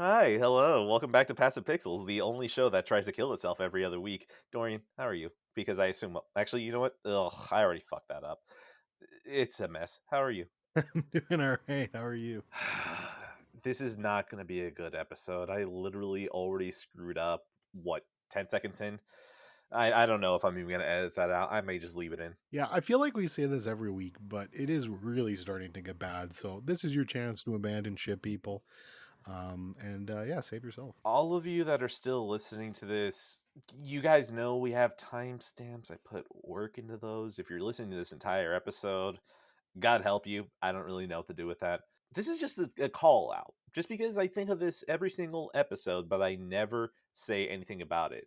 Hi, hello. Welcome back to Passive Pixels, the only show that tries to kill itself every other week. Dorian, how are you? Because I assume, actually, you know what? Ugh, I already fucked that up. It's a mess. How are you? I'm doing all right. How are you? This is not going to be a good episode. I literally already screwed up, what, 10 seconds in? I don't know if I'm even going to edit that out. I may just leave it in. Yeah, I feel like we say this every week, but it is really starting to get bad. So this is your chance to abandon ship people. And yeah, save yourself. All of you that are still listening to this, you guys know we have timestamps. I put work into those. If you're listening to this entire episode, God help you. I don't really know what to do with that. This is just a call out. Just because I think of this every single episode, but I never say anything about it.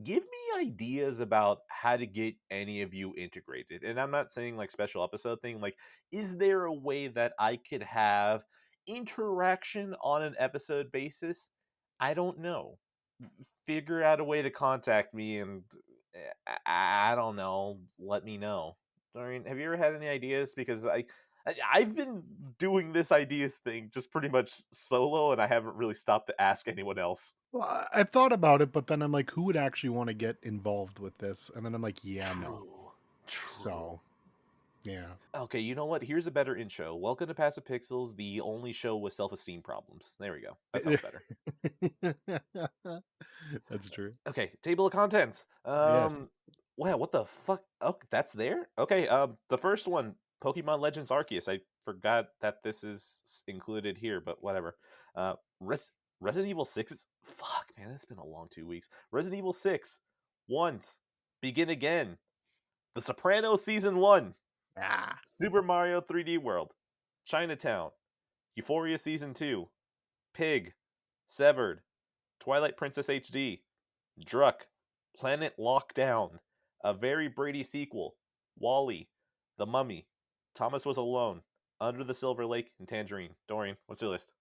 Give me ideas about how to get any of you integrated. And I'm not saying like special episode thing. Like, is there a way that I could have interaction on an episode basis? I don't know. Figure out a way to contact me and I don't know. Let me know. Dorian, have you ever had any ideas? Because I've been doing this ideas thing just pretty much solo, and I haven't really stopped to ask anyone else. Well, I've thought about it, but then I'm like, who would actually want to get involved with this? And then I'm like, yeah, no. True. True. So yeah. Okay, you know what? Here's a better intro. Welcome to Passive Pixels, the only show with self-esteem problems. There we go. That sounds better. That's true. Okay, table of contents. Yes. Wow, what the fuck? Oh, that's there. Okay, the first one, Pokemon Legends Arceus. I forgot that this is included here, but whatever. Uh, Resident Evil 6 is fuck, man. It's been a long 2 weeks. Resident Evil 6, Once, Begin Again, The Sopranos season 1, Ah. Super Mario 3D World, Chinatown, Euphoria season 2, Pig, Severed, Twilight Princess HD, Druk, Planet Lockdown, a very Brady sequel, Wally, The Mummy, Thomas Was Alone, Under the Silver Lake, and Tangerine. Dorian, what's your list?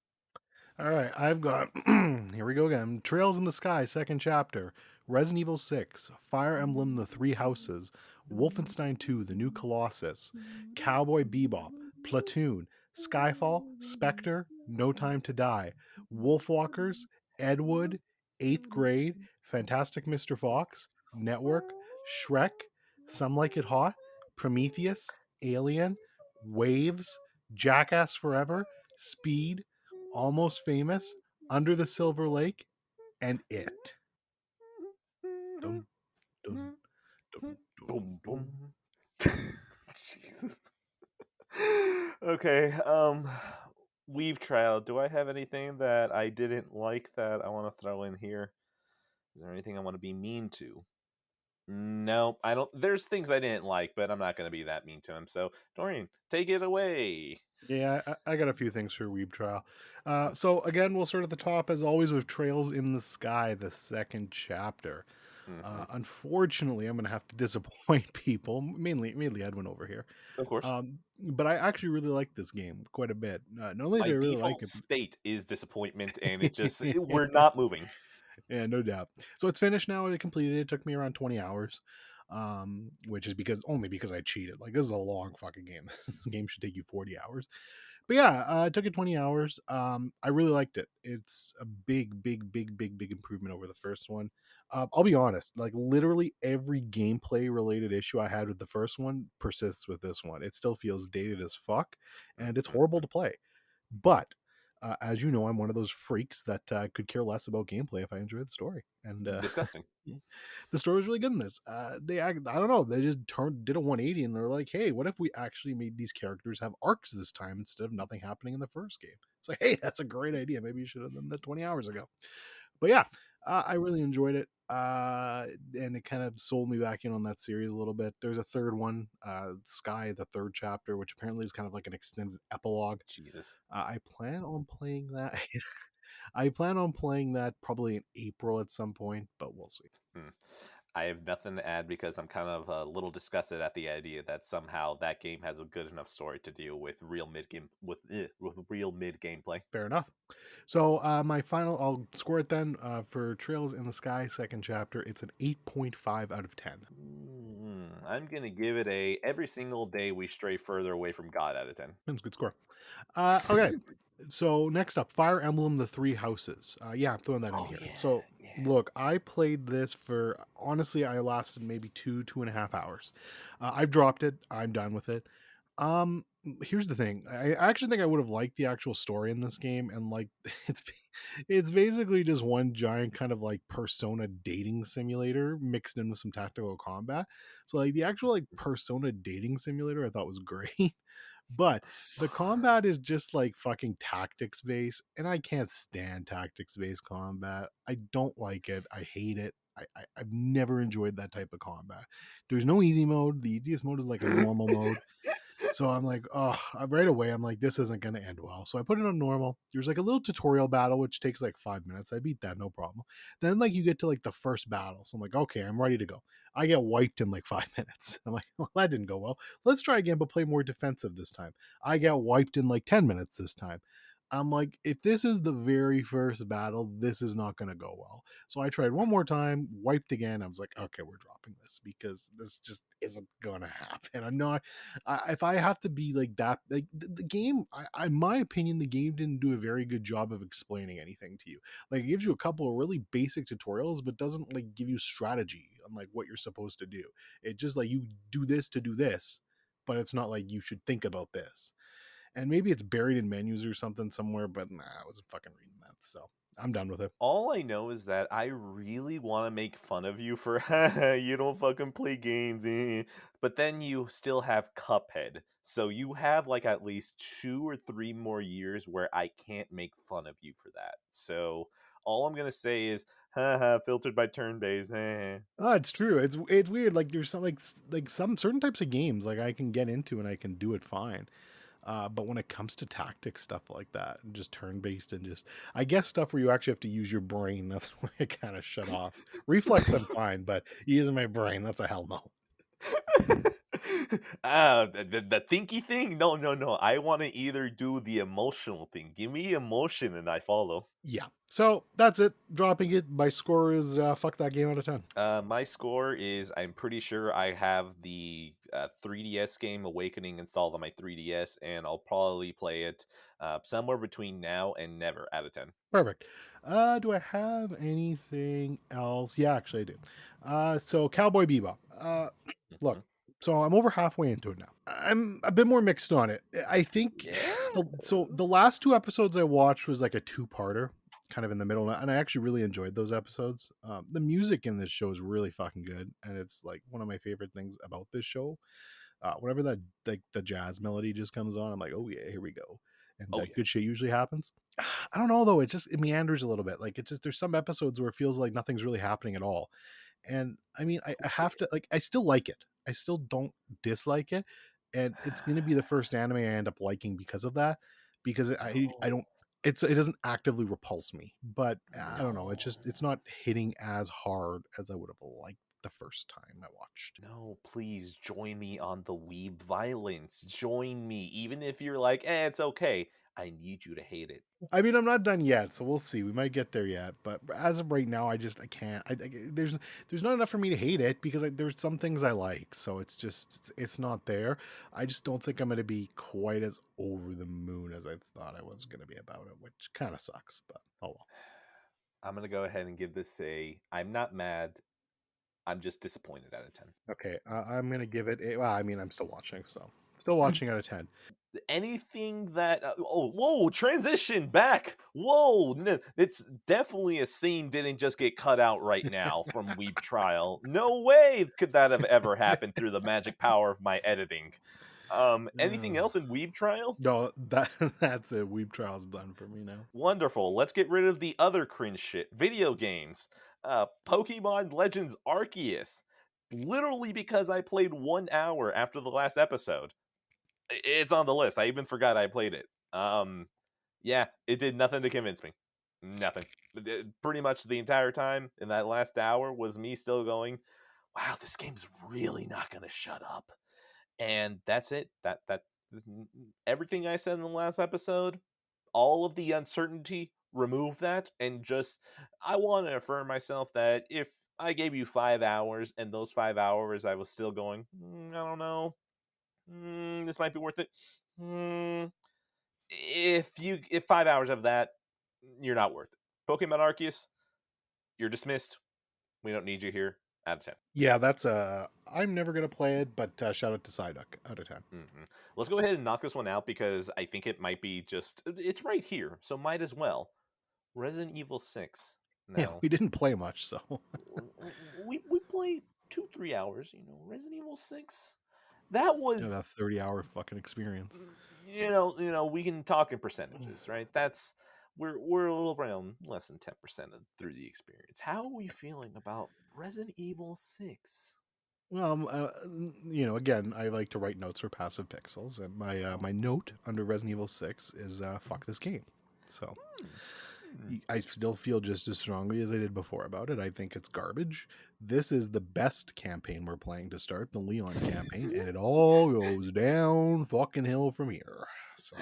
All right, I've got here we go again. Trails in the Sky, second chapter. Resident Evil 6, Fire Emblem The Three Houses, Wolfenstein 2, The New Colossus, Cowboy Bebop, Platoon, Skyfall, Spectre, No Time to Die, Wolfwalkers, Ed Wood, Eighth Grade, Fantastic Mr. Fox, Network, Shrek, Some Like It Hot, Prometheus, Alien, Waves, Jackass Forever, Speed, Almost Famous, Under the Silver Lake, and It. Dun, dun, dun, dun, Boom, dun. boom. Jesus. Okay, Weave Trial. Do I have anything that I didn't like that I want to throw in here? Is there anything I want to be mean to? No, I don't. There's things I didn't like, but I'm not going to be that mean to him. So, Dorian, take it away. Yeah, I got a few things for Weeb Trial. So again, we'll start at the top as always with Trails in the Sky, the second chapter. Hmm. Unfortunately, I'm going to have to disappoint people, mainly Edwin over here. Of course. But I actually really like this game quite a bit. Not only My do I really like default it, state is disappointment, and we're not moving. yeah, no doubt. So it's finished now. I completed it. It took me around 20 hours, which is because I cheated. Like this is a long fucking game. This game should take you 40 hours. But yeah, it took it 20 hours. I really liked it. It's a big improvement over the first one. I'll be honest, like literally every gameplay related issue I had with the first one persists with this one. It still feels dated as fuck, and it's horrible to play. But as you know, I'm one of those freaks that could care less about gameplay if I enjoy the story. And Disgusting. the story was really good in this. I don't know, they just did a 180 and they're like, hey, what if we actually made these characters have arcs this time instead of nothing happening in the first game? It's like, hey, that's a great idea. Maybe you should have done that 20 hours ago. But yeah, I really enjoyed it. And it kind of sold me back in on that series a little bit. There's a third one, Sky, the third chapter, which apparently is kind of like an extended epilogue. Jesus. I plan on playing that. I plan on playing that probably in April at some point, but we'll see. Hmm. I have nothing to add because I'm kind of a little disgusted at the idea that somehow that game has a good enough story to deal with real mid game with real mid gameplay. Fair enough. So my final, I'll score it then for Trails in the Sky, second chapter. It's an 8.5 out of 10. I'm gonna give it a every single day we stray further away from God out of 10. That's a good score. Okay. So next up, Fire Emblem: The Three Houses. Yeah, I'm throwing that in Oh here. yeah, So yeah. look, I played this for honestly, I lasted maybe 2.5 hours. I've dropped it. I'm done with it. Here's the thing. I actually think I would have liked the actual story in this game, and like it's it's basically just one giant kind of like persona dating simulator mixed in with some tactical combat. So like the actual like persona dating simulator I thought was great. But the combat is just like fucking tactics based, and I can't stand tactics based combat. I don't like it. I hate it. I've never enjoyed that type of combat. There's no easy mode. The easiest mode is like a normal mode. So I'm like, oh, right away, I'm like, this isn't going to end well. So I put it on normal. There's like a little tutorial battle, which takes like 5 minutes. I beat that, no problem. Then, like, you get to like the first battle. So I'm like, okay, I'm ready to go. I get wiped in like 5 minutes. I'm like, well, that didn't go well. Let's try again, but play more defensive this time. I get wiped in like 10 minutes this time. I'm like, if this is the very first battle, this is not going to go well. So I tried one more time, wiped again. I was like, okay, we're dropping this because this just isn't going to happen. I'm not, if I have to be like that, like the game, in my opinion, the game didn't do a very good job of explaining anything to you. Like it gives you a couple of really basic tutorials, but doesn't like give you strategy on like what you're supposed to do. It just like you do this to do this, but it's not like you should think about this. And maybe it's buried in menus or something somewhere, but nah, I wasn't fucking reading that. So I'm done with it. All I know is that I really want to make fun of you for you don't fucking play games, but then you still have Cuphead. So you have like at least 2 or 3 more years where I can't make fun of you for that. So all I'm gonna say is, haha, filtered by turn based. Oh, it's true. It's weird. Like there's some like some certain types of games like I can get into and I can do it fine. But when it comes to tactics stuff like that, just turn based and just I guess stuff where you actually have to use your brain, that's where I kind of shut off. Reflex, I'm fine, but using my brain, that's a hell no. The thinky thing? No, no, no. I want to either do the emotional thing. Give me emotion and I follow. Yeah. So that's it. Dropping it. My score is fuck that game out of 10. My score is I'm pretty sure I have the 3DS game Awakening installed on my 3DS, and I'll probably play it somewhere between now and never out of 10. Perfect. Do I have anything else? Yeah, actually I do. So Cowboy Bebop. Look, Mhm. so I'm over halfway into it now. I'm a bit more mixed on it. I think the Yes. last two episodes I watched was like a two-parter, kind of in the middle, and I actually really enjoyed those episodes. The music in this show is really fucking good, and it's like one of my favorite things about this show. Whenever that like the jazz melody just comes on, I'm like, oh yeah, here we go, and Oh that yeah. good shit usually happens. I don't know though, it meanders a little bit. Like it just there's some episodes where it feels like nothing's really happening at all. And I mean, I have to like I still like it. I still don't dislike it, and it's going to be the first anime I end up liking because of that. Because I No, don't it doesn't actively repulse me, but I don't know. no, It's not hitting as hard as I would have liked the first time I watched. no. Please join me on the weeb violence. Join me, even if you're like, it's okay. I need you to hate it. I mean, I'm not done yet, so we'll see. We might get there yet, but as of right now, I can't. There's not enough for me to hate it because there's some things I like, so it's not there. I just don't think I'm going to be quite as over the moon as I thought I was going to be about it, which kind of sucks. But oh well. I'm gonna go ahead and give this a. I'm not mad. I'm just disappointed out of 10. Okay, I'm going to give it. Well, I mean, I'm still watching, so still watching out of 10. Anything that oh whoa transition back whoa it's definitely a scene didn't just get cut out right now from Weep Trial. No way could that have ever happened through the magic power of my editing. Anything Uh, else in Weep Trial? no, that that's it. Weeb trial's done for me now. Wonderful. Let's get rid of the other cringe shit. Video games. Pokemon Legends Arceus. Literally because I played 1 hour after the last episode. It's on the list. I even forgot I played it. Yeah, it did nothing to convince me. Nothing. Pretty much the entire time in that last hour was me still going, "Wow, this game's really not going to shut up." And that's it. That everything I said in the last episode, all of the uncertainty, remove that and just I want to affirm myself that if I gave you 5 hours, and those 5 hours I was still going, I don't know. This might be worth it. If 5 hours of that, you're not worth it. Pokemon Arceus, you're dismissed. We don't need you here. Out of 10. Yeah, that's I'm never gonna play it, but shout out to Psyduck out of 10. Let's go ahead and knock this one out because I think it might be it's right here, so might as well. Resident Evil 6. Yeah, Now, we didn't play much, so we played 2-3 hours. Resident Evil 6. That was that 30-hour fucking experience. We can talk in percentages, right? We're a little around less than 10% through the experience. How are we feeling about Resident Evil 6? Well, again, I like to write notes for Passive Pixels, and my note under Resident Evil 6 is fuck this game. So I still feel just as strongly as I did before about it. I think it's garbage. This is the best campaign we're playing to start, the Leon campaign, and it all goes down fucking hill from here. So,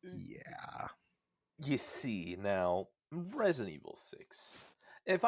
yeah. You see, now, Resident Evil 6. If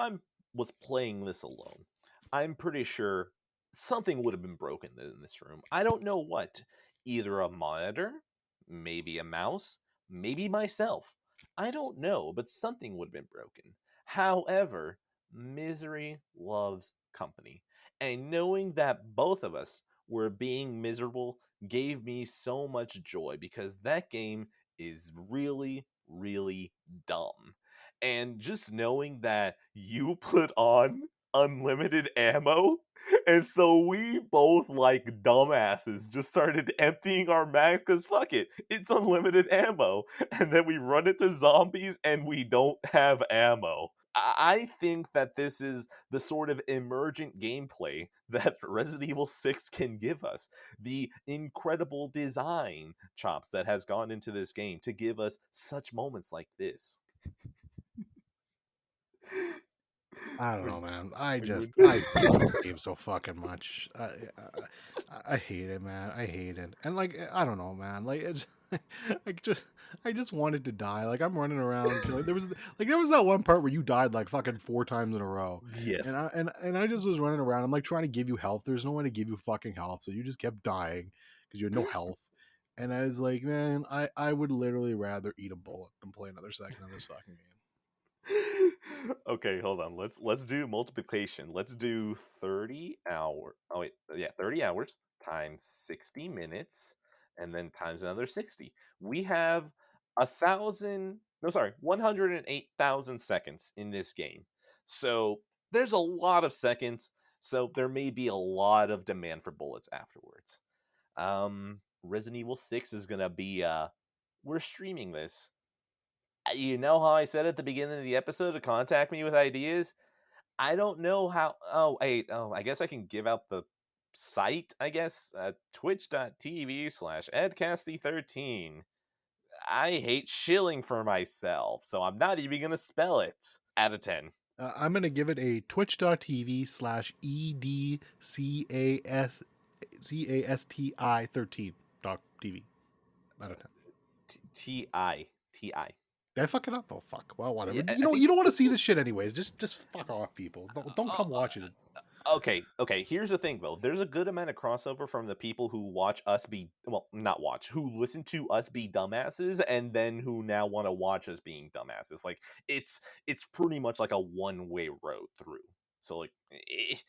was playing this alone, I'm pretty sure something would have been broken in this room. I don't know what. Either a monitor, maybe a mouse, maybe myself. I don't know, but something would have been broken. However, misery loves company. And knowing that both of us were being miserable gave me so much joy because that game is really, really dumb. And just knowing that you put on unlimited ammo, and so we both, like dumbasses, just started emptying our mags because fuck it, it's unlimited ammo. And then we run into zombies and we don't have ammo. I think that this is the sort of emergent gameplay that Resident Evil 6 can give us. The incredible design chops that has gone into this game to give us such moments like this. I don't know, man. I hate this game so fucking much. I hate it, man. I hate it. And like, I don't know, man. Like, it's I just wanted to die. Like, I'm running around killing. There was that one part where you died like fucking 4 times in a row. Yes. And I just was running around. I'm like trying to give you health. There's no one to give you fucking health, so you just kept dying because you had no health. And I was like, man, I would literally rather eat a bullet than play another second of this fucking game. Okay, hold on. Let's do multiplication. Let's do 30 hours. Oh wait, yeah, 30 hours times 60 minutes, and then times another 60. We have 108,000 seconds in this game. So there's a lot of seconds. So there may be a lot of demand for bullets afterwards. Resident Evil 6 is gonna be we're streaming this. You know how I said at the beginning of the episode to contact me with ideas? I don't know how. Oh, wait. Oh, I guess I can give out the site, I guess. Twitch.tv/Edcasti13. I hate shilling for myself, so I'm not even going to spell it. Out of 10. I'm going to give it a twitch.tv/EDCASTI13.tv out of 10. TI. Did I fuck it up? Oh fuck. Well, whatever. Yeah, You don't want to see this shit anyways. Just fuck off, people. Don't come watch it. Okay. Here's the thing, though. There's a good amount of crossover from the people who watch us be not watch, who listen to us be dumbasses, and then who now want to watch us being dumbasses. Like it's pretty much like a one-way road through. So like it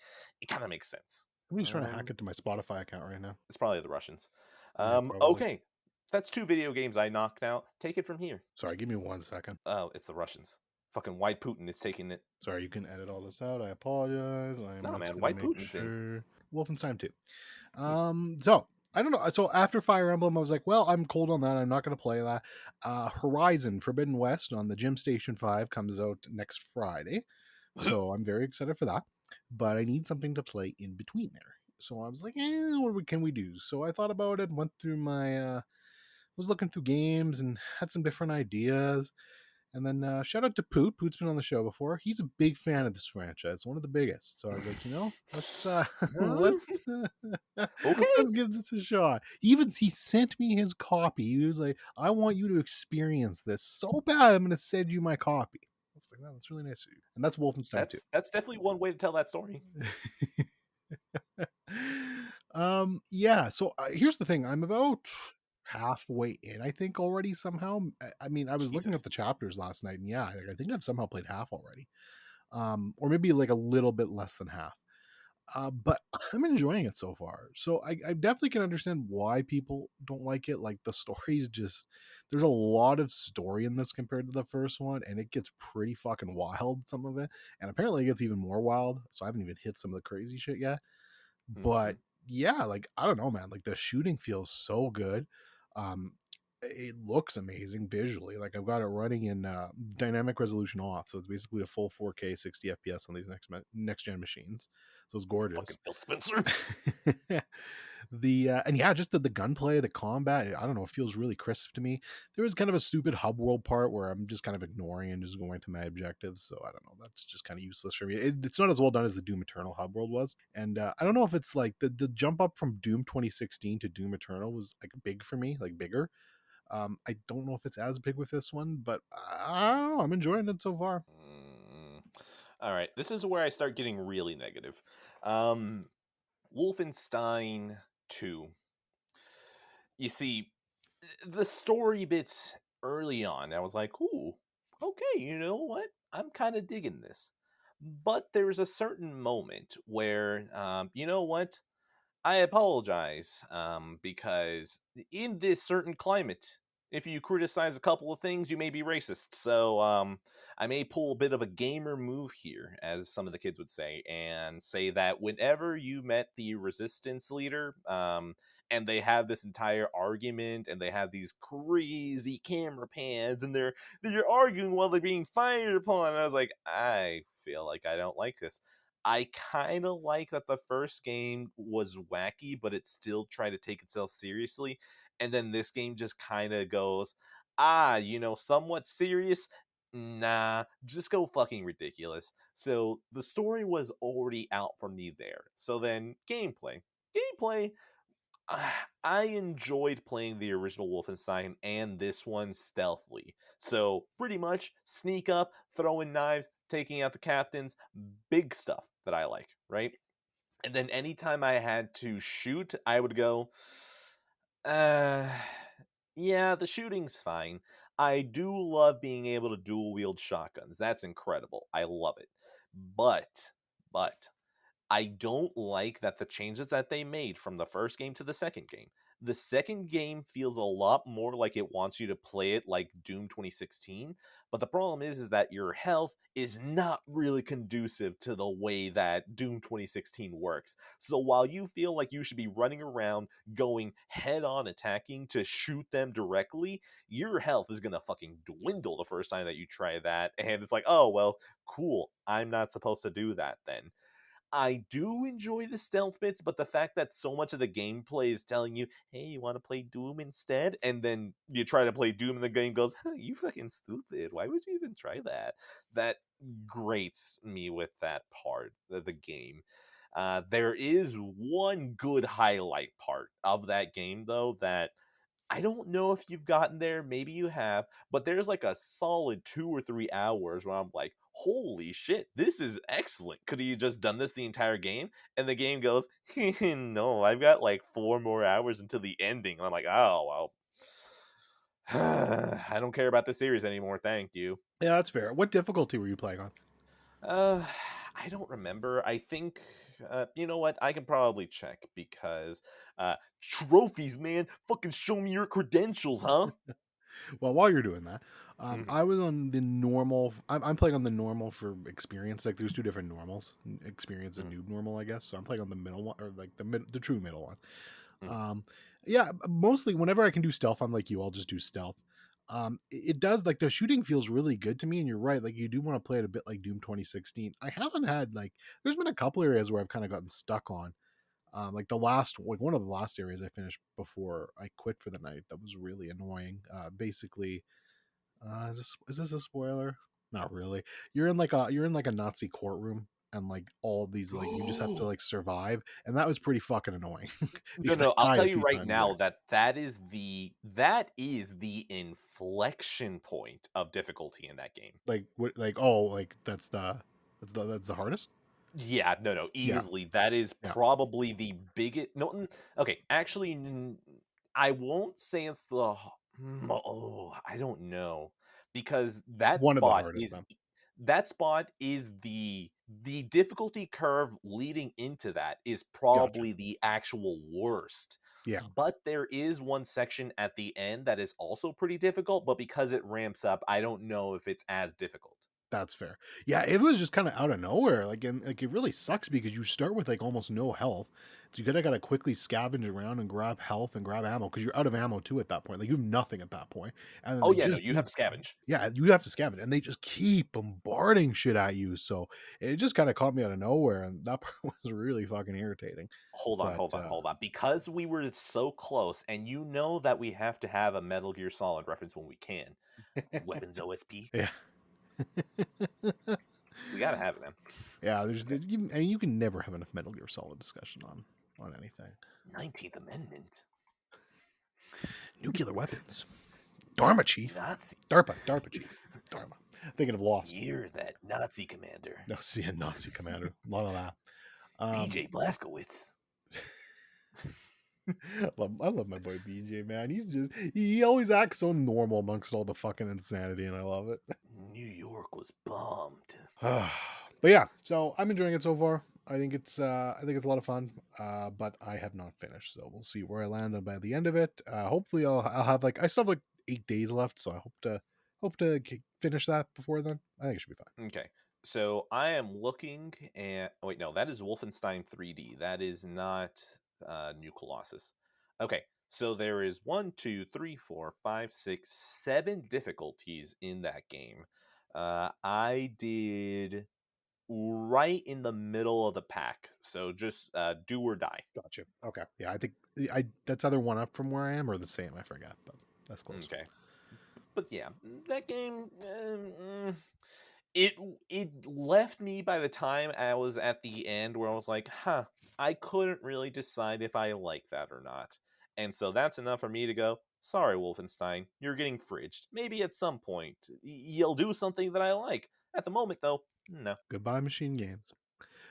kind of makes sense. I'm just trying to hack into my Spotify account right now. It's probably the Russians. Yeah, Okay. That's 2 video games I knocked out. Take it from here. Sorry, give me 1 second. Oh, it's the Russians. Fucking White Putin is taking it. Sorry, you can edit all this out. I apologize. No, man, White Putin's in. Wolfenstein 2. So I don't know. So after Fire Emblem, I was like, well, I'm cold on that. I'm not going to play that. Horizon Forbidden West on the Gym Station 5 comes out next Friday. So I'm very excited for that. But I need something to play in between there. So I was like, what can we do? So I thought about it, went through my... was looking through games and had some different ideas. And then shout out to Poot. Poot's been on the show before. He's a big fan of this franchise, one of the biggest. So I was like, let's let's give this a shot. He sent me his copy. He was like, I want you to experience this so bad. I'm going to send you my copy. was like, "Wow, that's really nice of you." And that's Wolfenstein 2. That's definitely one way to tell that story. Yeah. So here's the thing: I'm about halfway in, I think, already. Somehow, I mean, I was looking at Jesus. the chapters last night, and yeah, like, I think I've somehow played half already, or maybe like a little bit less than half. But I'm enjoying it so far. So I definitely can understand why people don't like it. Like the story's just there's a lot of story in this compared to the first one, and it gets pretty fucking wild, some of it. And apparently it gets even more wild. So I haven't even hit some of the crazy shit yet. Mhm. But yeah, like I don't know, man. Like the shooting feels so good. Um it looks amazing visually. Like I've got it running in dynamic resolution off, so it's basically a full 4K 60 FPS on these next gen machines. So it's gorgeous. Fucking Phil Spencer. The and yeah, just the gunplay, the combat, I don't know, it feels really crisp to me. There is kind of a stupid hub world part where I'm just kind of ignoring and just going to my objectives, so I don't know, that's just kind of useless for me. It's not as well done as the Doom Eternal hub world was, and I don't know if it's like the jump up from Doom 2016 to Doom Eternal was like big for me, like bigger. I don't know if it's as big with this one, but I don't know, I'm enjoying it so far. Mm. All right, this is where I start getting really negative. Um, Wolfenstein 2. You see, the story bits early on, I was like, ooh, okay, you know what? I'm kind of digging this. But there's a certain moment where, you know what? I apologize, because in this certain climate, if you criticize a couple of things, you may be racist. So, I may pull a bit of a gamer move here, as some of the kids would say, and say that whenever you met the resistance leader, and they have this entire argument, and they have these crazy camera pans, and they're arguing while they're being fired upon, and I was like, I feel like I don't like this. I kind of like that the first game was wacky, but it still tried to take itself seriously. And then this game just kind of goes, somewhat serious. Nah, just go fucking ridiculous. So the story was already out for me there. So then gameplay. Gameplay, I enjoyed playing the original Wolfenstein and this one stealthily. So, pretty much sneak up, throwing knives, taking out the captains, big stuff that I like, right? And then anytime I had to shoot, I would go, uh, yeah, the shooting's fine. I do love being able to dual wield shotguns. That's incredible. I love it. But, I don't like that the changes that they made from the first game to the second game. The second game feels a lot more like it wants you to play it like Doom 2016, but the problem is that your health is not really conducive to the way that Doom 2016 works. So while you feel like you should be running around going head on attacking to shoot them directly, your health is going to fucking dwindle the first time that you try that, and it's like, "Oh, well, cool. I'm not supposed to do that then." I do enjoy the stealth bits, but the fact that so much of the gameplay is telling you, "Hey, you want to play Doom instead?" And then you try to play Doom and the game goes, huh, "You fucking stupid. Why would you even try that?" That grates me with that part of the game. There is one good highlight part of that game, though, that I don't know if you've gotten there, maybe you have, but there's like a solid 2 or 3 hours where I'm like, "Holy shit, this is excellent. Could you just done this the entire game?" And the game goes, "No, I've got like 4 more hours until the ending." And I'm like, "Oh, well, I don't care about this series anymore, thank you." Yeah, that's fair. What difficulty were you playing on? Uh, I don't remember. I think, you know what? I can probably check because, trophies, man. Fucking show me your credentials, huh? Well, while you're doing that, Mhm, I was on the normal. I'm playing on the normal for experience. Like, there's two different normals: experience and mhm, noob normal, I guess. So I'm playing on the middle one, or like the true middle one. mhm. Um, yeah, mostly whenever I can do stealth, I'm like you. I'll just do stealth. It does, like, the shooting feels really good to me, and you're right. Like, you do want to play it a bit like Doom 2016. I haven't had like. There's been a couple areas where I've kind of gotten stuck on. Like one of the last areas I finished before I quit for the night. That was really annoying. Basically, is this a spoiler? Not really. You're in like a Nazi courtroom, and like all these like you just have to like survive, and that was pretty fucking annoying No, because I no, I'll died tell a you few right times there. now that that is the inflection point of difficulty in that game. Like what? Like oh, like that's the hardest. Yeah, no, no, Yeah, easily. That is yeah. probably the biggest. No, okay, actually, I won't say it's the. Oh, I don't know because One of the hardest then. that spot is the difficulty curve leading into that is Gotcha. probably the actual worst. Yeah. But there is one section at the end that is also pretty difficult, but because it ramps up, I don't know if it's as difficult. That's fair. Yeah, it was just kind of out of nowhere. Like, and like it really sucks because you start with like almost no health, so you gotta quickly scavenge around and grab health and grab ammo because you're out of ammo too at that point. Like you have nothing at that point, and then Oh they yeah, no, just you have keep. to scavenge. Yeah, you have to scavenge, and they just keep bombarding shit at you. So it just kind of caught me out of nowhere, and that part was really fucking irritating. Hold on, But hold on, hold on. Because we were so close, and you know that we have to have a Metal Gear Solid reference when we can. Weapons OSP. yeah, We gotta have it, man. yeah. And you can never have enough Metal Gear Solid discussion on anything. 19th Amendment. Nuclear weapons. Dharma chief. Nazi. DARPA chief. Dharma. Thinking of Lost. You're that Nazi commander. That was being Nazi commander. A lot of that. BJ Blazkowicz. I love my boy BJ, man. He always acts so normal amongst all the fucking insanity, and I love it. New York was bombed. But yeah, so I'm enjoying it so far. I think it's a lot of fun. But I have not finished, so we'll see where I land on by the end of it. Hopefully I'll have like I still have like 8 days left, so I hope to finish that before then. I think it should be fine. Okay. So I am looking at. Oh, wait, no, that is Wolfenstein 3D. That is not New Colossus. Okay. So there is 1, 2, 3, 4, 5, 6, 7 difficulties in that game. I did right in the middle of the pack. So just do or die. Gotcha. Okay. Yeah, I think I that's either one up from where I am or the same. I forgot, but that's close. Okay. But yeah, that game, it it left me by the time I was at the end where I was like, huh, I couldn't really decide if I like that or not. And so that's enough for me to go, sorry, Wolfenstein, you're getting fridged. Maybe at some point you'll do something that I like. At the moment, though, no. Goodbye, machine games.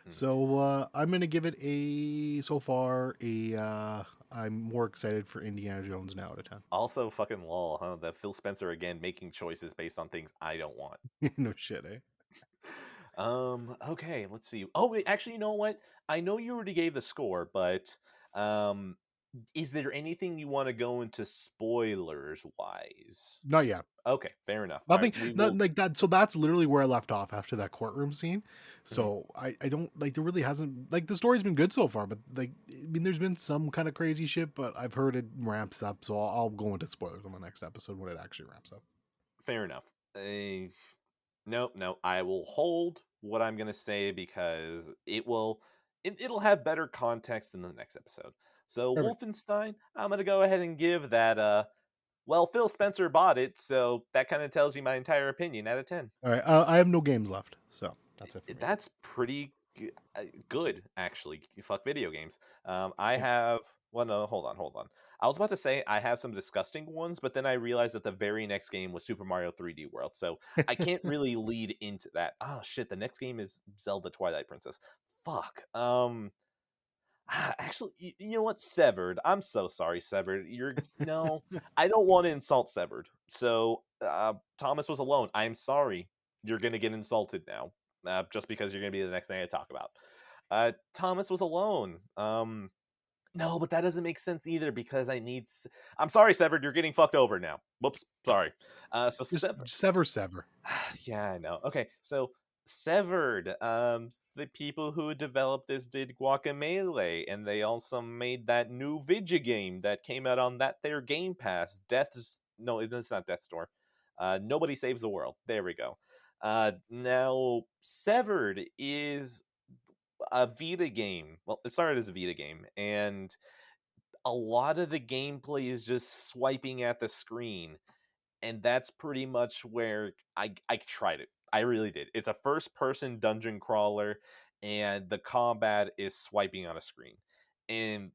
Mm. So I'm gonna give it a so far a. I'm more excited for Indiana Jones now out of 10. Also, fucking lol, huh? That Phil Spencer again making choices based on things I don't want. No shit, eh? Okay, let's see. Oh, wait, actually, you know what? I know you already gave the score, but um, is there anything you want to go into spoilers wise? Not yet. Okay, fair enough. All right, Nothing, we not will. like that. So that's literally where I left off after that courtroom scene. Mhm. So I don't like there really hasn't like the story's been good so far, but like I mean there's been some kind of crazy shit, but I've heard it ramps up. So I'll go into spoilers on the next episode when it actually ramps up. Fair enough. No, no, I will hold what I'm gonna say because it'll have better context in the next episode. So Perfect. Wolfenstein, I'm gonna go ahead and give that well, Phil Spencer bought it, so that kind of tells you my entire opinion out of 10. All right. I have no games left, so that's it for me. That's pretty good, actually. Fuck video games. I Yeah. have. Well, no, hold on, hold on. I was about to say I have some disgusting ones, but then I realized that the very next game was Super Mario 3D World, so I can't really lead into that. Oh shit, the next game is Zelda Twilight Princess. Fuck. Actually, you know what? Severed. I'm so sorry, Severed. You're no, I don't want to insult Severed. So, Thomas was alone. I'm sorry. You're gonna get insulted now, just because you're gonna be the next thing I talk about. Thomas was alone. No, but that doesn't make sense either because I need. I'm sorry, Severed. You're getting fucked over now. Whoops. Sorry. So Just Severed. sever. Yeah, I know. Okay, so Severed, the people who developed this did Guacamelee, and they also made that new video game that came out on that their Game Pass. Death's no, it's not Death's Door. Nobody Saves the World. There we go. Now Severed is a Vita game. Well, it started as a Vita game, and a lot of the gameplay is just swiping at the screen, and that's pretty much where I tried it. I really did. It's a first person dungeon crawler, and the combat is swiping on a screen. And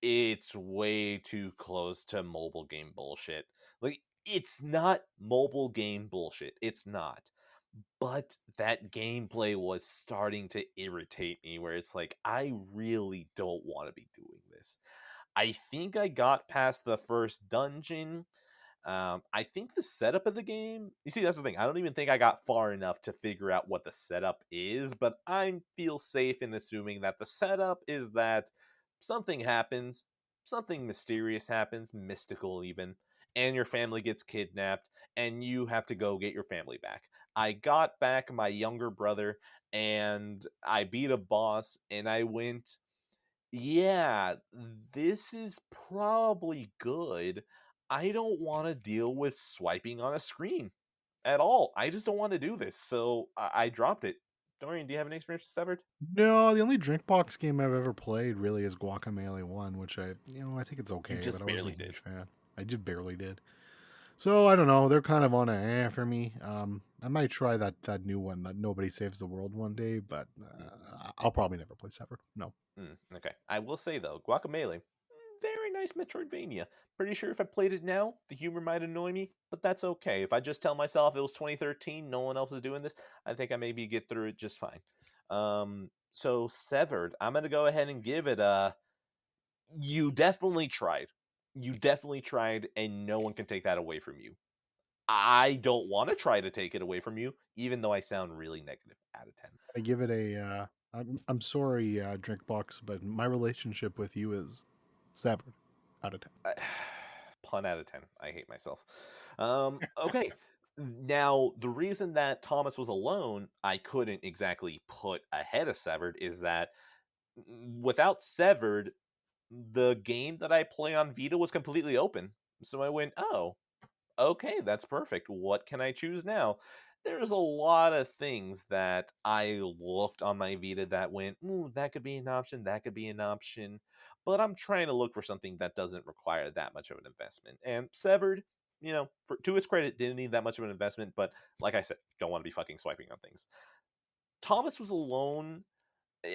it's way too close to mobile game bullshit. Like, it's not mobile game bullshit. It's not. But that gameplay was starting to irritate me where it's like, I really don't want to be doing this. I think I got past the first dungeon. I think the setup of the game, you see, that's the thing. I don't even think I got far enough to figure out what the setup is, but I feel safe in assuming that the setup is that something happens, something mysterious happens, mystical even, and your family gets kidnapped, and you have to go get your family back. I got back my younger brother, and I beat a boss, and I went, yeah, this is probably good. I don't want to deal with swiping on a screen at all. I just don't want to do this. So I dropped it. Dorian, do you have any experience with Severed? No, the only Drinkbox game I've ever played really is Guacamelee 1, which I think it's You okay, but just I wasn't barely a did. huge fan. I just barely did. So I don't know. They're kind of on a for me. I might try that new one, that Nobody Saves the World one day, but I'll probably never play Severed. No. Okay. I will say, though, Guacamelee, very nice Metroidvania. Pretty sure if I played it now, the humor might annoy me, but that's okay. If I just tell myself it was 2013, no one else is doing this, I think I maybe get through it just fine. So Severed, I'm gonna go ahead and give it a. You definitely tried. You definitely tried, and no one can take that away from you. I don't want to try to take it away from you, even though I sound really negative out of 10. I give it a. I'm sorry, Drinkbox, but my relationship with you is Severed out of 10. Pun out of 10. I hate myself. Okay. Now, the reason that Thomas was alone, I couldn't exactly put ahead of Severed is that without Severed, the game that I play on Vita was completely open. So I went, oh, okay, that's perfect. What can I choose now? There's a lot of things that I looked on my Vita that went, ooh, that could be an option, that could be an option. But I'm trying to look for something that doesn't require that much of an investment. And Severed, to its credit, didn't need that much of an investment. But like I said, don't want to be fucking swiping on things. Thomas was alone.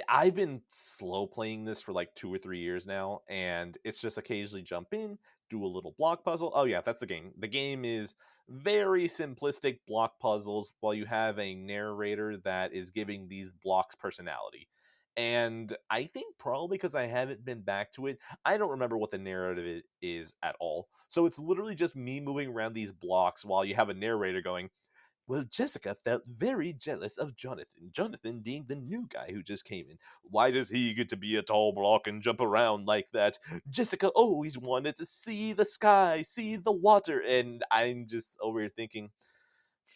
I've been slow playing this for like 2 or 3 years now, and it's just occasionally jump in, do a little block puzzle. Oh yeah, that's the game. The game is very simplistic block puzzles while you have a narrator that is giving these blocks personality. And I think probably because I haven't been back to it, I don't remember what the narrative is at all. So it's literally just me moving around these blocks while you have a narrator going, well, Jessica felt very jealous of Jonathan. Jonathan being the new guy who just came in. Why does he get to be a tall block and jump around like that? Jessica always wanted to see the sky, see the water. And I'm just over here thinking,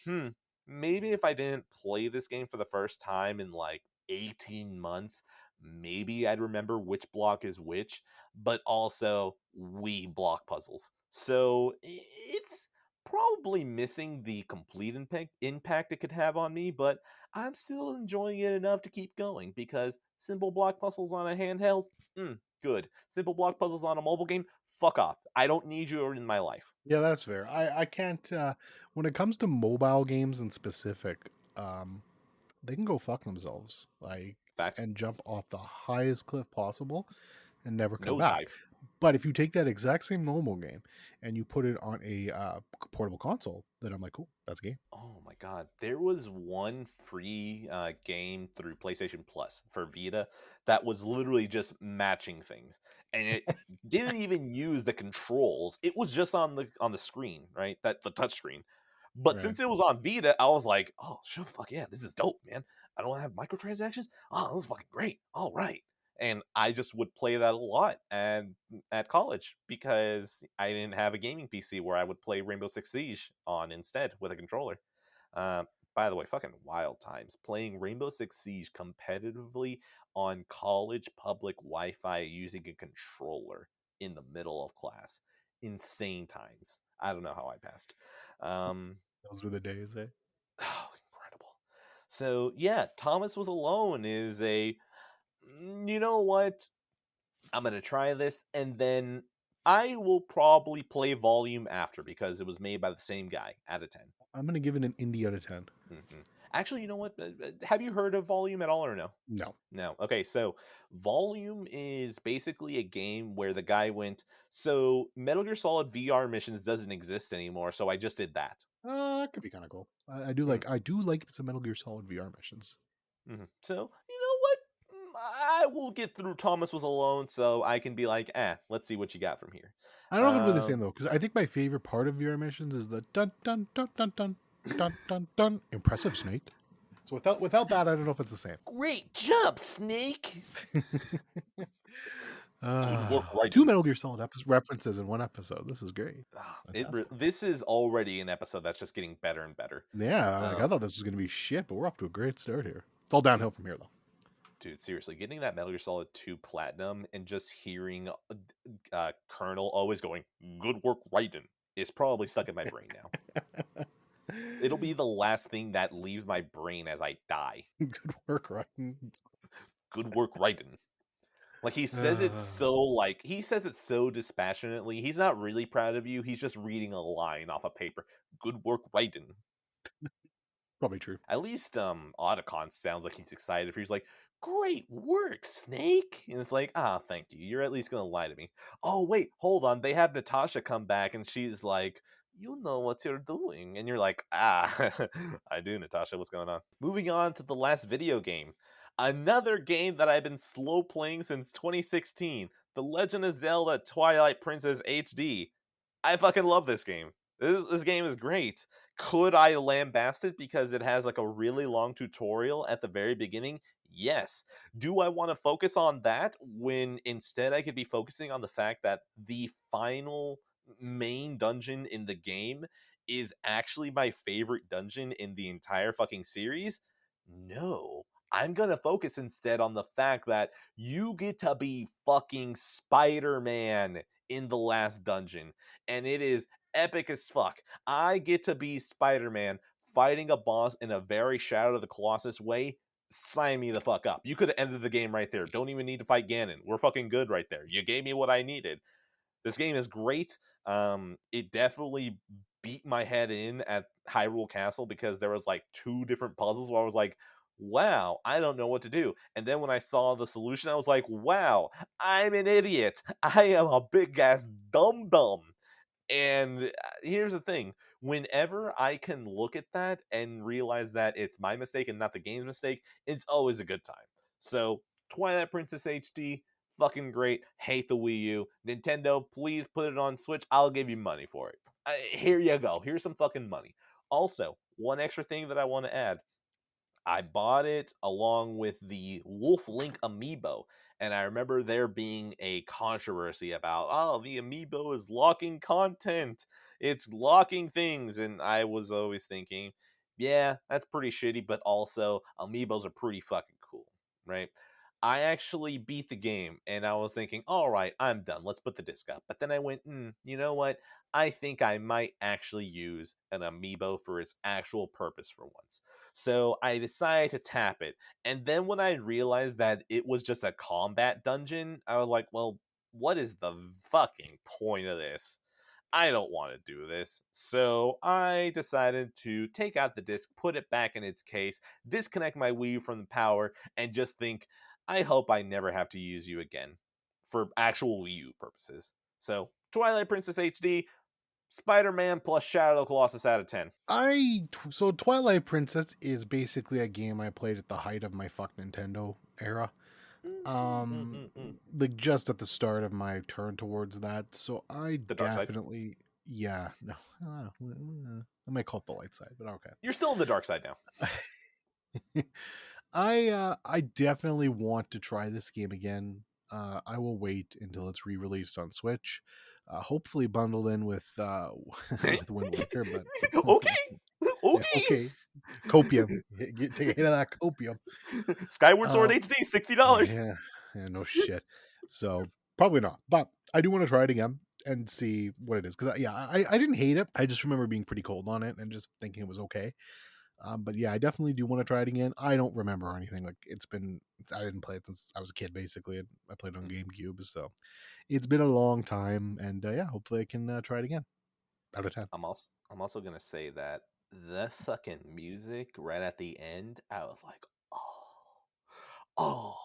hmm, maybe if I didn't play this game for the first time in like 18 months, maybe I'd remember which block is which, but also we block puzzles. So it's probably missing the complete impact it could have on me, but I'm still enjoying it enough to keep going because simple block puzzles on a handheld, good. Simple block puzzles on a mobile game, fuck off. I don't need you in my life. Yeah, that's fair. I can't. When it comes to mobile games in specific, they can go fuck themselves, like, Facts. and jump off the highest cliff possible and never come back. Nosedive. But if you take that exact same mobile game and you put it on a portable console, then I'm like, cool, that's a game. Oh my god, there was one free game through PlayStation Plus for Vita that was literally just matching things, and it didn't even use the controls. It was just on the screen, right? That the touch screen. But Right. since it was on Vita, I was like, "Oh, sure, fuck yeah, this is dope, man! I don't have microtransactions. Oh, this is fucking great. All right." And I just would play that a lot and at college because I didn't have a gaming PC where I would play Rainbow Six Siege on instead with a controller. Uh, by the way, fucking wild times playing Rainbow Six Siege competitively on college public Wi-Fi using a controller in the middle of class. Insane times. I don't know how I passed. Um, Those were the days, eh? oh, incredible. So yeah, Thomas was alone is a. You know what? I'm gonna try this, and then I will probably play Volume after because it was made by the same guy. Out of 10. I'm gonna give it an indie out of 10. Mhm. Actually, you know what? Have you heard of Volume at all or no? No. No. Okay, so Volume is basically a game where the guy went, so Metal Gear Solid VR missions doesn't exist anymore, so I just did that. It could be kind of cool. I do like some Metal Gear Solid VR missions. So, you know what? I will get through Thomas Was Alone, so I can be like, let's see what you got from here. I don't know if it'll be the Um, same though, because I think my favorite part of VR missions is the dun dun dun dun dun dun dun dun. Impressive, Snake. So without that, I don't know if it's the same. Great job, Snake! Good work, Two Raiden. Metal Gear Solid references in one episode. This is great. Fantastic. This is already an episode that's just getting better and better. Yeah, like I Um, thought this was going to be shit, but we're off to a great start here. It's all downhill from here, though. Dude, seriously, getting that Metal Gear Solid 2 Platinum and just hearing Colonel always going, good work, Raiden, is probably stuck in my brain now. It'll be the last thing that leaves my brain as I die. Good work, Ryan. Good work, Raiden. Like he says it so dispassionately. He's not really proud of you. He's just reading a line off a paper. Good work, Raiden. Probably true. At least Otacon sounds like he's excited. He's like, "Great work, Snake!" And it's like, thank you. You're at least gonna lie to me. Oh wait, hold on. They have Natasha come back, and she's like, "You know what you're doing," and you're like, I do, Natasha. What's going on? Moving on to the last video game, another game that I've been slow playing since 2016, The Legend of Zelda: Twilight Princess HD. I fucking love this game. This game is great. Could I lambast it because it has like a really long tutorial at the very beginning? Yes. Do I want to focus on that when instead I could be focusing on the fact that the final main dungeon in the game is actually my favorite dungeon in the entire fucking series? No. I'm going to focus instead on the fact that you get to be fucking Spider-Man in the last dungeon, and it is epic as fuck. I get to be Spider-Man fighting a boss in a very Shadow of the Colossus way. Sign me the fuck up. You could have ended the game right there. Don't even need to fight Ganon. We're fucking good right there. You gave me what I needed. This game is great. It definitely beat my head in at Hyrule Castle because there was like two different puzzles where I was like, wow, I don't know what to do. And then when I saw the solution, I was like, wow, I'm an idiot. I am a big ass dum dum. And here's the thing, whenever I can look at that and realize that it's my mistake and not the game's mistake, it's always a good time. So, Twilight Princess HD, fucking great. Hate the Wii U. Nintendo, please put it on Switch. I'll give you money for it. Here you go. Here's some fucking money. Also, one extra thing that I want to add, I bought it along with the Wolf Link amiibo, and I remember there being a controversy about, oh, the amiibo is locking content, it's locking things, and I was always thinking, yeah, that's pretty shitty, but also amiibos are pretty fucking cool, right? I actually beat the game, and I was thinking, all right, I'm done. Let's put the disc up. But then I went, you know what? I think I might actually use an amiibo for its actual purpose for once. So I decided to tap it. And then when I realized that it was just a combat dungeon, I was like, well, what is the fucking point of this? I don't want to do this. So I decided to take out the disc, put it back in its case, disconnect my Wii from the power, and just think, I hope I never have to use you again for actual Wii U purposes. So, Twilight Princess HD, Spider-Man plus Shadow of the Colossus out of 10. So Twilight Princess is basically a game I played at the height of my fuck Nintendo era. Um, like just at the start of my turn towards that. So I The dark side. definitely, yeah, no, I might call it the light side, but okay. You're still in the dark side now. I definitely want to try this game again. I will wait until it's re-released on Switch, hopefully bundled in with with Wind Waker. But Okay. yeah, Okay. okay, copium, take a hit of that copium. Skyward Sword HD, $60. Yeah, yeah, no shit. So probably not, but I do want to try it again and see what it is because yeah, I didn't hate it. I just remember being pretty cold on it and just thinking it was okay. But yeah, I definitely do want to try it again. I don't remember anything. Like I didn't play it since I was a kid, basically. And I played it on GameCube, so it's been a long time. And yeah, hopefully I can try it again. Out of 10. I'm also gonna say that the fucking music right at the end, I was like, oh,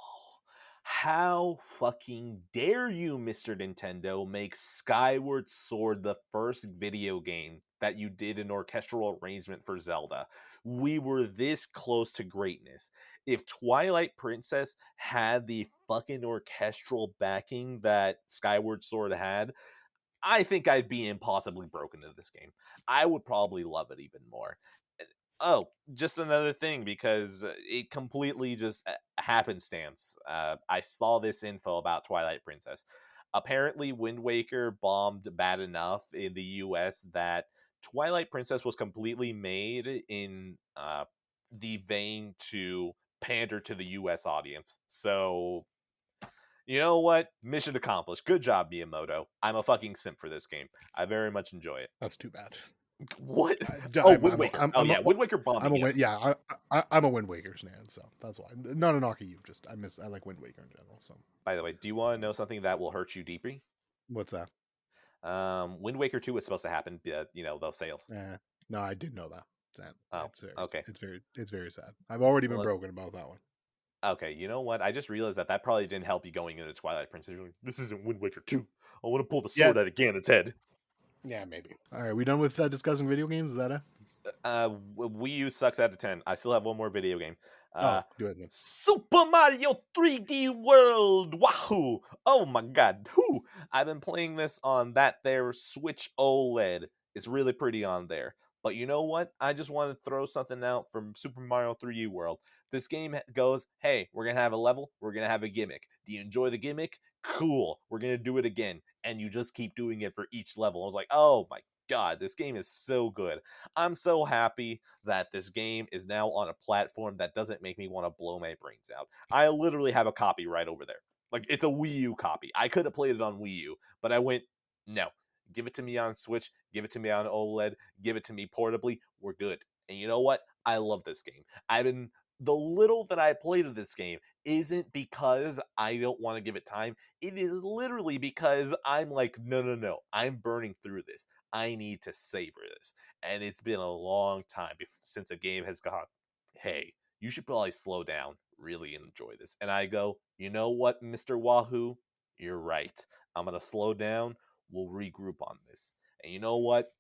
how fucking dare you, Mr. Nintendo, make Skyward Sword the first video game that you did an orchestral arrangement for Zelda? We were this close to greatness. If Twilight Princess had the fucking orchestral backing that Skyward Sword had, I think I'd be impossibly broken to this game. I would probably love it even more. Oh, just another thing because it completely just happenstance. I saw this info about Twilight Princess. Apparently, Wind Waker bombed bad enough in the US that Twilight Princess was completely made in the vein to pander to the US audience. So, you know what? Mission accomplished. Good job, Miyamoto. I'm a fucking simp for this game. I very much enjoy it. That's too bad. What? Oh, I'm, Wind I'm, Waker. I'm, Oh I'm a, yeah, Wind Waker I'm bombing. a win. Yes. Yeah, I'm a Wind Waker fan, so that's why. Not a knock at you. Just I like Wind Waker in general. So By the way, do you want to know something that will hurt you deeply? what's that? Wind Waker 2 was supposed to happen. Those sales. No, I did know that. Oh, okay. It's very sad. I've already Well, been broken about that one. okay. You know what? I just realized that probably didn't help you going into Twilight Princess. You're like, this isn't Wind Waker 2. I want to pull the Yeah, sword out of Ganon's head. yeah, maybe. All right, we done with discussing video games? Is that it? Wii U sucks out of 10. I still have one more video game. Oh, do it then. Super Mario 3D World. Wahoo! Oh my god. Whoo! I've been playing this on that there Switch OLED. It's really pretty on there. But you know what? I just want to throw something out from Super Mario 3D World. This game goes, hey, we're going to have a level. We're going to have a gimmick. Do you enjoy the gimmick? Cool. We're going to do it again. And you just keep doing it for each level. I was like, oh my god, this game is so good. I'm so happy that this game is now on a platform that doesn't make me want to blow my brains out. I literally have a copy right over there. Like, it's a Wii U copy. I could have played it on Wii U, but I went, no. Give it to me on Switch. Give it to me on OLED. Give it to me portably. We're good. And you know what? I love this game. The little that I played of this game isn't because I don't want to give it time. It is literally because I'm like, no. I'm burning through this. I need to savor this. And it's been a long time since a game has gone, hey, you should probably slow down, really enjoy this. And I go, you know what, Mr. Wahoo? You're right. I'm going to slow down. We'll regroup on this. And you know what?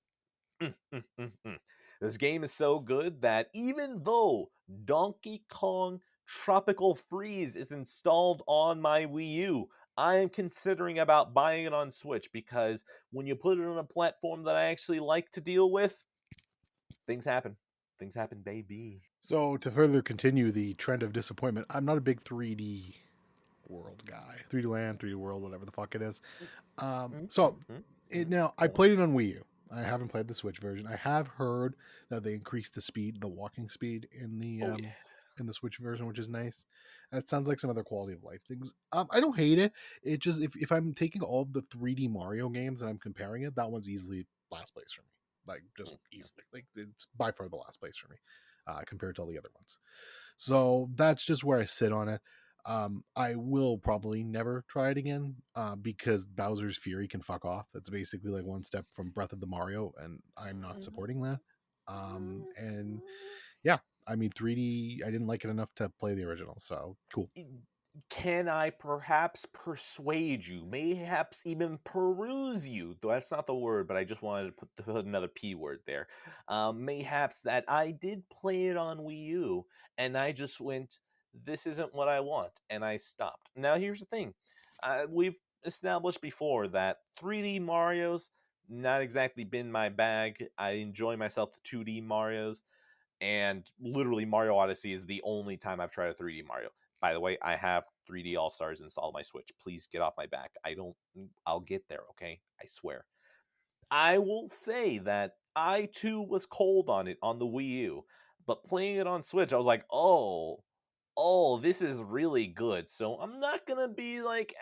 This game is so good that even though Donkey Kong Tropical Freeze is installed on my Wii U, I am considering about buying it on Switch because when you put it on a platform that I actually like to deal with, things happen. Things happen, baby. So to further continue the trend of disappointment, I'm not a big 3D world guy. 3D Land, 3D World, whatever the fuck it is. Now I played it on Wii U. I haven't played the Switch version. I have heard that they increased the speed, the walking speed in the in the Switch version, which is nice. That sounds like some other quality of life things. I don't hate it. It just if I'm taking all the 3D Mario games and I'm comparing it, that one's easily last place for me. Like just easily, like it's by far the last place for me compared to all the other ones. So that's just where I sit on it. I will probably never try it again because Bowser's Fury can fuck off. That's basically like one step from Breath of the Mario, and I'm not supporting that. And yeah, I mean 3D. I didn't like it enough to play the original, so cool. Can I perhaps persuade you, mayhaps even peruse you? Though that's not the word, but I just wanted to put another P word there. Mayhaps that I did play it on Wii U, and I just went, this isn't what I want, and I stopped. Now, here's the thing. We've established before that 3D Mario's not exactly been my bag. I enjoy myself the 2D Mario's, and literally Mario Odyssey is the only time I've tried a 3D Mario. By the way, I have 3D All Stars installed on my Switch. Please get off my back. I'll get there, okay? I swear. I will say that I too was cold on it on the Wii U, but playing it on Switch, I was like, this is really good. So I'm not gonna be like,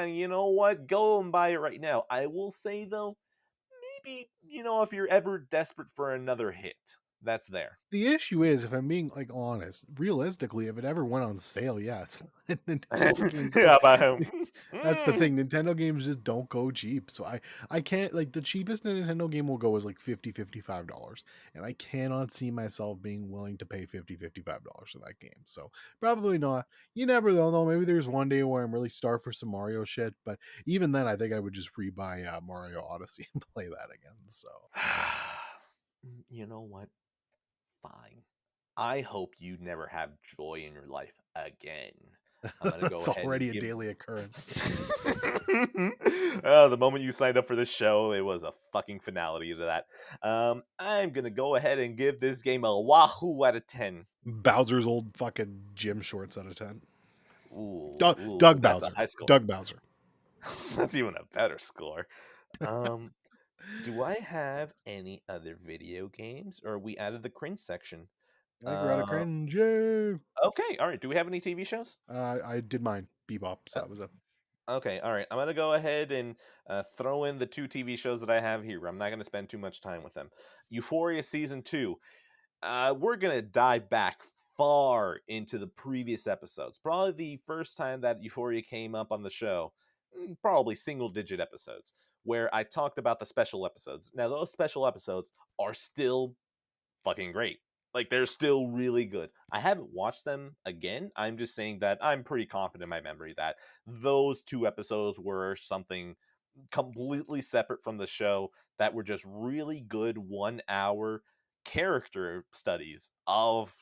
you know what? Go and buy it right now. I will say though, maybe, if you're ever desperate for another hit, that's there. The issue is, if I'm being like honest, realistically, if it ever went on sale, yes, Nintendo games don't. Yeah, about him. That's the Mm. thing. Nintendo games just don't go cheap. So I can't like the cheapest a Nintendo game will go is like $50-$55. And I cannot see myself being willing to pay $50-$55 for that game. So probably not. You never know though. Maybe there's one day where I'm really starved for some Mario shit. But even then I think I would just rebuy Mario Odyssey and play that again. So You know what? Fine. I hope you never have joy in your life again. I'm gonna go it's ahead and already a give. daily occurrence. The moment you signed up for this show, it was a fucking finality to that. I'm gonna go ahead and give this game a Wahoo out of 10. Bowser's old fucking gym shorts out of 10. Ooh, Doug, ooh, Doug that's a Bowser. high score. Doug Bowser. That's even a better score. Um, do I have any other video games, or are we out of the cringe section? I think we're out of Uh, cringe. Yay! okay, all right. Do we have any TV shows? I did mine. Bebop. So Uh, that was a Okay, all right. I'm gonna go ahead and throw in the two TV shows that I have here. I'm not gonna spend too much time with them. Euphoria season 2. We're gonna dive back far into the previous episodes. Probably the first time that Euphoria came up on the show. Probably single-digit episodes where I talked about the special episodes. Now those special episodes are still fucking great. Like they're still really good. I haven't watched them again. I'm just saying that I'm pretty confident in my memory that those two episodes were something completely separate from the show that were just really good 1 hour character studies of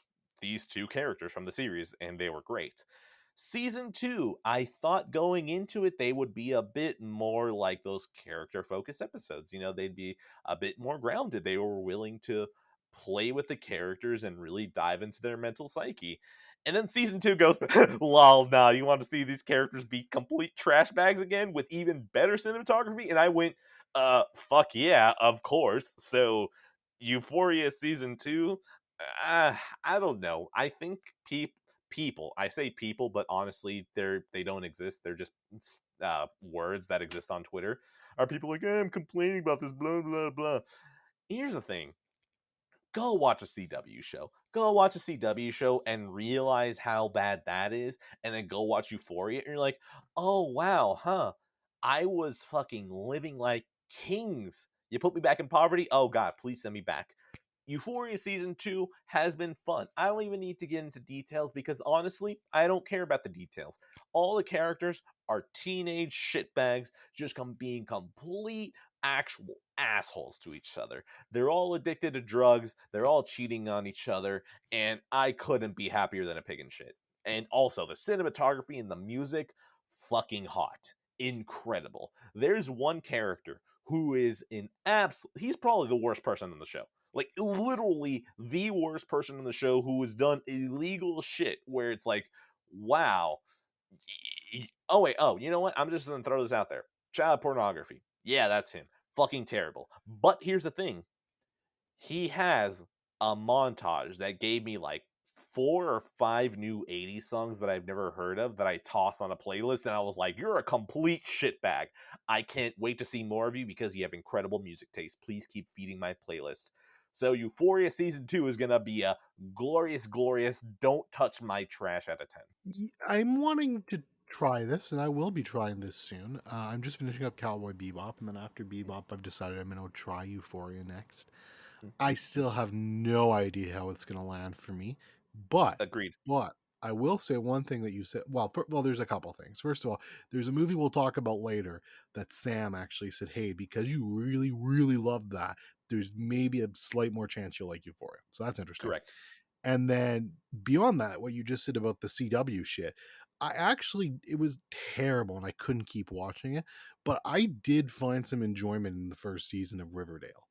these two characters from the series, and they were great. Season 2, I thought going into it they would be a bit more like those character focused episodes. They'd be a bit more grounded. They were willing to play with the characters and really dive into their mental psyche. And then season 2 goes, lol, nah, you want to see these characters be complete trash bags again with even better cinematography? And I went, fuck yeah, of course. So, Euphoria season 2, I don't know. I think people, I say people, but honestly, they don't exist. They're just words that exist on Twitter. Are people like, I'm complaining about this, blah, blah, blah. Here's the thing, go watch a CW show. Go watch a CW show and realize how bad that is, and then go watch Euphoria, and you're like, oh wow, huh? I was fucking living like kings. You put me back in poverty? Oh god, please send me back. Euphoria season 2 has been fun. I don't even need to get into details because honestly, I don't care about the details. All the characters are teenage shitbags just being complete actual assholes to each other. They're all addicted to drugs. They're all cheating on each other. And I couldn't be happier than a pig in shit. And also, the cinematography and the music, fucking hot. Incredible. There's one character who is an absolute. He's probably the worst person on the show. Like, literally the worst person on the show who has done illegal shit where it's like, wow. Oh, wait. Oh, you know what? I'm just going to throw this out there. Child pornography. Yeah, that's him. Fucking terrible. But here's the thing, he has a montage that gave me like 4 or 5 new 80s songs that I've never heard of that I toss on a playlist, and I was like, you're a complete shitbag. I can't wait to see more of you because you have incredible music taste. Please keep feeding my playlist. So Euphoria season 2 is gonna be a glorious, glorious, don't touch my trash out of 10. I'm wanting to try this, and I will be trying this soon. I'm just finishing up Cowboy Bebop, and then after Bebop, I've decided I'm going to try Euphoria next. I still have no idea how it's going to land for me, but Agreed. but I will say one thing that you said. Well, there's a couple things. First of all, there's a movie we'll talk about later that Sam actually said, "Hey, because you really, really loved that, there's maybe a slight more chance you'll like Euphoria." So that's interesting. Correct. And then beyond that, what you just said about the CW shit, it was terrible and I couldn't keep watching it, but I did find some enjoyment in the first season of Riverdale.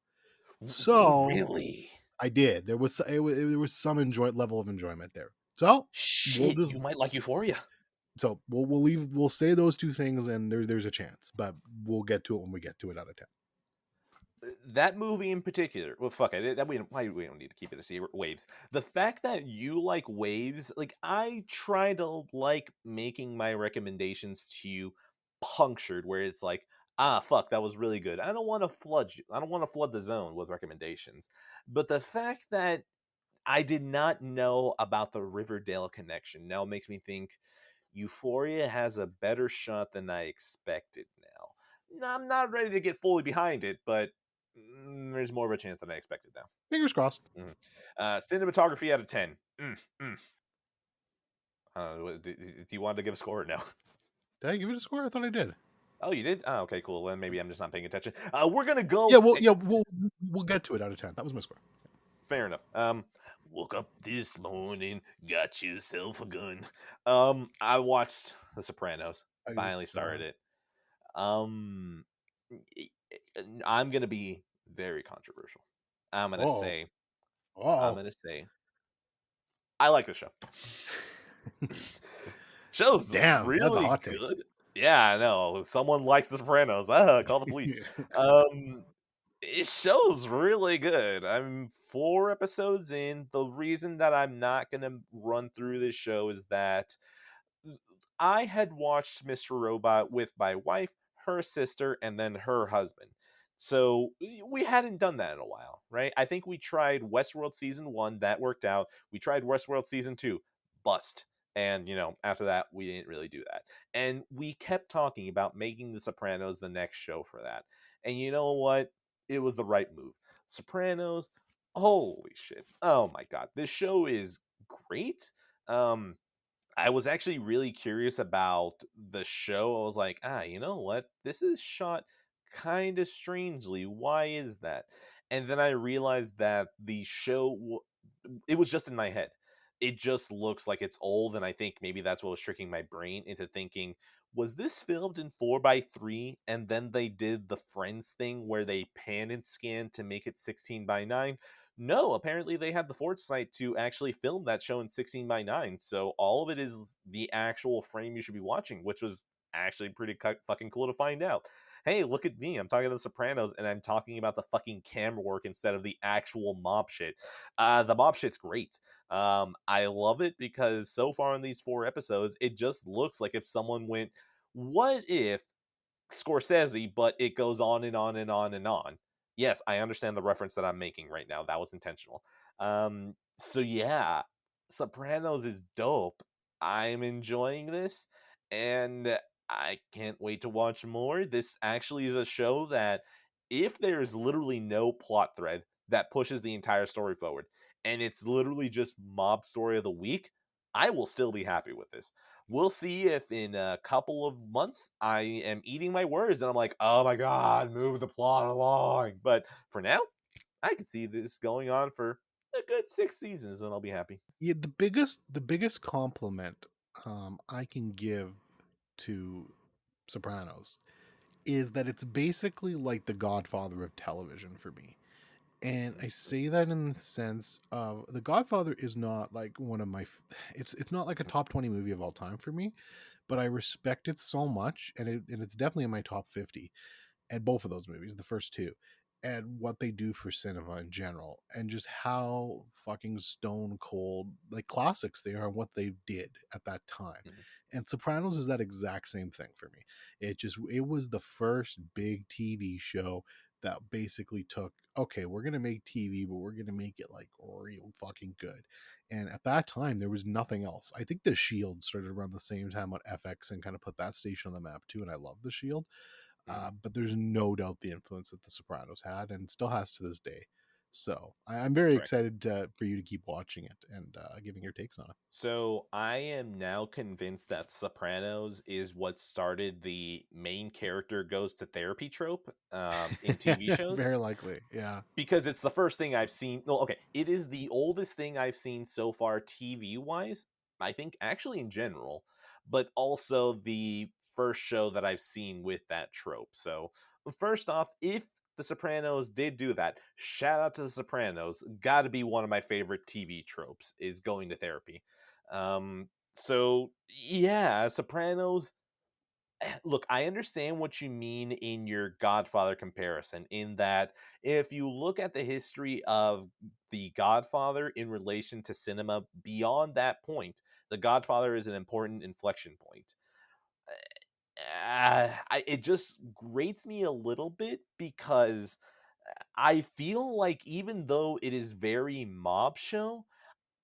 So Really? I did. There was some level of enjoyment there. So we'll Shit, just you might like Euphoria. we'll say those two things and there's a chance, but we'll get to it when we get to it out of 10. That movie in particular, well, fuck it. Why we don't need to keep it a Waves. The fact that you like Waves, like I try to like making my recommendations to you punctured, where it's like Ah, fuck, that was really good. I don't want to flood you. I don't want to flood the zone with recommendations. But the fact that I did not know about the Riverdale connection now makes me think Euphoria has a better shot than I expected now. I'm not ready to get fully behind it, but there's more of a chance than I expected now. Fingers crossed. Cinematography out of 10. Do you want to give a score or no? Did I give it a score? I thought I did. Oh, you did? Oh, okay, cool. Then maybe I'm just not paying attention. We're gonna Yeah, go. we'll get to it out of 10. That was my score. Fair enough. Woke up this morning, got yourself a gun. I watched The Sopranos. Finally started it. Um, I'm gonna be very controversial. I'm gonna Oh, say, I'm oh. gonna say, I like the show. Show's Damn, that's a really hot take. good. Yeah, I know. Someone likes The Sopranos. Call the police. It show's really good. I'm 4 episodes in. The reason that I'm not gonna run through this show is that I had watched Mr. Robot with my wife, her sister, and then her husband. So we hadn't done that in a while, right? I think we tried Westworld season 1, that worked out. We tried Westworld season 2, bust. And after that, we didn't really do that. And we kept talking about making The Sopranos the next show for that. And you know what? It was the right move. Sopranos, holy shit. Oh my god. This show is great. I was actually really curious about the show. I was like, you know what? This is shot kind of strangely. Why is that? And then I realized that the show, it was just in my head. It just looks like it's old, and I think maybe that's what was tricking my brain into thinking, was this filmed in 4:3, and then they did the Friends thing where they pan and scan to make it 16:9? No, apparently they had the foresight to actually film that show in 16:9. So all of it is the actual frame you should be watching, which was actually pretty fucking cool to find out. Hey, look at me. I'm talking to The Sopranos and I'm talking about the fucking camera work instead of the actual mob shit. The mob shit's great. I love it because so far in these 4 episodes, it just looks like if someone went, what if Scorsese, but it goes on and on and on and on. Yes, I understand the reference that I'm making right now. That was intentional. So yeah, Sopranos is dope. I'm enjoying this, and I can't wait to watch more. This actually is a show that, if there's literally no plot thread that pushes the entire story forward, and it's literally just mob story of the week, I will still be happy with this. We'll see if in a couple of months I am eating my words and I'm like, oh my god, move the plot along. But for now, I can see this going on for a good 6 seasons and I'll be happy. Yeah, the biggest compliment I can give to Sopranos is that it's basically like the Godfather of television for me. And I say that in the sense of The Godfather is not like one of my it's not like a top 20 movie of all time for me, but I respect it so much, and it's definitely in my top 50. And both of those movies, the first two, and what they do for cinema in general, and just how fucking stone cold like classics they are, and what they did at that time. Mhm. And Sopranos is that exact same thing for me. It was the first big TV show that basically took, okay, we're gonna make TV, but we're gonna make it like real fucking good. And at that time, there was nothing else. I think The Shield started around the same time on FX and kind of put that station on the map too. And I love The Shield, Mhm. but there's no doubt the influence that The Sopranos had and still has to this day. So I'm very Correct. excited for you to keep watching it and giving your takes on it. So I am now convinced that Sopranos is what started the main character goes to therapy trope in TV shows, Very likely, yeah. because it's the first thing I've seen. Well, okay, it is the oldest thing I've seen so far TV wise. I think actually in general, but also the first show that I've seen with that trope. So first off, if The Sopranos did do that, shout out to The Sopranos. Got to be one of my favorite TV tropes is going to therapy. So yeah, Sopranos, look, I understand what you mean in your Godfather comparison, in that if you look at the history of the Godfather in relation to cinema beyond that point, the Godfather is an important inflection point. it just grates me a little bit because I feel like even though it is very mob show,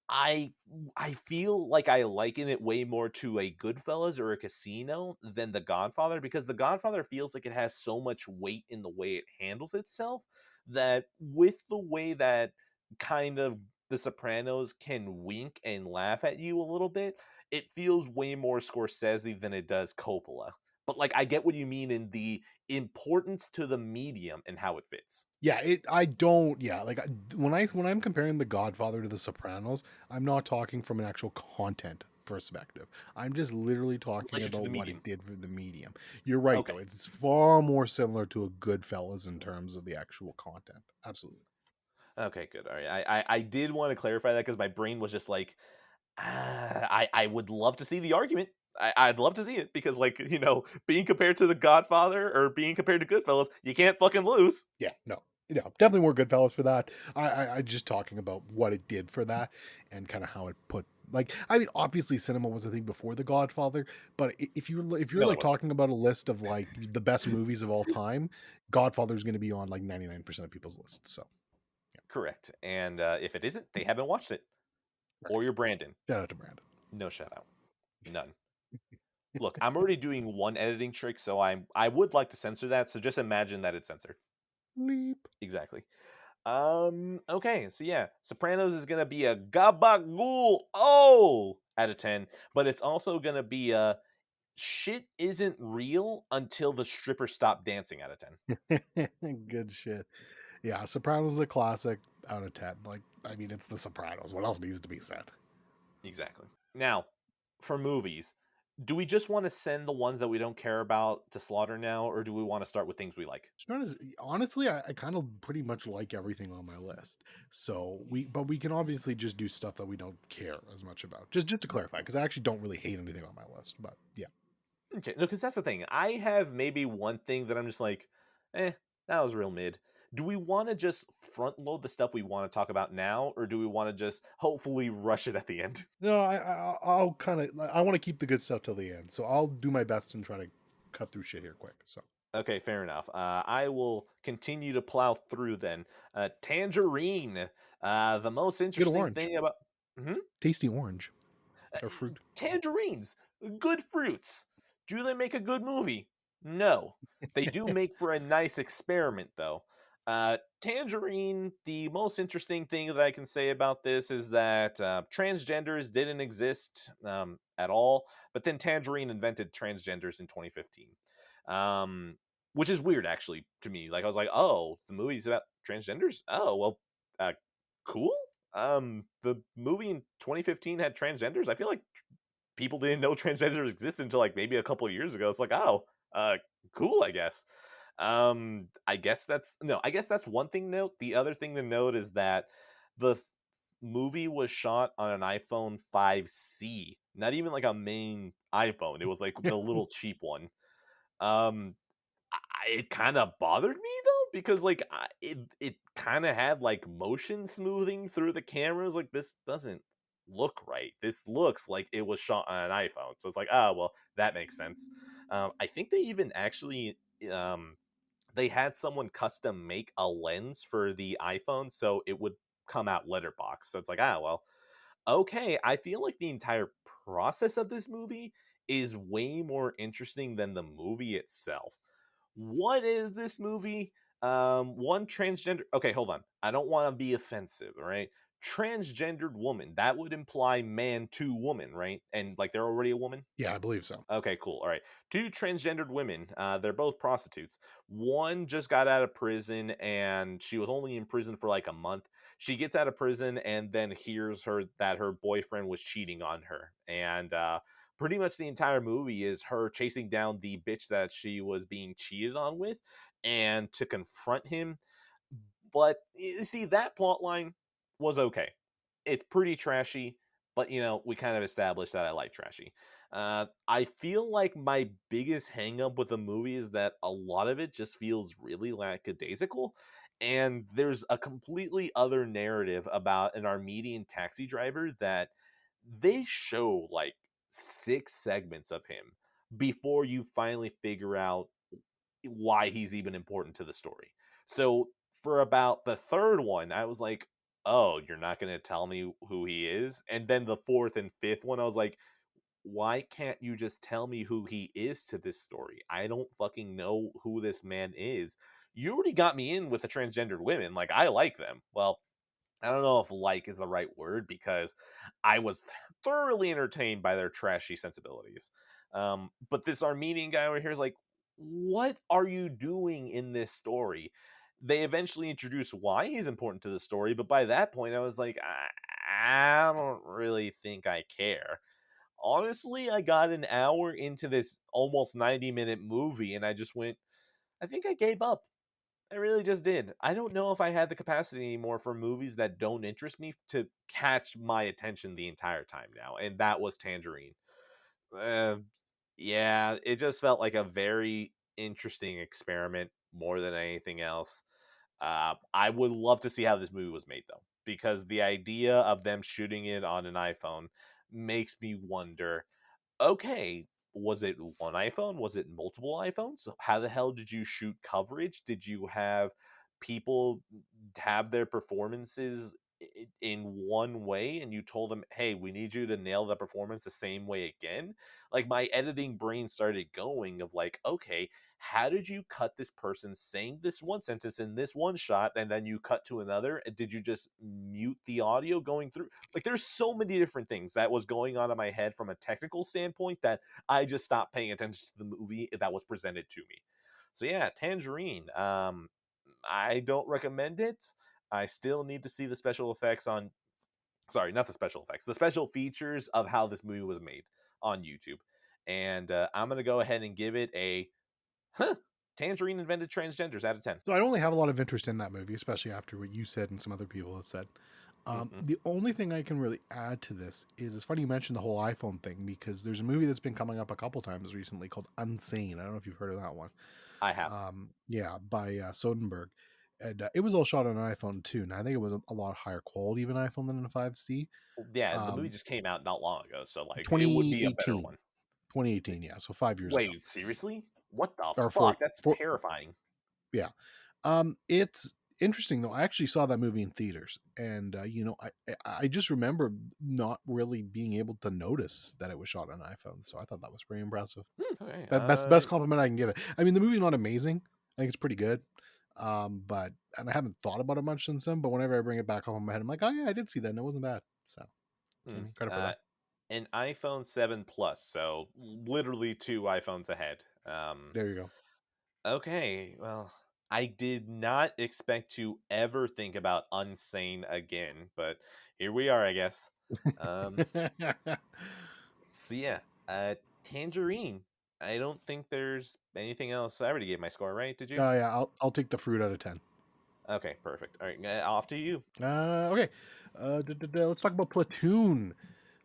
I I feel like I liken it way more to a Goodfellas or a Casino than The Godfather, because The Godfather feels like it has so much weight in the way it handles itself, that with the way that kind of The Sopranos can wink and laugh at you a little bit, it feels way more Scorsese than it does Coppola. But like I get what you mean in the importance to the medium and how it fits. Yeah, I don't. Yeah, like when I'm comparing The Godfather to The Sopranos, I'm not talking from an actual content perspective. I'm just literally talking Relation to about the what it medium. did for the medium. You're right though; Okay. it's far more similar to a Goodfellas in terms of the actual content. Absolutely. Okay, good. All right. I did want to clarify that because my brain was just like, I would love to see the argument. I'd love to see it because, like, being compared to The Godfather or being compared to Goodfellas, you can't fucking lose. Yeah, no, yeah, definitely more Goodfellas for that. I just talking about what it did for that and kind of how it put. Like, I mean, obviously, cinema was a thing before The Godfather, but if you're No, there like wasn't. talking about a list of like the best movies of all time, Godfather is going to be on like 99% of people's lists. So, yeah, Correct. And if it isn't, they haven't watched it. right. Or you're Brandon. Shout out to Brandon. No shout out. None. Look, I'm already doing one editing trick, so I would like to censor that. So just imagine that it's censored. Bleep. Exactly. Okay, so yeah, Sopranos is gonna be a gabagool out of 10, but it's also gonna be a shit isn't real until the stripper stop dancing out of 10. Good shit. Yeah, Sopranos is a classic out of 10. Like, I mean, it's The Sopranos. What else needs to be said? Exactly. Now, for movies, do we just want to send the ones that we don't care about to slaughter now, or do we want to start with things we like? To be honest, honestly, I kind of pretty much like everything on my list. So but we can obviously just do stuff that we don't care as much about. Just to clarify, because I actually don't really hate anything on my list. But yeah, Okay, no, because that's the thing. I have maybe one thing that I'm just like, that was real mid. Do we want to just front load the stuff we want to talk about now, or do we want to just hopefully rush it at the end? no, I'll kind of I want to keep the good stuff till the end. So I'll do my best and try to cut through shit here quick. So Okay, fair enough. I will continue to plow through then. Tangerine. The most good interesting orange, thing about. Mhm. tasty orange or fruit. Tangerines, good fruits. Do they make a good movie? No. They do make for a nice experiment, though. Tangerine, the most interesting thing that I can say about this is that transgenders didn't exist at all, but then Tangerine invented transgenders in 2015. Um, which is weird, actually, to me. Like, I was like, oh, the movie's about transgenders? Oh, well, uh, cool. The movie in 2015 had transgenders. I feel like people didn't know transgenders existed until like maybe a couple of years ago. It's like, oh, uh, cool, I guess. I guess that's one thing to note. The other thing to note is that movie was shot on an iPhone 5C, not even like a main iPhone. It was like the little cheap one. Um, it kind of bothered me though because like it kind of had like motion smoothing through the cameras. Like this doesn't look right. This looks like it was shot on an iPhone. So it's like, oh well, that makes sense. I think they even actually they had someone custom make a lens for the iPhone so it would come out letterbox. So it's like, well, okay. I feel like the entire process of this movie is way more interesting than the movie itself. What is this movie? One transgender. Okay, hold on. I don't want to be offensive. All right, transgendered woman. That would imply man to woman, right? And like they're already a woman. Yeah, I believe so. Okay, cool. All right. Two transgendered women. They're both prostitutes. One just got out of prison and she was only in prison for like a month. She gets out of prison and then hears that her boyfriend was cheating on her. And pretty much the entire movie is her chasing down the bitch that she was being cheated on with and to confront him. But you see, that plot line was okay. It's pretty trashy, but we kind of established that I like trashy. I feel like my biggest hangup with the movie is that a lot of it just feels really lackadaisical, and there's a completely other narrative about an Armenian taxi driver that they show like 6 segments of him, before you finally figure out why he's even important to the story. So for about the third one, I was like, "Oh, you're not going to tell me who he is?" And then the fourth and fifth one, I was like, "Why can't you just tell me who he is to this story? I don't fucking know who this man is. You already got me in with the transgendered women. Like I like them. Well, I don't know if like is the right word because I was thoroughly entertained by their trashy sensibilities. But this Armenian guy over here is like, what are you doing in this story? They eventually introduce why he's important to the story, but by that point, I was like, I don't really think I care. Honestly, I got an hour into this almost 90-minute movie and I just went, I think I gave up. I really just did. I don't know if I had the capacity anymore for movies that don't interest me to catch my attention the entire time now, and that was Tangerine. Uh, yeah, it just felt like a very interesting experiment more than anything else. I would love to see how this movie was made though, because the idea of them shooting it on an iPhone makes me wonder, okay, was it one iPhone? Was it multiple iPhones? So how the hell did you shoot coverage? Did you have people have their performances in one way and you told them, hey, we need you to nail the performance the same way again? Like my editing brain started going of like, okay, how did you cut this person saying this one sentence in this one shot and then you cut to another? Did you just mute the audio going through? Like there's so many different things that was going on in my head from a technical standpoint that I just stopped paying attention to the movie that was presented to me. So yeah, Tangerine. I don't recommend it. I still need to see the special effects on, sorry, not the special effects, the special features of how this movie was made on YouTube. And I'm gonna go ahead and give it a huh, Tangerine invented transgenders out of 10. So I don't really have a lot of interest in that movie, especially after what you said and some other people have said. Mm-hmm. The only thing I can really add to this is it's funny you mentioned the whole iPhone thing because there's a movie that's been coming up a couple times recently called Unsane. I don't know if you've heard of that one. I have. Yeah, by Soderbergh. And it was all shot on an iPhone too. And I think it was a lot higher quality of an iPhone than a 5C. Yeah, the movie Um, just came out not long ago, so like it would be a better 2018. one. 2018, yeah. So 5 years ago. Wait, seriously? What the Or fuck? That's terrifying. yeah. It's interesting though. I actually saw that movie in theaters, and I just remember not really being able to notice that it was shot on iPhone. So I thought that was pretty impressive. Okay. Best compliment I can give it. I mean, the movie's not amazing. I think it's pretty good. But and I haven't thought about it much since then. But whenever I bring it back up in my head, I'm like, oh yeah, I did see that, and it wasn't bad. So I Hmm, mean, credit for uh, that. an iPhone 7 Plus, so literally two iPhones ahead. There you go. Okay, well, I did not expect to ever think about Unsane again, but here we are, I guess. Um, so yeah, Tangerine. I don't think there's anything else. I already gave my score, right? Did you? Oh yeah, I'll take the fruit out of 10. Okay, perfect. All right, off to you. Okay. Let's talk about Platoon.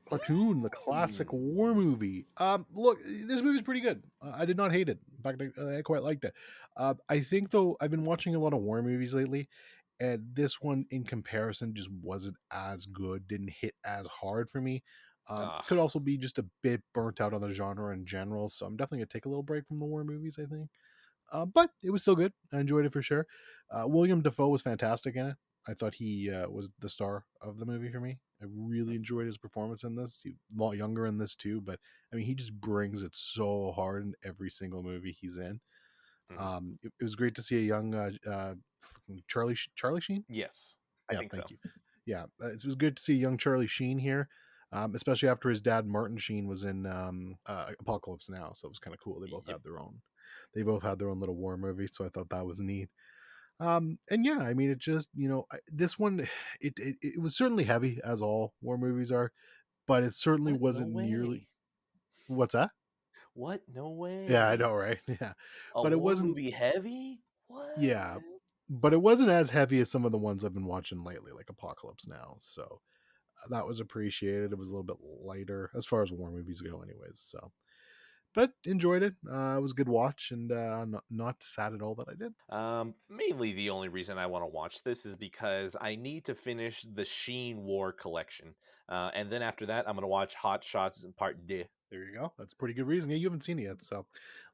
Platoon, the classic Ooh. war movie. Look, this movie's pretty good. I did not hate it. In fact, I quite liked it. I think though I've been watching a lot of war movies lately, and this one in comparison just wasn't as good. Didn't hit as hard for me. Could Ugh. also be just a bit burnt out on the genre in general. So I'm definitely gonna take a little break from the war movies. I think. But it was still good. I enjoyed it for sure. William Defoe was fantastic in it. I thought he was the star of the movie for me. I really enjoyed his performance in this. He's a lot younger in this too, but I mean, he just brings it so hard in every single movie he's in. Mhm. It was great to see a young Charlie Sheen. Yes, I Yeah, think so. thank you. Yeah, it was good to see young Charlie Sheen here, especially after his dad Martin Sheen was in Apocalypse Now. So it was kind of cool. They both Yep. had their own. They both had their own little war movie, so I thought that was neat. And yeah, I mean, it just this one, it was certainly heavy as all war movies are, but it certainly What? No wasn't nearly. way. What's that? What? No Yeah, I way. know, right? Yeah, A but it war wasn't. movie heavy? Yeah, What? but it wasn't as heavy as some of the ones I've been watching lately, like Apocalypse Now. So that was appreciated. It was a little bit lighter as far as war movies go, anyways. So, but enjoyed it. It was a good watch, and not sad at all that I did. Mainly the only reason I want to watch this is because I need to finish the Sheen War collection. And then after that, I'm going to watch Hot Shots Part 2. There you go. That's a pretty good reason. Yeah, you haven't seen it yet, so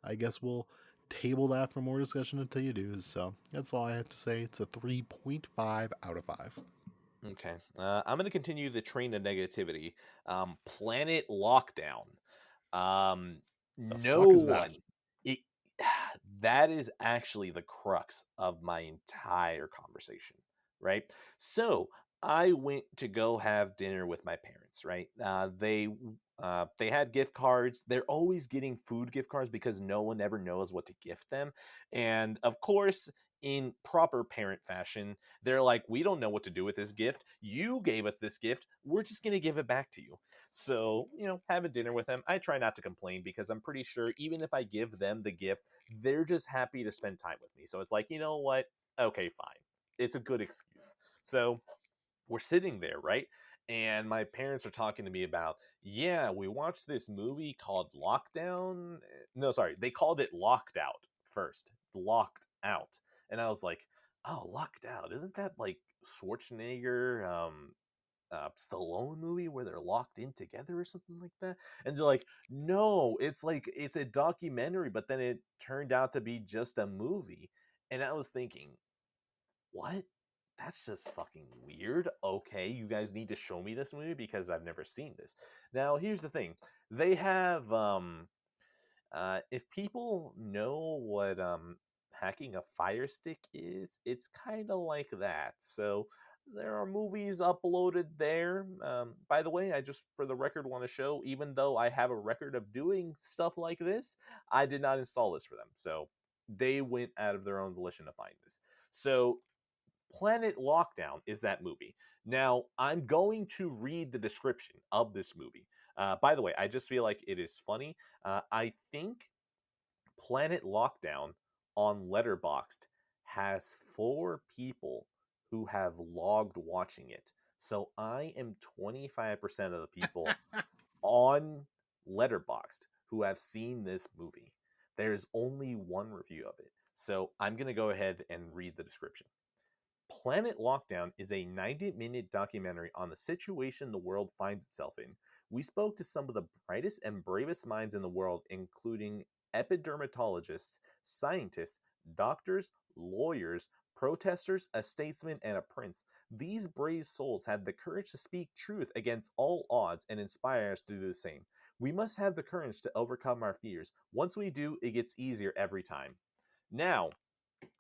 I guess we'll table that for more discussion until you do. So that's all I have to say. It's a 3.5 out of 5. Okay. I'm going to continue the train of negativity. Planet Lockdown. Um, The no fuck is that? one. It, that is actually the crux of my entire conversation, right? So I went to go have dinner with my parents, right? They had gift cards. They're always getting food gift cards because no one ever knows what to gift them. And of course, in proper parent fashion, they're like, we don't know what to do with this gift. You gave us this gift. We're just going to give it back to you. So, having dinner with them, I try not to complain because I'm pretty sure even if I give them the gift, they're just happy to spend time with me. So it's like, you know what? Okay, fine. It's a good excuse. So we're sitting there, right? And my parents are talking to me about, yeah, we watched this movie called Lockdown. No, sorry, they called it Locked Out first. Locked Out. And I was like, oh, Locked Out. Isn't that like Schwarzenegger, Stallone movie where they're locked in together or something like that? And they're like, no, it's a documentary, but then it turned out to be just a movie. And I was thinking, what? That's just fucking weird. Okay, you guys need to show me this movie because I've never seen this. Now, here's the thing. They have if people know what hacking a fire stick is, it's kind of like that. So there are movies uploaded there. By the way, I just for the record want to show, even though I have a record of doing stuff like this, I did not install this for them. So they went out of their own volition to find this. So Planet Lockdown is that movie. Now, I'm going to read the description of this movie. By the way, I just feel like it is funny. I think Planet Lockdown on Letterboxd has 4 people who have logged watching it. So I am 25% of the people on Letterboxd who have seen this movie. There's only one review of it. So I'm going to go ahead and read the description. Planet Lockdown is a 90-minute documentary on the situation the world finds itself in. We spoke to some of the brightest and bravest minds in the world, including epidermatologists, scientists, doctors, lawyers, protesters, a statesman, and a prince. These brave souls had the courage to speak truth against all odds and inspire us to do the same. We must have the courage to overcome our fears. Once we do, it gets easier every time. Now,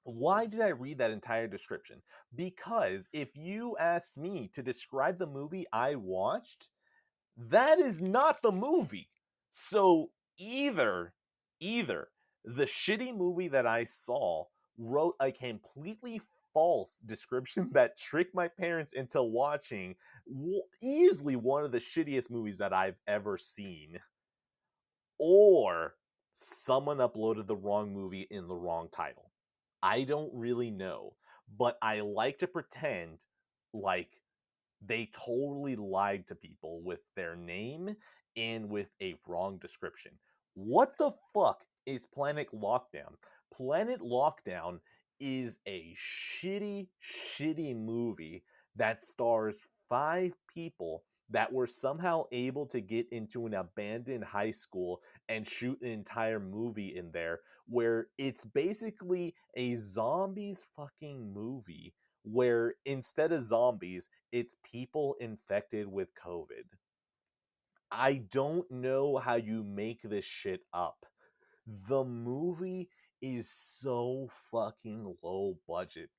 why did I read that entire description? Because if you asked me to describe the movie I watched, that is not the movie. So either the shitty movie that I saw wrote a completely false description that tricked my parents into watching easily one of the shittiest movies that I've ever seen, or someone uploaded the wrong movie in the wrong title. I don't really know, but I like to pretend like they totally lied to people with their name and with a wrong description. What the fuck is Planet Lockdown? Planet Lockdown is a shitty movie that stars 5 people that were somehow able to get into an abandoned high school and shoot an entire movie in there, where it's basically a zombies fucking movie where instead of zombies, it's people infected with COVID. I don't know how you make this shit up. The movie is so fucking low budget.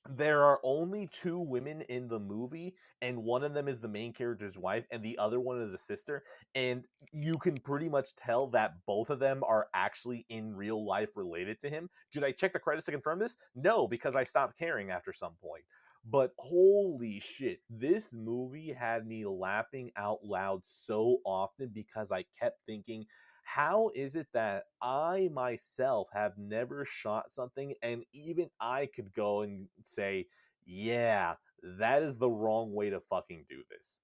There are only 2 women in the movie, and one of them is the main character's wife, and the other one is a sister. And you can pretty much tell that both of them are actually in real life related to him. Did I check the credits to confirm this? No, because I stopped caring after some point. But holy shit, this movie had me laughing out loud so often because I kept thinking, how is it that I myself have never shot something and even I could go and say, yeah, that is the wrong way to fucking do this?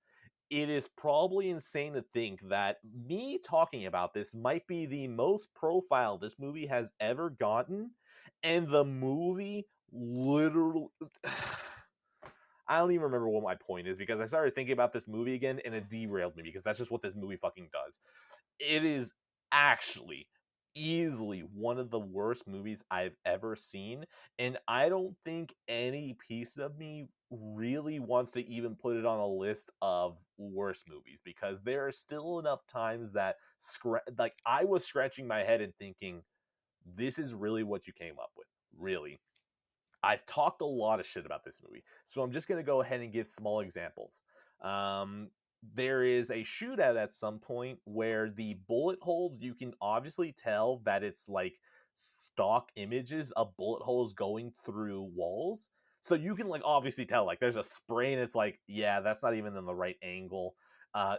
It is probably insane to think that me talking about this might be the most profile this movie has ever gotten, and the movie literally. I don't even remember what my point is because I started thinking about this movie again and it derailed me because that's just what this movie fucking does. It is actually easily one of the worst movies I've ever seen, and I don't think any piece of me really wants to even put it on a list of worst movies because there are still enough times that like I was scratching my head and thinking this is really what you came up with. Really. I've talked a lot of shit about this movie, so I'm just going to go ahead and give small examples. Um, there is a shootout at some point where the bullet holes, you can obviously tell that it's like stock images of bullet holes going through walls. So you can like obviously tell like there's a spray and it's like, yeah, that's not even in the right angle.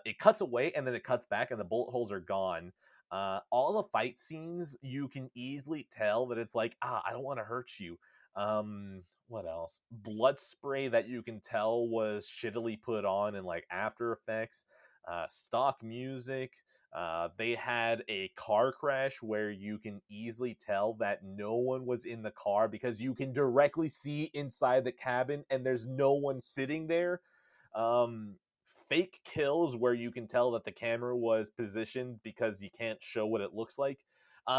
It cuts away and then it cuts back and the bullet holes are gone. All the fight scenes, you can easily tell that it's like, I don't want to hurt you. What else? Blood spray that you can tell was shittily put on in like After Effects. Stock music. They had a car crash where you can easily tell that no one was in the car because you can directly see inside the cabin and there's no one sitting there. Um, Fake kills where you can tell that the camera was positioned because you can't show what it looks like.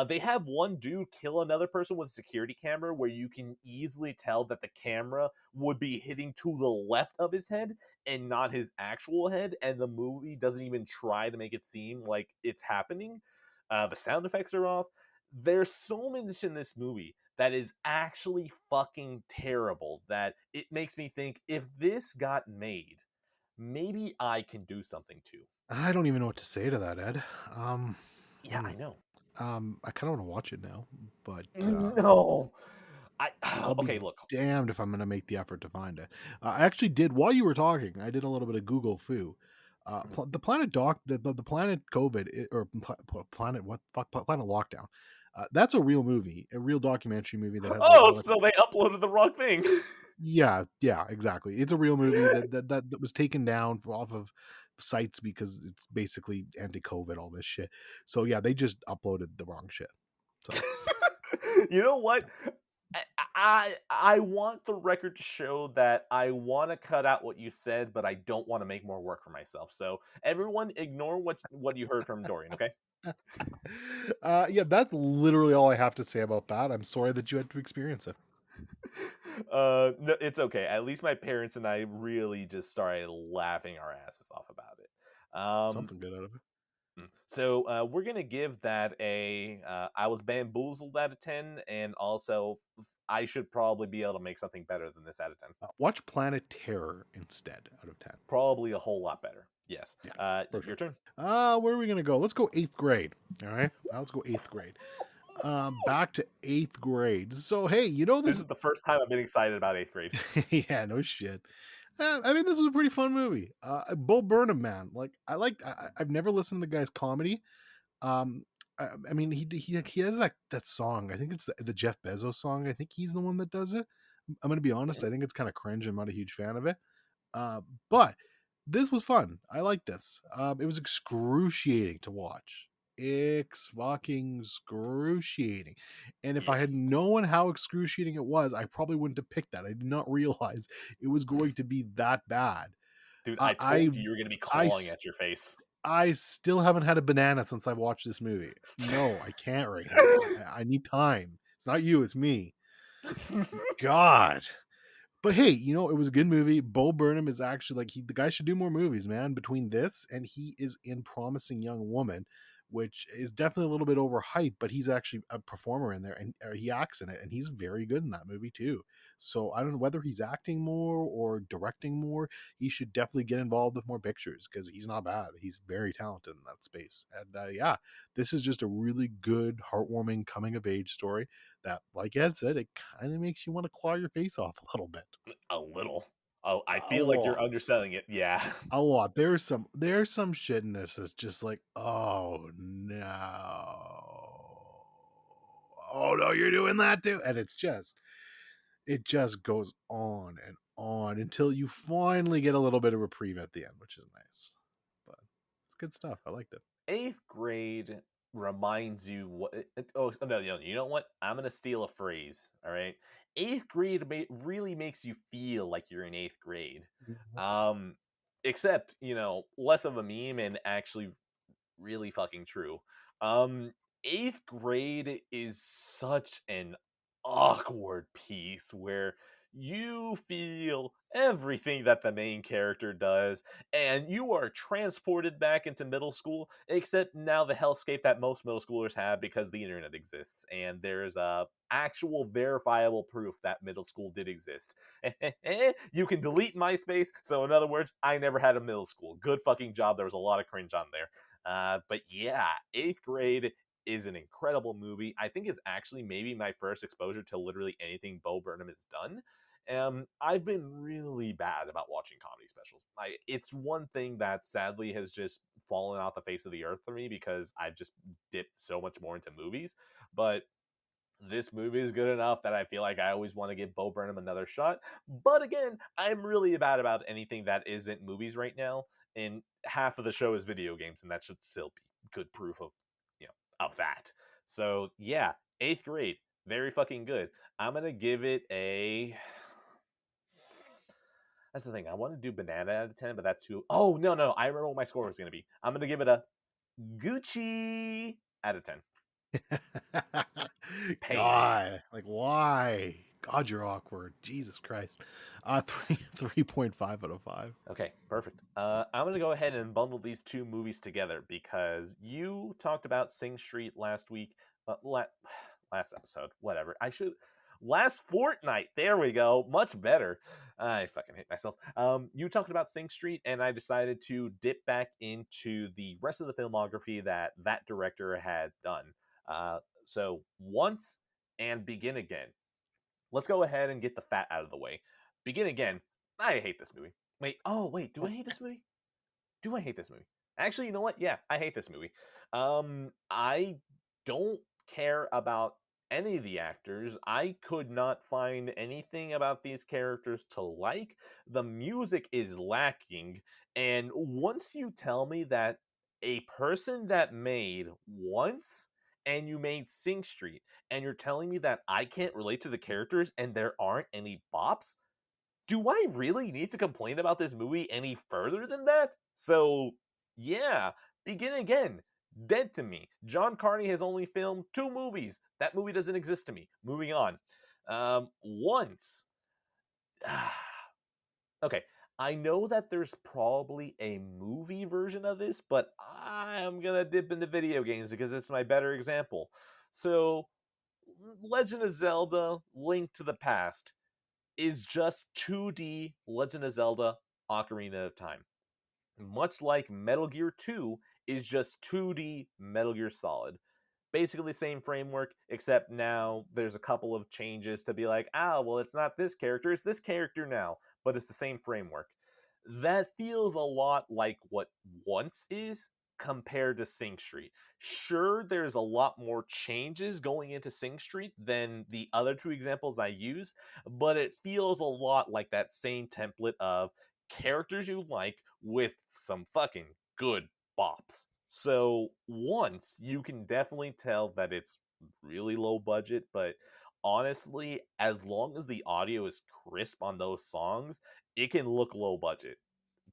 They have one dude kill another person with a security camera where you can easily tell that the camera would be hitting to the left of his head and not his actual head, and the movie doesn't even try to make it seem like it's happening. The sound effects are off. There's so much in this movie that is actually fucking terrible that it makes me think if this got made, maybe I can do something too. I don't even know what to say to that, Ed. Yeah, Hmm. I know. I kind of want to watch it now, but No. I I'll be okay, look. damned if I'm going to make the effort to find it. I actually did while you were talking. I did a little bit of Google foo. The planet doc, the planet COVID or planet what fuck planet lockdown. That's a real movie, a real documentary movie that has like a Oh, lot of so they uploaded the wrong thing. yeah, exactly. It's a real movie that was taken down off of sites because it's basically anti-COVID, all this shit. So yeah, they just uploaded the wrong shit. So You know what? I want the record to show that I want to cut out what you said, but I don't want to make more work for myself. So everyone, ignore what you heard from Dorian. Okay. yeah, that's literally all I have to say about that. I'm sorry that you had to experience it. No, it's okay. At least my parents and I really just started laughing our asses off about it. Something good out of it. So we're gonna give that a I was bamboozled out of 10, and also I should probably be able to make something better than this out of 10. Watch Planet Terror instead out of 10. Probably a whole lot better. Yes. Yeah, for Your sure. turn. Where are we gonna go? Let's go eighth grade. All right, let's go eighth grade. Back to eighth grade. So hey, you know This this? is the first time I've been excited about eighth grade. Yeah, no shit. I mean, this was a pretty fun movie. Bo Burnham, man, like I've never listened to the guy's comedy. Um, I mean, he has that song. I think it's the Jeff Bezos song. I think he's the one that does it. I'm gonna be honest. I think it's kind of cringe. I'm not a huge fan of it. Uh, but this was fun. I like this. It was excruciating to watch. Ex fucking excruciating. And if I had Yes. known how excruciating it was, I probably wouldn't have picked that. I did not realize it was going to be that bad. Dude, Uh, I I told you you were gonna be I clawing at your face. I still haven't had a banana since I watched this movie. No, I can't right now. I need time. It's not you, it's me. God. But hey, it was a good movie. Bo Burnham is actually like the guy should do more movies, man. Between this and he is in Promising Young Woman, which is definitely a little bit overhyped, but he's actually a performer in there and he acts in it, and he's very good in that movie too. So I don't know whether he's acting more or directing more. He should definitely get involved with more pictures because he's not bad. He's very talented in that space. And yeah, this is just a really good, heartwarming coming of age story that, like Ed said, it kind of makes you want to claw your face off a little bit. A little. Oh, I A feel like you're lot. underselling it. Yeah. A lot. There's some shit in this that's just like, oh no. Oh no, you're doing that too. And it just goes on and on until you finally get a little bit of reprieve at the end, which is nice. But it's good stuff. I liked it. Eighth grade reminds you what. Oh no, you know what? I'm gonna steal a phrase. All right, eighth grade really makes you feel like you're in eighth grade. Um, except less of a meme and actually really fucking true. Um, eighth grade is such an awkward piece where you feel everything that the main character does, and you are transported back into middle school, except now the hellscape that most middle schoolers have because the internet exists, and there's actual verifiable proof that middle school did exist. You can delete MySpace, so in other words, I never had a middle school. Good fucking job. There was a lot of cringe on there. But yeah, eighth grade is an incredible movie. I think it's actually maybe my first exposure to literally anything Bo Burnham has done. I've been really bad about watching comedy specials. It's one thing that sadly has just fallen off the face of the earth for me because I've just dipped so much more into movies. But this movie is good enough that I feel like I always want to give Bo Burnham another shot. But again, I'm really bad about anything that isn't movies right now. And half of the show is video games, and that should still be good proof of, of that. So yeah, eighth grade, very fucking good. I'm gonna give it a. That's the thing. I want to do banana out of 10, but that's too. Oh no! I remember what my score was gonna be. I'm gonna give it a Gucci out of 10. Pay me. God, like why? God, you're awkward. Jesus Christ. 3.5 out of 5. Okay, perfect. I'm gonna go ahead and bundle these two movies together because you talked about Sing Street last week, last episode, whatever. Last fortnight. There we go. Much better. I fucking hate myself. You talked about Sing Street, and I decided to dip back into the rest of the filmography that director had done. So once and Begin Again. Let's go ahead and get the fat out of the way. Begin Again. I hate this movie. Wait, do I hate this movie? Do I hate this movie? Actually, you know what? Yeah, I hate this movie. I don't care about any of the actors. I could not find anything about these characters to like. The music is lacking. And once you tell me that a person that made Once and you made Sing Street, and you're telling me that I can't relate to the characters and there aren't any bops, do I really need to complain about this movie any further than that? So, yeah, Begin Again. Dead to me. John Carney has only filmed 2 movies. That movie doesn't exist to me. Moving on. Once. Okay, I know that there's probably a movie version of this, but I'm gonna dip into video games because it's my better example. So, Legend of Zelda Link to the Past is just 2D Legend of Zelda Ocarina of Time. Much like Metal Gear 2 is just 2D Metal Gear Solid. Basically the same framework, except now there's a couple of changes to be like, well, it's not this character, it's this character now, but it's the same framework. That feels a lot like what Once is compared to Sing Street. Sure, there's a lot more changes going into Sing Street than the other 2 examples I use, but it feels a lot like that same template of characters you like with some fucking good bops. So Once, you can definitely tell that it's really low budget, but honestly, as long as the audio is crisp on those songs, it can look low budget.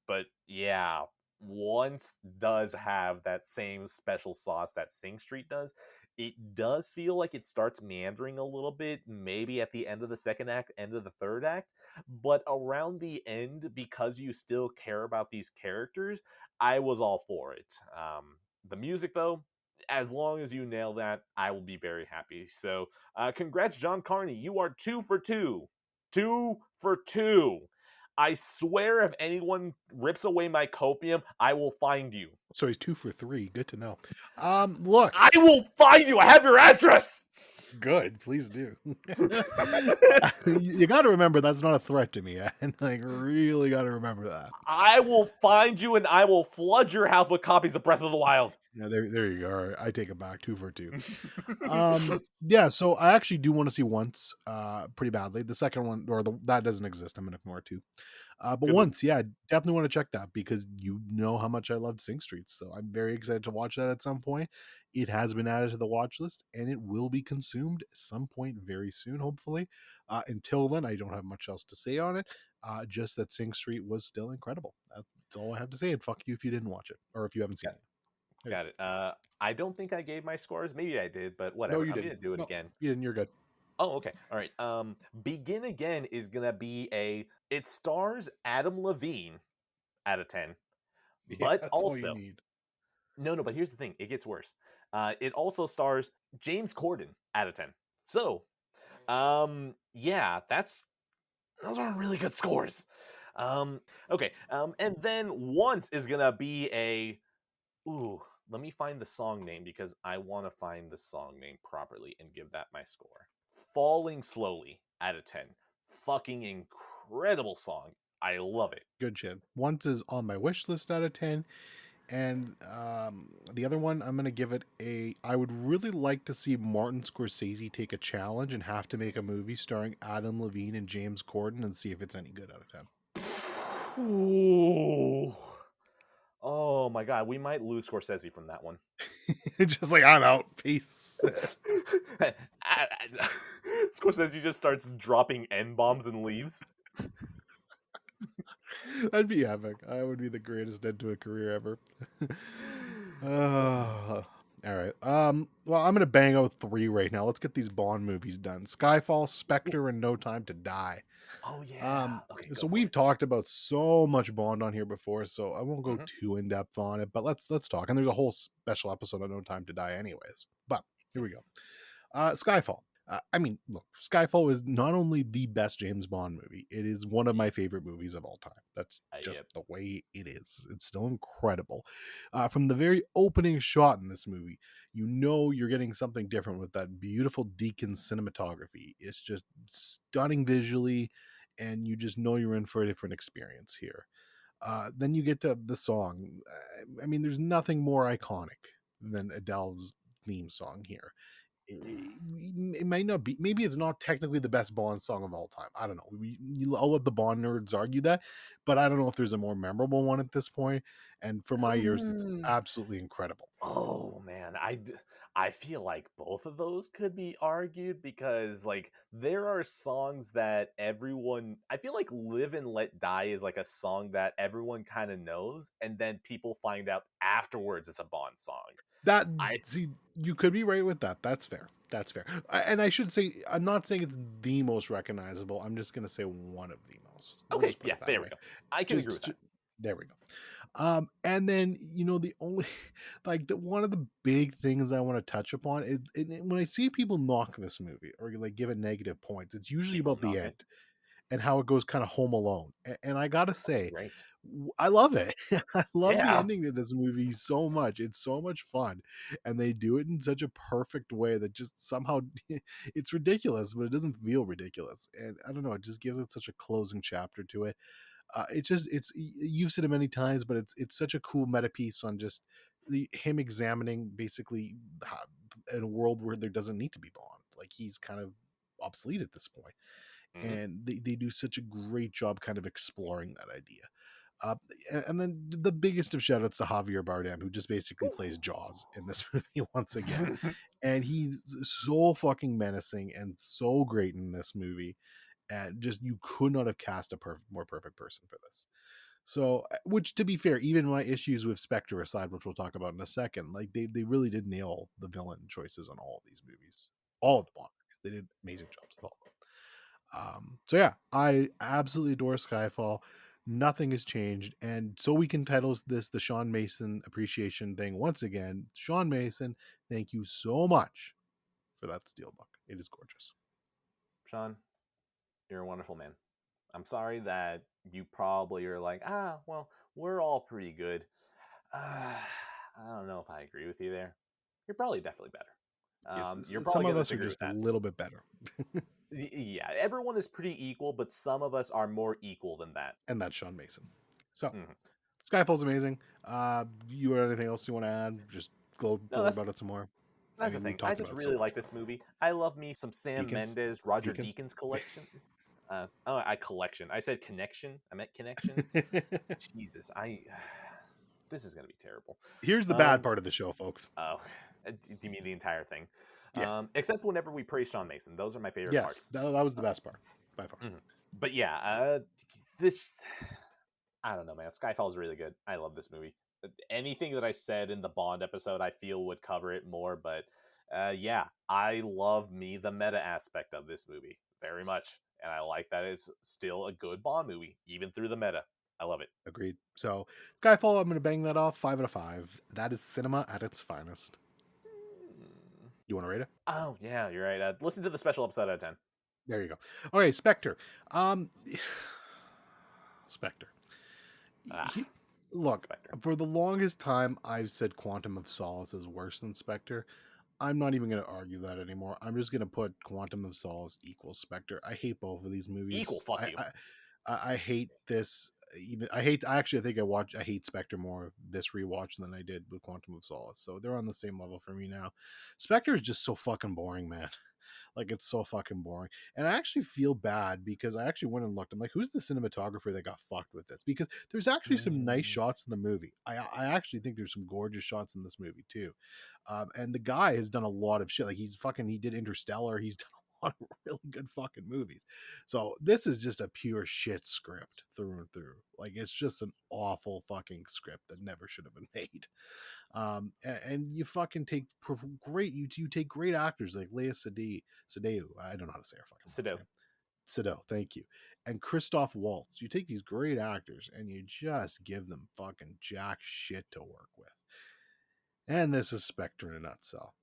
But yeah, Once does have that same special sauce that Sing Street does. It does feel like it starts meandering a little bit, maybe at the end of the second act, end of the third act. But around the end, because you still care about these characters, I was all for it. The music, though, as long as you nail that, I will be very happy. So, congrats, John Carney. You are 2 for 2. 2 for 2. I swear if anyone rips away my copium, I will find you. So he's 2 for 3. Good to know. Look, I will find you. I have your address. good. Please do. You got to remember that's not a threat to me, and like really got to remember that. I will find you and I will flood your house with copies of Breath of the Wild. Yeah, there you go. All right, I take it back. 2 for 2. Yeah. So I actually do want to see Once, pretty badly. The second one, that doesn't exist. I'm gonna ignore it too. But Good movie. once, yeah, definitely want to check that because you know how much I loved Sing Street. So I'm very excited to watch that at some point. It has been added to the watch list and it will be consumed at some point very soon, hopefully. Until then, I don't have much else to say on it. Just that Sing Street was still incredible. That's all I have to say. And fuck you if you didn't watch it or if you haven't seen Got, it. There you got it. I don't think I gave my scores. Maybe I did, but go. No, whatever. you I'm gonna didn't. do it No, again. you didn't. You're good. Oh, okay. All right. Begin Again is gonna be a. It stars Adam Levine out of 10, Yeah, but that's all you also need. no, no. But here's the thing. It gets worse. It also stars James Corden out of 10. So, yeah, those are really good scores. Okay. And then Once is gonna be a. Ooh, let me find the song name because I want to find the song name properly and give that my score. Falling Slowly out of 10. Fucking incredible song. I love it. Good shit. Once is on my wish list out of 10. And the other one, I'm going to give it a. I would really like to see Martin Scorsese take a challenge and have to make a movie starring Adam Levine and James Corden and see if it's any good out of 10. Ooh. Oh my god, we might lose Scorsese from that one. It's just like, I'm out. Peace. Scorsese just starts dropping N bombs and leaves. That'd be epic. That would be the greatest end to a career ever. All right. Well, I'm gonna bang out 3 right now. Let's get these Bond movies done. Skyfall, Spectre, and No Time to Die. Oh yeah. Okay, So go for we've it. talked about so much Bond on here before, so I won't go Mhm. too in depth on it. But let's talk. And there's a whole special episode on No Time to Die, anyways. But here we go. Skyfall. I mean, look, Skyfall is not only the best James Bond movie, it is one of my Yep. favorite movies of all time. That's just Yep. the way it is. It's still incredible. From the very opening shot in this movie, you know you're getting something different with that beautiful Deacon cinematography. It's just stunning visually, and you just know you're in for a different experience here. Then you get to the song. I mean, there's nothing more iconic than Adele's theme song here. It might not be, maybe it's not technically the best Bond song of all time. I don't know. I'll let the Bond nerds argue that, but I don't know if there's a more memorable one at this point. And for my ears, it's Hmm. absolutely incredible. Oh man, I feel like both of those could be argued because like there are songs that everyone I feel like Live and Let Die is like a song that everyone kind of knows and then people find out afterwards it's a Bond song. That, I see, you could be right with that. That's fair. That's fair. And I should say, I'm not saying it's the most recognizable. I'm just going to say one of the most. We'll okay, just put yeah, it that there we way. go. I can agree with that. There we go. And then the only like one of the big things I want to touch upon is when I see people knock this movie or like give it negative points, it's usually People about the knock end it. and how it goes kind of home alone. And I gotta Oh, say, great. I love it. I love the Yeah. ending to this movie so much. It's so much fun, and they do it in such a perfect way that just somehow it's ridiculous, but it doesn't feel ridiculous. And I don't know, it just gives it such a closing chapter to it. You've said it many times, but it's such a cool meta piece on just him examining basically in a world where there doesn't need to be Bond. Like he's kind of obsolete at this point, Hmm. and they do such a great job kind of exploring that idea. Uh, and then the biggest of shout outs to Javier Bardem, who just basically plays Jaws in this movie once again. And he's so fucking menacing and so great in this movie. And just you could not have cast a more perfect person for this. So, which to be fair, even my issues with Spectre aside, which we'll talk about in a second, like they really did nail the villain choices on all of these movies, all of the Bond movies. They did amazing jobs with all of them. So yeah, I absolutely adore Skyfall. Nothing has changed, and so we can title this the Sean Mason appreciation thing once again. Sean Mason, thank you so much for that steelbook. It is gorgeous. Sean, you're a wonderful man. I'm sorry that you probably are like, well, we're all pretty good. I don't know if I agree with you there. You're probably definitely better. Yeah, You're some probably of gonna us are disagree with just a that. little bit better, Yeah, everyone is pretty equal, but some of us are more equal than that. and that's Sean Mason. So Mhm. Skyfall's amazing. You have anything else you want to add? Just No, gloat about it some more. I that's the mean, we thing. I talked just about it so really much like this already. movie. I love me some Sam Deacons, Mendes, Roger Deacons. Deakins collection. I collection. I said connection. I meant connection. Jesus, this is gonna be terrible. Here's the bad Um, part of the show, folks. oh, do you mean the entire thing? Yeah. Except whenever we praise Sean Mason, those are my favorite Yes, parts. that was the best part by far. Mhm. But yeah, this I don't know, man. Skyfall is really good. I love this movie. Anything that I said in the Bond episode, I feel would cover it more. But yeah, I love the meta aspect of this movie very much, and I like that it's still a good Bond movie even through the meta. I love it. Agreed. So, Skyfall, I'm going to bang that off 5 out of 5. That is cinema at its finest. Hmm. You want to rate it? Oh yeah, you're right. Listen to the special episode out of 10. There you go. Okay, Spectre. Um, Spectre. Ah, Look, Spectre. for the longest time, I've said Quantum of Solace is worse than Spectre. I'm not even going to argue that anymore. I'm just going to put Quantum of Solace equals Spectre. I hate both of these Equal. movies. Fuck you. I hate this. Even I think I hate Spectre more this rewatch than I did with Quantum of Solace. So they're on the same level for me now. Spectre is just so fucking boring, man. Like, it's so fucking boring. And I actually feel bad because I actually went and looked. I'm like, who's the cinematographer that got fucked with this? Because there's actually some nice shots in the movie. I actually think there's some gorgeous shots in this movie too. And the guy has done a lot of shit. Like, he did Interstellar. He's done a lot of really good fucking movies. So this is just a pure shit script through and through. Like, it's just an awful fucking script that never should have been made. And you fucking take you take great actors like Leia Sadeu. I don't know how to say her fucking last Sido. name. Sado, thank you. And Christoph Waltz. You take these great actors and you just give them fucking jack shit to work with. And this is Spectre in a nutshell.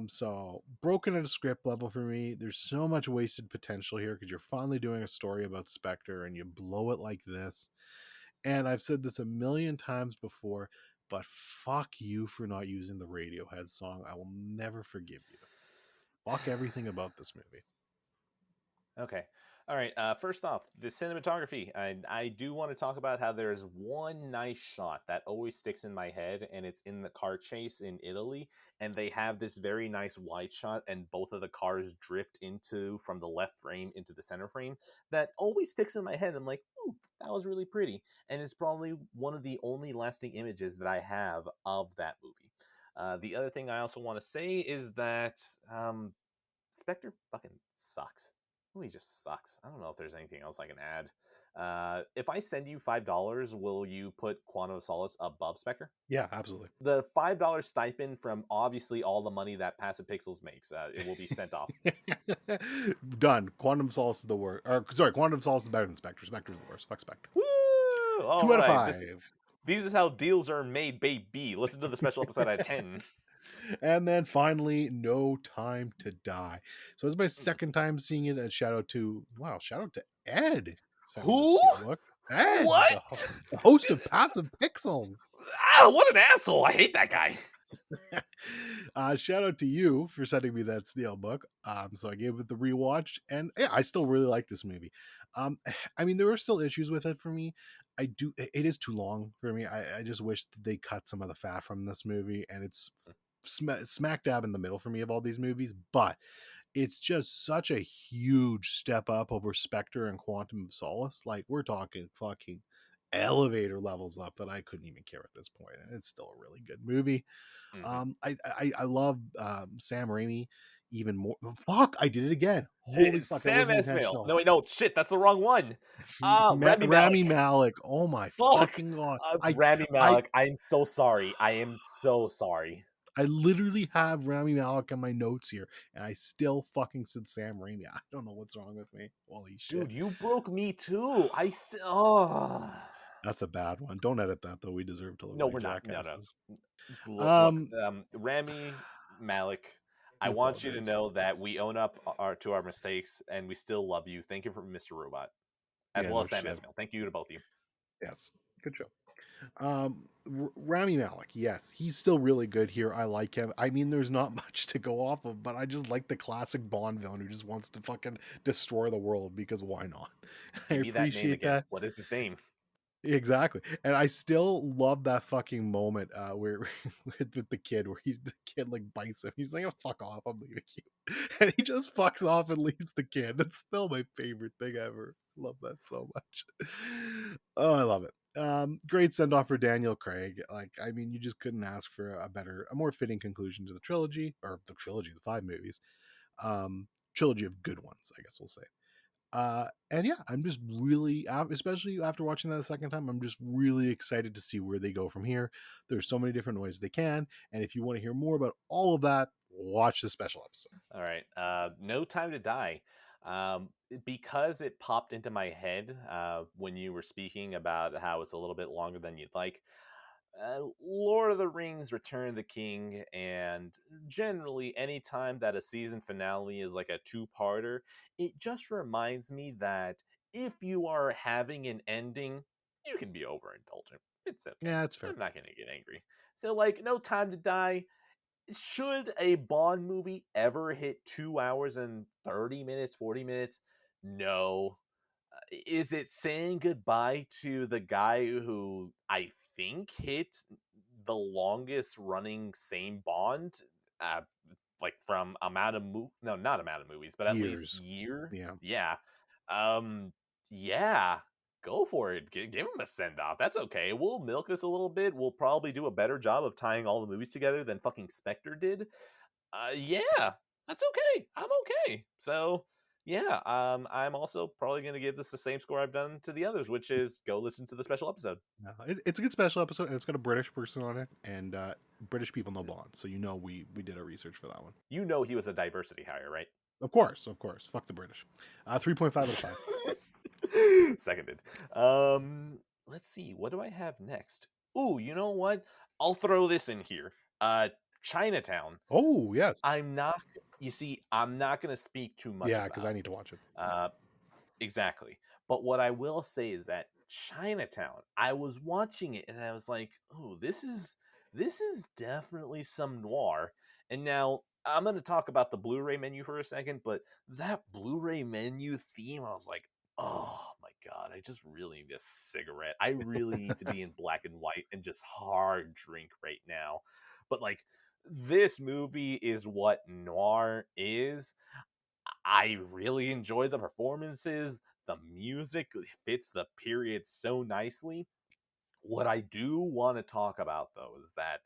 So broken at a script level for me. There's so much wasted potential here because you're finally doing a story about Spectre and you blow it like this. And I've said this a million times before, but fuck you for not using the Radiohead song. I will never forgive you. Fuck everything about this movie. Okay. All right. First off, the cinematography. I do want to talk about how there's one nice shot that always sticks in my head, and it's in the car chase in Italy. And they have this very nice wide shot, and both of the cars drift from the left frame into the center frame. That always sticks in my head. I'm like, ooh, that was really pretty. And it's probably one of the only lasting images that I have of that movie. The other thing I also want to say is that Spectre fucking sucks. Movie just sucks. I don't know if there's anything else I can add. If I send you $5, will you put Quantum of Solace above Spectre? Yeah, absolutely. The $5 stipend from obviously all the money that Passive Pixels makes, it will be sent off. Done. Quantum Solace is the worst. Or sorry, Quantum Solace is better than Spectre. Spectre is the worst. Fuck Spectre. Woo! All 2 out of 5. These is how deals are made, baby. Listen to the special episode at 10. And then finally, No Time to Die. So it's my second time seeing it. And shout out to Ed. Who? Ed, What? the host of Passive Pixels. What an asshole. I hate that guy. Shout out to you for sending me that Steelbook. So I gave it the rewatch, and yeah, I still really like this movie. I mean, there are still issues with it for me. It is too long for me. I just wish they cut some of the fat from this movie, and it's smack dab in the middle for me of all these movies. But it's just such a huge step up over Spectre and Quantum of Solace. Like, we're talking fucking elevator levels up that I couldn't even care at this point, and it's still a really good movie. Mhm. I love Sam Raimi even more. Fuck, I did it again. Holy fuck, that Sam wasn't Esmail. intentional. No, wait, no, shit, that's the wrong one. Rami Rami Malek. Malek. Oh my Fuck. fucking god. Rami I Malek. I'm so sorry. I am so sorry. I literally have Rami Malek in my notes here, and I still fucking said Sam Raimi. I don't know what's wrong with me. Holy shit. Dude, you broke me too. Oh. That's a bad one. Don't edit that though. We deserve to look No, like we're not. No, jackasses. no. Look, Um, Rami Malek, I I want you to apologize. know that we own up to our mistakes and we still love you. Thank you for Mr. Robot, as Yeah, well no as Sam shit. Esmail. Thank you to both of you. Yes, good show. Rami Malek, yes, he's still really good here. I like him. I mean, there's not much to go off of, but I just like the classic Bond villain who just wants to fucking destroy the world because why not? I Give me that name appreciate again. that. What is his name? Exactly, and I still love that fucking moment, where with the kid, where the kid, like, bites him. He's like, "Oh, fuck off, I'm leaving you," and he just fucks off and leaves the kid. That's still my favorite thing ever. Love that so much. Oh, I love it. Great send off for Daniel Craig. Like, I mean, you just couldn't ask for a more fitting conclusion to the trilogy, or the trilogy, the 5 movies. Trilogy of good ones, I guess we'll say. And yeah, I'm just really, especially after watching that the second time, I'm just really excited to see where they go from here. There's so many different ways they can, and if you want to hear more about all of that, watch the special episode. All right. No Time to Die. Because it popped into my head when you were speaking about how it's a little bit longer than you'd like. Lord of the Rings, Return of the King, and generally anytime that a season finale is like a two-parter, it just reminds me that if you are having an ending, you can be overindulgent. It's okay. Yeah, that's fair. I'm not gonna get angry. So, like, No Time to Die. Should a Bond movie ever hit 2 hours and 30 minutes, 40 minutes? No. Is it saying goodbye to the guy who I think hit the longest running same Bond? Uh, like from amount of no, not amount of movies, but at least Years. year. Yeah. Yeah. Um, yeah. Go for it. Give him a send off. That's okay. We'll milk this a little bit. We'll probably do a better job of tying all the movies together than fucking Spectre did. Yeah, that's okay. I'm okay. So, yeah, I'm also probably going to give this the same score I've done to the others, which is go listen to the special episode. No, it's a good special episode, and it's got a British person on it, and British people know Bond, so we did our research for that one. You know he was a diversity hire, right? Of course, of course. Fuck the British. 3.5 out of 5. Seconded. Let's see. What do I have next? Ooh, you know what? I'll throw this in here. Chinatown. Oh yes, I'm not. You see, I'm not going to speak too much yeah, because about I it. need to watch it. Exactly. But what I will say is that Chinatown, I was watching it and I was like, "Oh, this is definitely some noir." And now I'm going to talk about the Blu-ray menu for a second, but that Blu-ray menu theme, I was like, "Oh my god, I just really need a cigarette. I really need to be in black and white and just hard drink right now." But like this movie is what noir is. I really enjoy the performances. The music fits the period so nicely. What I do want to talk about though is that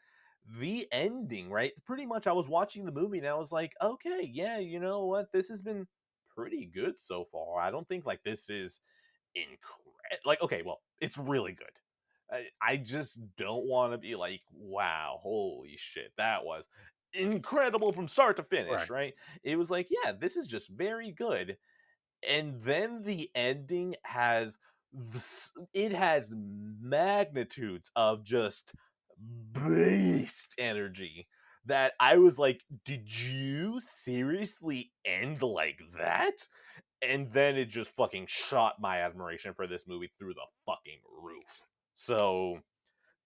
the ending, right? Pretty much I was watching the movie and I was like, okay, yeah, you know what? This has been pretty good so far. I don't think like this is incredible. Like, okay, well, it's really good. I just don't want to be like, wow, holy shit, that was incredible from start to finish, Right. right? It was like, yeah, this is just very good. And then the ending has it has magnitudes of just beast energy that I was like, did you seriously end like that? And then it just fucking shot my admiration for this movie through the fucking roof. So,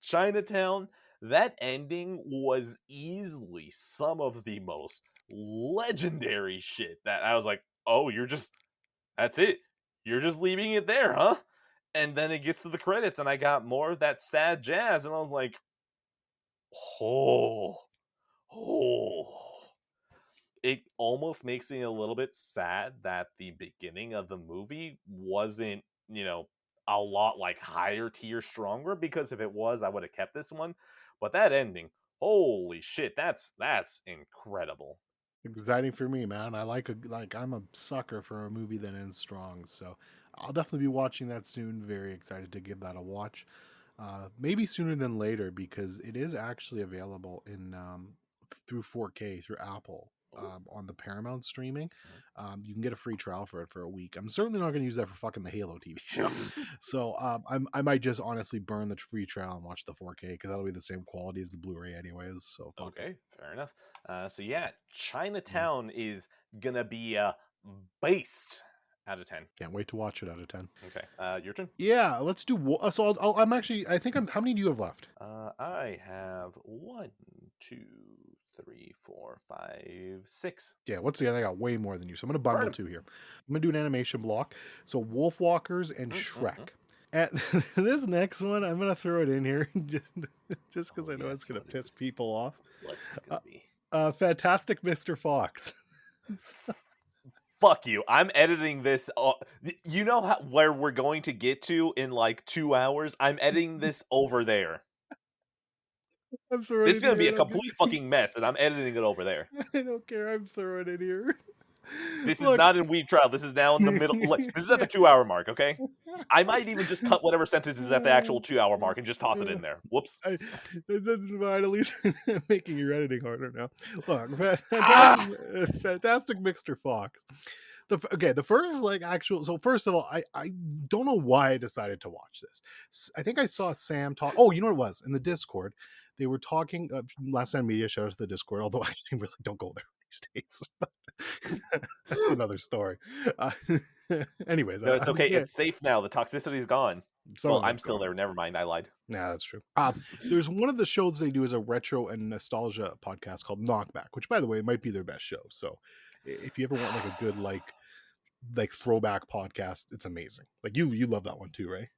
Chinatown, that ending was easily some of the most legendary shit that I was like, oh, that's it. You're just leaving it there, huh? And then it gets to the credits, and I got more of that sad jazz, and I was like, oh, oh. It almost makes me a little bit sad that the beginning of the movie wasn't, a lot like higher tier stronger, because if it was, I would have kept this one. But that ending, holy shit, that's incredible. Exciting for me, man. I'm a sucker for a movie that ends strong, so I'll definitely be watching that soon. Very excited to give that a watch. Maybe sooner than later because it is actually available in through 4K through Apple Oh, on the Paramount streaming. You can get a free trial for it for a week. I'm certainly not going to use that for fucking the Halo TV show, so I might just honestly burn the free trial and watch the 4K because that'll be the same quality as the Blu-ray anyways. So fuck it. okay, fair enough. So yeah, Yeah. Chinatown is gonna be based out of 10. Can't wait to watch it out of 10. Okay, your turn. Yeah, let's do. So I'm actually. I think I'm. How many do you have left? I have one, two, three, four, five, six. Yeah. Once again, I got way more than you, so I'm gonna Burn bundle 'em. two here. I'm gonna do an animation block. So Wolfwalkers and Mm-mm-mm. Shrek. And this next one, I'm gonna throw it in here just because Oh I know it's yes, gonna what is piss this? people off. What's this Uh, gonna be? Fantastic Mr. Fox. Fuck you. I'm editing this. You know where we're going to get to in like 2 hours? I'm editing this over there. I'm throwing This it is going to be here, a and I'm complete fucking mess, and I'm editing it over there. I don't care. I'm throwing it here. This is Look. not in Weeb Trial. This is now in the middle. This is at the 2 hour mark, okay? I might even just cut whatever sentence is at the actual 2 hour mark and just toss it in there. Whoops. That's fine. At least making your editing harder now. Look, Ah! fantastic Mr. Fox. The first like actual. So first of all, I don't know why I decided to watch this. I think I saw Sam talk. Oh, you know what it was in the Discord. They were talking. Last Time Media, shout out to the Discord. Although I really don't go there these days. That's another story. Uh, anyways, No, it's I was okay. there. It's safe now. The toxicity's gone. Some Well, of I'm it's still gone. there. Never mind. I lied. Yeah, that's true. There's one of the shows they do is a retro and nostalgia podcast called Knockback, which, by the way, might be their best show. So, if you ever want like a good like throwback podcast, it's amazing. Like you love that one too, right?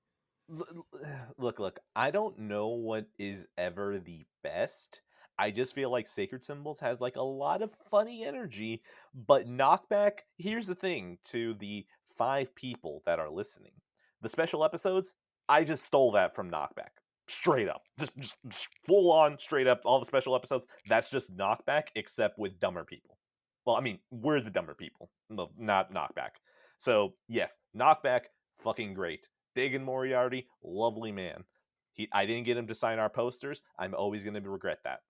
Look. I don't know what is ever the best. I just feel like Sacred Symbols has like a lot of funny energy, but Knockback, here's the thing to the 5 people that are listening. The special episodes, I just stole that from Knockback. Straight up. Just full on, straight up, all the special episodes. That's just Knockback, except with dumber people. Well, I mean, we're the dumber people, not Knockback. So, yes, Knockback, fucking great. Dagan Moriarty, lovely man. I didn't get him to sign our posters. I'm always going to regret that.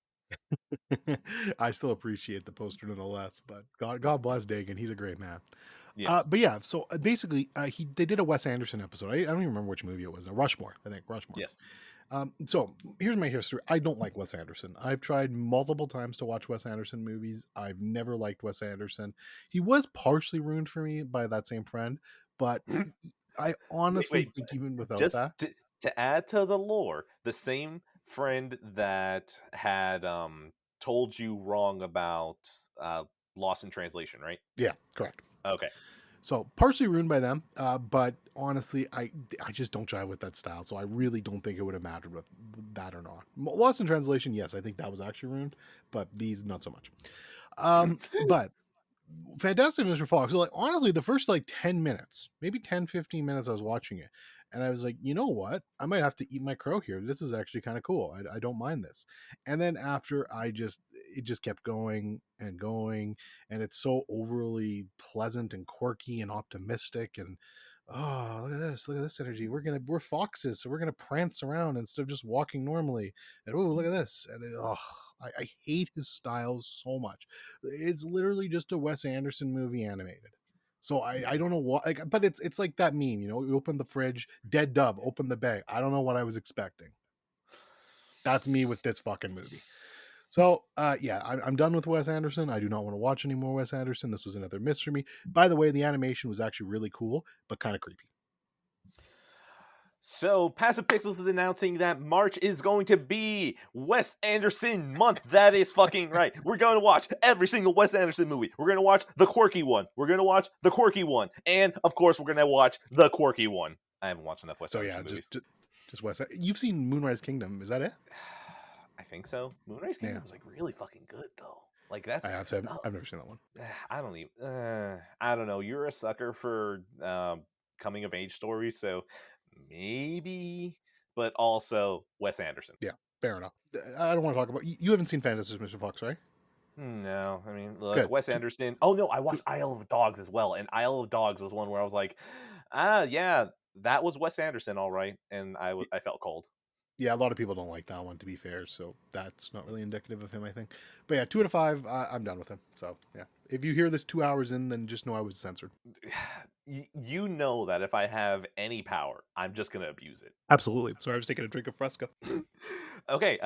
I still appreciate the poster nonetheless, but God bless Dagan. He's a great man. Yes. But yeah, so basically, they did a Wes Anderson episode. I don't even remember which movie it was. Rushmore, I think Rushmore. Yes. So here's my history. I don't like Wes Anderson. I've tried multiple times to watch Wes Anderson movies. I've never liked Wes Anderson. He was partially ruined for me by that same friend, but I honestly Wait. think even without Just that, to add to the lore, the same friend that had told you wrong about Lost in Translation, right? yeah, correct. Okay. So partially ruined by them, but honestly, I just don't jive with that style. So I really don't think it would have mattered with that or not. Lost in Translation, yes, I think that was actually ruined, but these not so much. But Fantastic Mr. Fox. So like honestly, the first like 10 minutes, maybe 10, 15 minutes, I was watching it. And I was like, you know what? I might have to eat my crow here. This is actually kind of cool. I don't mind this. And then after it just kept going and going. And it's so overly pleasant and quirky and optimistic. And oh, look at this energy. We're foxes, so we're gonna prance around instead of just walking normally. And oh, look at this. And I hate his style so much. It's literally just a Wes Anderson movie animated. So I don't know what, like, but it's like that meme, you open the fridge, dead dove, open the bag. I don't know what I was expecting. That's me with this fucking movie. So yeah, I'm done with Wes Anderson. I do not want to watch any more Wes Anderson. This was another miss for me. By the way, the animation was actually really cool, but kind of creepy. So, Passive Pixels is announcing that March is going to be Wes Anderson month. That is fucking right. We're going to watch every single Wes Anderson movie. We're going to watch the quirky one. We're going to watch the quirky one. And, of course, we're going to watch the quirky one. I haven't watched enough Wes So yeah, Anderson movies. just Wes. You've seen Moonrise Kingdom, is that it? I think so. Moonrise Kingdom was like really fucking good, though. Like, that's. I have to. I've never seen that one. I don't even. I don't know. You're a sucker for coming of age stories, so maybe, but also Wes Anderson. Yeah, fair enough. I don't want to talk about. You haven't seen Fantastic Mr. Fox, right? No, I mean, look, Good. Wes Anderson. Oh no, I watched Isle of Dogs as well, and Isle of Dogs was one where I was like, yeah, that was Wes Anderson, all right, and I felt cold. Yeah, a lot of people don't like that one, to be fair, so that's not really indicative of him, I think. But yeah, 2 out of 5, I'm done with him. So yeah, if you hear this 2 hours in, then just know I was censored. You know that if I have any power, I'm just gonna abuse it. Absolutely. Sorry, I was taking a drink of Fresca. Okay,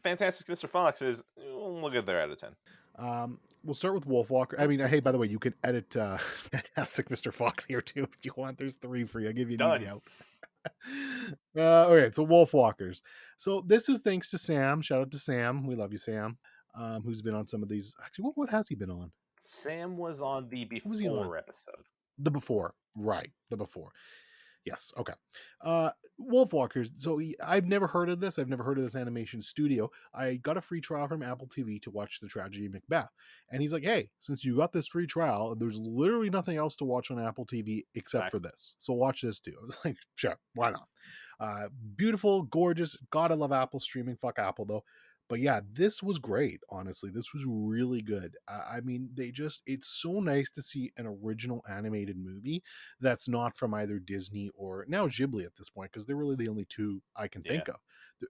Fantastic Mr. Fox is we'll get there out of 10. We'll start with Wolfwalker. I mean, hey, by the way, you can edit Fantastic Mr. Fox here too if you want. There's 3 for you. I'll give you an Done. easy out. Okay, so Wolfwalkers. So this is thanks to Sam. Shout out to Sam. We love you, Sam. Who's been on some of these? Actually, what has he been on? Sam was on the What was he on? before episode. The before, right? The before. Yes. Okay. Uh, Wolfwalkers. So I've never heard of this. I've never heard of this animation studio. I got a free trial from Apple TV to watch the tragedy of Macbeth, and he's like, "Hey, since you got this free trial, there's literally nothing else to watch on Apple TV except for Facts. this. So watch this too." I was like, "Sure, why not?" Beautiful, gorgeous. God, I love Apple streaming. Fuck Apple though. But yeah, this was great. Honestly, this was really good. I mean, it's so nice to see an original animated movie that's not from either Disney or now Ghibli at this point, because they're really the only two I can Yeah. think of.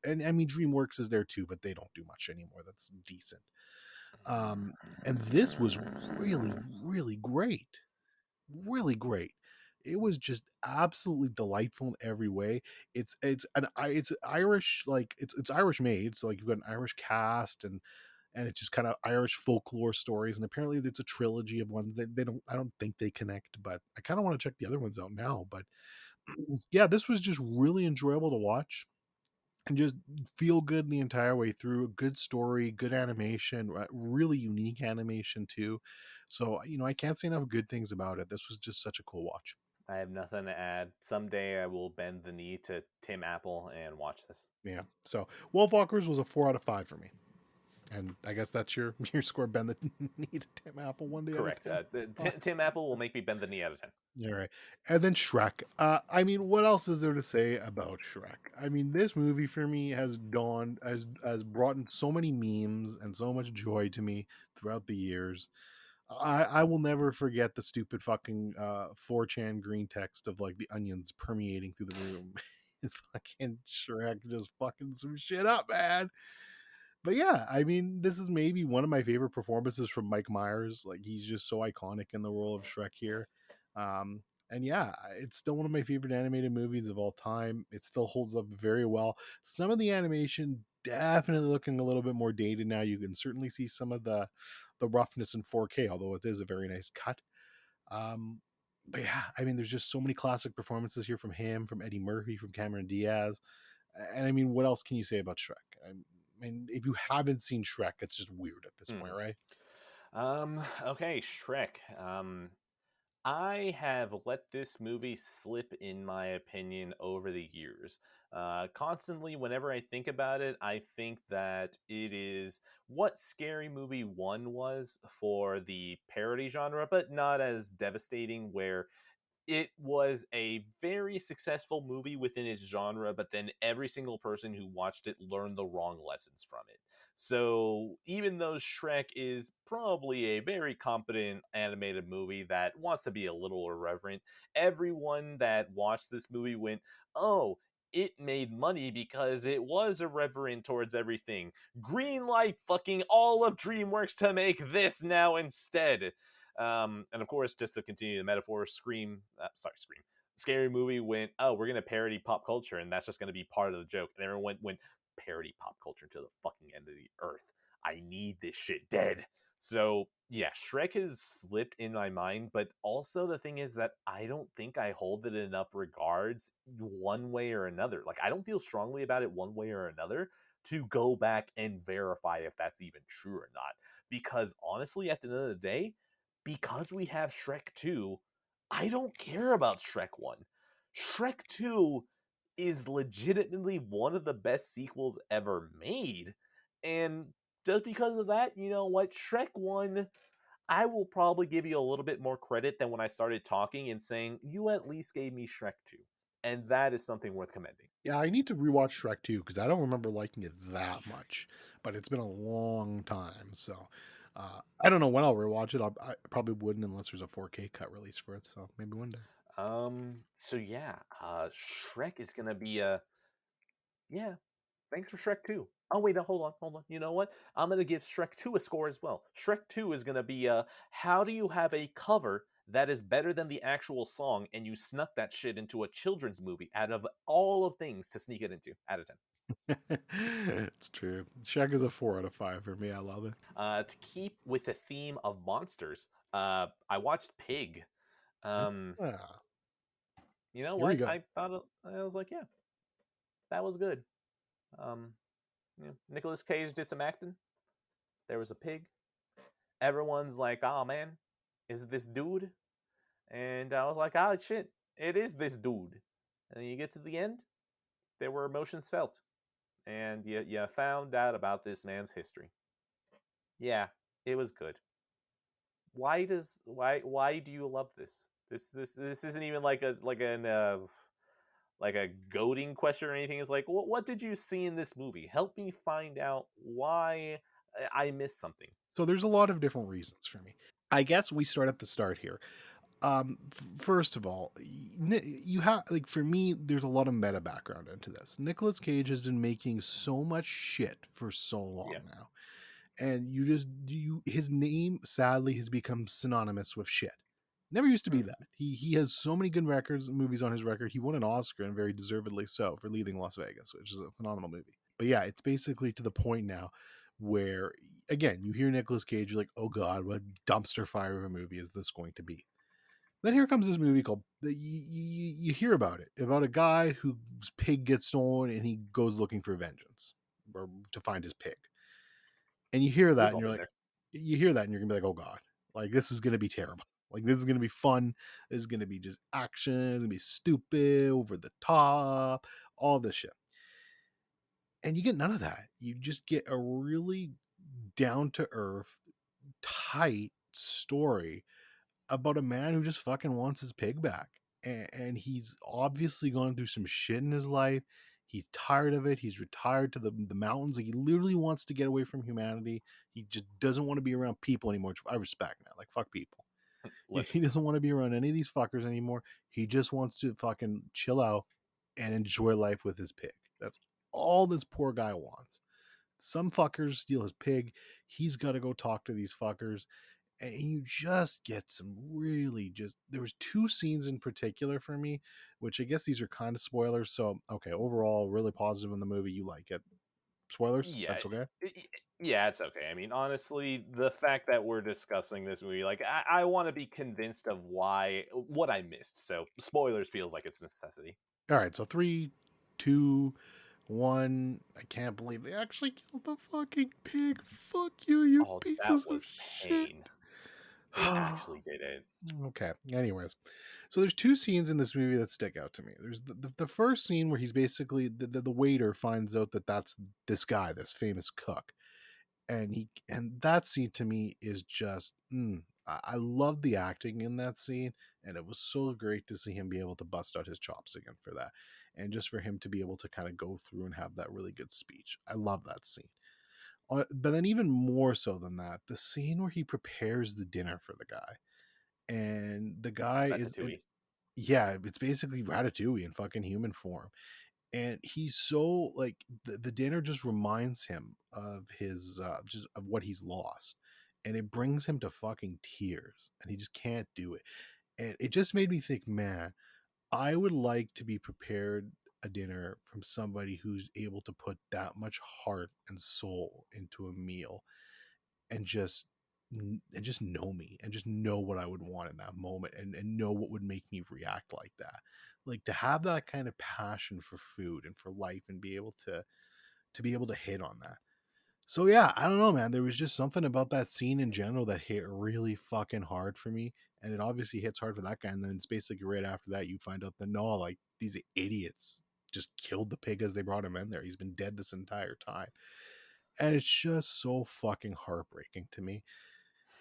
And I mean, DreamWorks is there too, but they don't do much anymore. That's decent. And this was really, really great, really great. It was just absolutely delightful in every way. It's Irish, like it's Irish made, so like you've got an Irish cast, and it's just kind of Irish folklore stories. And apparently, it's a trilogy of ones that they don't. I don't think they connect, but I kind of want to check the other ones out now. But yeah, this was just really enjoyable to watch and just feel good the entire way through. Good story, good animation, really unique animation too. So I can't say enough good things about it. This was just such a cool watch. I have nothing to add. Someday I will bend the knee to Tim Apple and watch this. Yeah. So Wolfwalkers was a 4 out of 5 for me. And I guess that's your your score. Ben that need a Tim Apple 1 day out of Correct. 10. Tim Apple will make me bend the knee out of 10. All right. And then Shrek. I mean, what else is there to say about Shrek? I mean, this movie for me has brought in so many memes and so much joy to me throughout the years. I will never forget the stupid fucking 4chan green text of like the onions permeating through the room. Fucking Shrek just fucking some shit up, man. But yeah, I mean, this is maybe one of my favorite performances from Mike Myers. Like, he's just so iconic in the role of Shrek here. And yeah, it's still one of my favorite animated movies of all time. It still holds up very well. Some of the animation definitely looking a little bit more dated now. You can certainly see some of the roughness in 4K, although it is a very nice cut. Um, but yeah, I mean, there's just so many classic performances here from him, from Eddie Murphy, from Cameron Diaz. And I mean, what else can you say about Shrek? I mean, if you haven't seen Shrek, it's just weird at this point, Mhm. right? Okay, Shrek. I have let this movie slip, in my opinion, over the years. Constantly, whenever I think about it, I think that it is what Scary Movie 1 was for the parody genre, but not as devastating, where it was a very successful movie within its genre, but then every single person who watched it learned the wrong lessons from it. So, even though Shrek is probably a very competent animated movie that wants to be a little irreverent, everyone that watched this movie went, oh, it made money because it was irreverent towards everything. Green light fucking all of DreamWorks to make this now instead. And of course, just to continue the metaphor, Scream. Scary Movie went, oh, we're gonna parody pop culture, and that's just gonna be part of the joke. And everyone went parody pop culture to the fucking end of the earth. I need this shit dead. So yeah, Shrek has slipped in my mind, but also the thing is that I don't think I hold it in enough regards one way or another. Like, I don't feel strongly about it one way or another to go back and verify if that's even true or not. Because honestly, at the end of the day, because we have Shrek 2, I don't care about Shrek 1. Shrek 2 is legitimately one of the best sequels ever made. And just because of that, you know what? Shrek 1, I will probably give you a little bit more credit than when I started talking and saying, you at least gave me Shrek 2. And that is something worth commending. Yeah, I need to rewatch Shrek 2 because I don't remember liking it that much, but it's been a long time. So I don't know when I'll rewatch it. I probably wouldn't unless there's a 4K cut release for it. So maybe one day. So yeah, Shrek is gonna be yeah, thanks for Shrek 2. Oh wait, no, hold on. You know what? I'm gonna give Shrek 2 a score as well. Shrek 2 is gonna be how do you have a cover that is better than the actual song and you snuck that shit into a children's movie out of all of things to sneak it into out of 10. It's true. Shrek is a 4 out of 5 for me. I love it. To keep with the theme of monsters, I watched Pig. Um, Ah, you know here we what? go. I was like, yeah, that was good. Um, Nicholas Cage did some acting. There was a pig. Everyone's like, oh man, is this dude? And I was like, oh shit, it is this dude. And then you get to the end, there were emotions felt, and you found out about this man's history. Yeah, it was good. Why do you love this? This isn't even like a goading question or anything. It's like, what did you see in this movie? Help me find out why I missed something. So there's a lot of different reasons for me. I guess we start at the start here. First of all, you have, like, for me, there's a lot of meta background into this. Nicolas Cage has been making so much shit for so long Yeah. now, and his name sadly has become synonymous with shit. Never used to be that. He has so many good records and movies on his record. He won an Oscar, and very deservedly so, for Leaving Las Vegas, which is a phenomenal movie. But yeah, it's basically to the point now where, again, you hear Nicolas Cage, you're like, oh god, what dumpster fire of a movie is this going to be? Then here comes this movie called, you hear about it, about a guy whose pig gets stolen and he goes looking for vengeance, or to find his pig. And you hear that We've and all you're been like, there. you're gonna be like, oh god, like this is gonna be terrible. Like this is gonna be fun. This is gonna be just action. It's gonna be stupid, over the top, all this shit. And you get none of that. You just get a really down to earth, tight story about a man who just fucking wants his pig back. And he's obviously gone through some shit in his life. He's tired of it. He's retired to the mountains. Like, he literally wants to get away from humanity. He just doesn't want to be around people anymore. I respect, man. Like, fuck people. He Legend. doesn't want to be around any of these fuckers anymore. He just wants to fucking chill out and enjoy life with his pig. That's all this poor guy wants. Some fuckers steal his pig. He's got to go talk to these fuckers, and you just get some really just, there was two scenes in particular for me, which I guess these are kind of spoilers. So okay, overall really positive in the movie. You like it. Spoilers, Yeah, that's okay. yeah, it's okay. I mean, honestly, the fact that we're discussing this movie, like, I want to be convinced of what I missed. So, spoilers feels like it's a necessity. All right, so 3, 2, 1. I can't believe they actually killed the fucking pig. Fuck you, you Oh, that pieces of was shit. pain. They actually did it. Okay. Anyways, so there's two scenes in this movie that stick out to me. There's the first scene where he's basically the waiter finds out that that's this guy, this famous cook, and that scene to me is just, I love the acting in that scene, and it was so great to see him be able to bust out his chops again for that, and just for him to be able to kind of go through and have that really good speech. I love that scene. But then even more so than that, the scene where he prepares the dinner for the guy, and the guy is, Ratatouille. yeah, it's basically Ratatouille in fucking human form. And he's so, like, the dinner just reminds him of his, just of what he's lost, and it brings him to fucking tears, and he just can't do it. And it just made me think, man, I would like to be prepared a dinner from somebody who's able to put that much heart and soul into a meal, and just know me, and just know what I would want in that moment, and know what would make me react like that. Like, to have that kind of passion for food and for life, and be able to hit on that. So yeah, I don't know, man. There was just something about that scene in general that hit really fucking hard for me. And it obviously hits hard for that guy. And then it's basically right after that you find out that no, like, these idiots just killed the pig as they brought him in there. He's been dead this entire time. And it's just so fucking heartbreaking to me.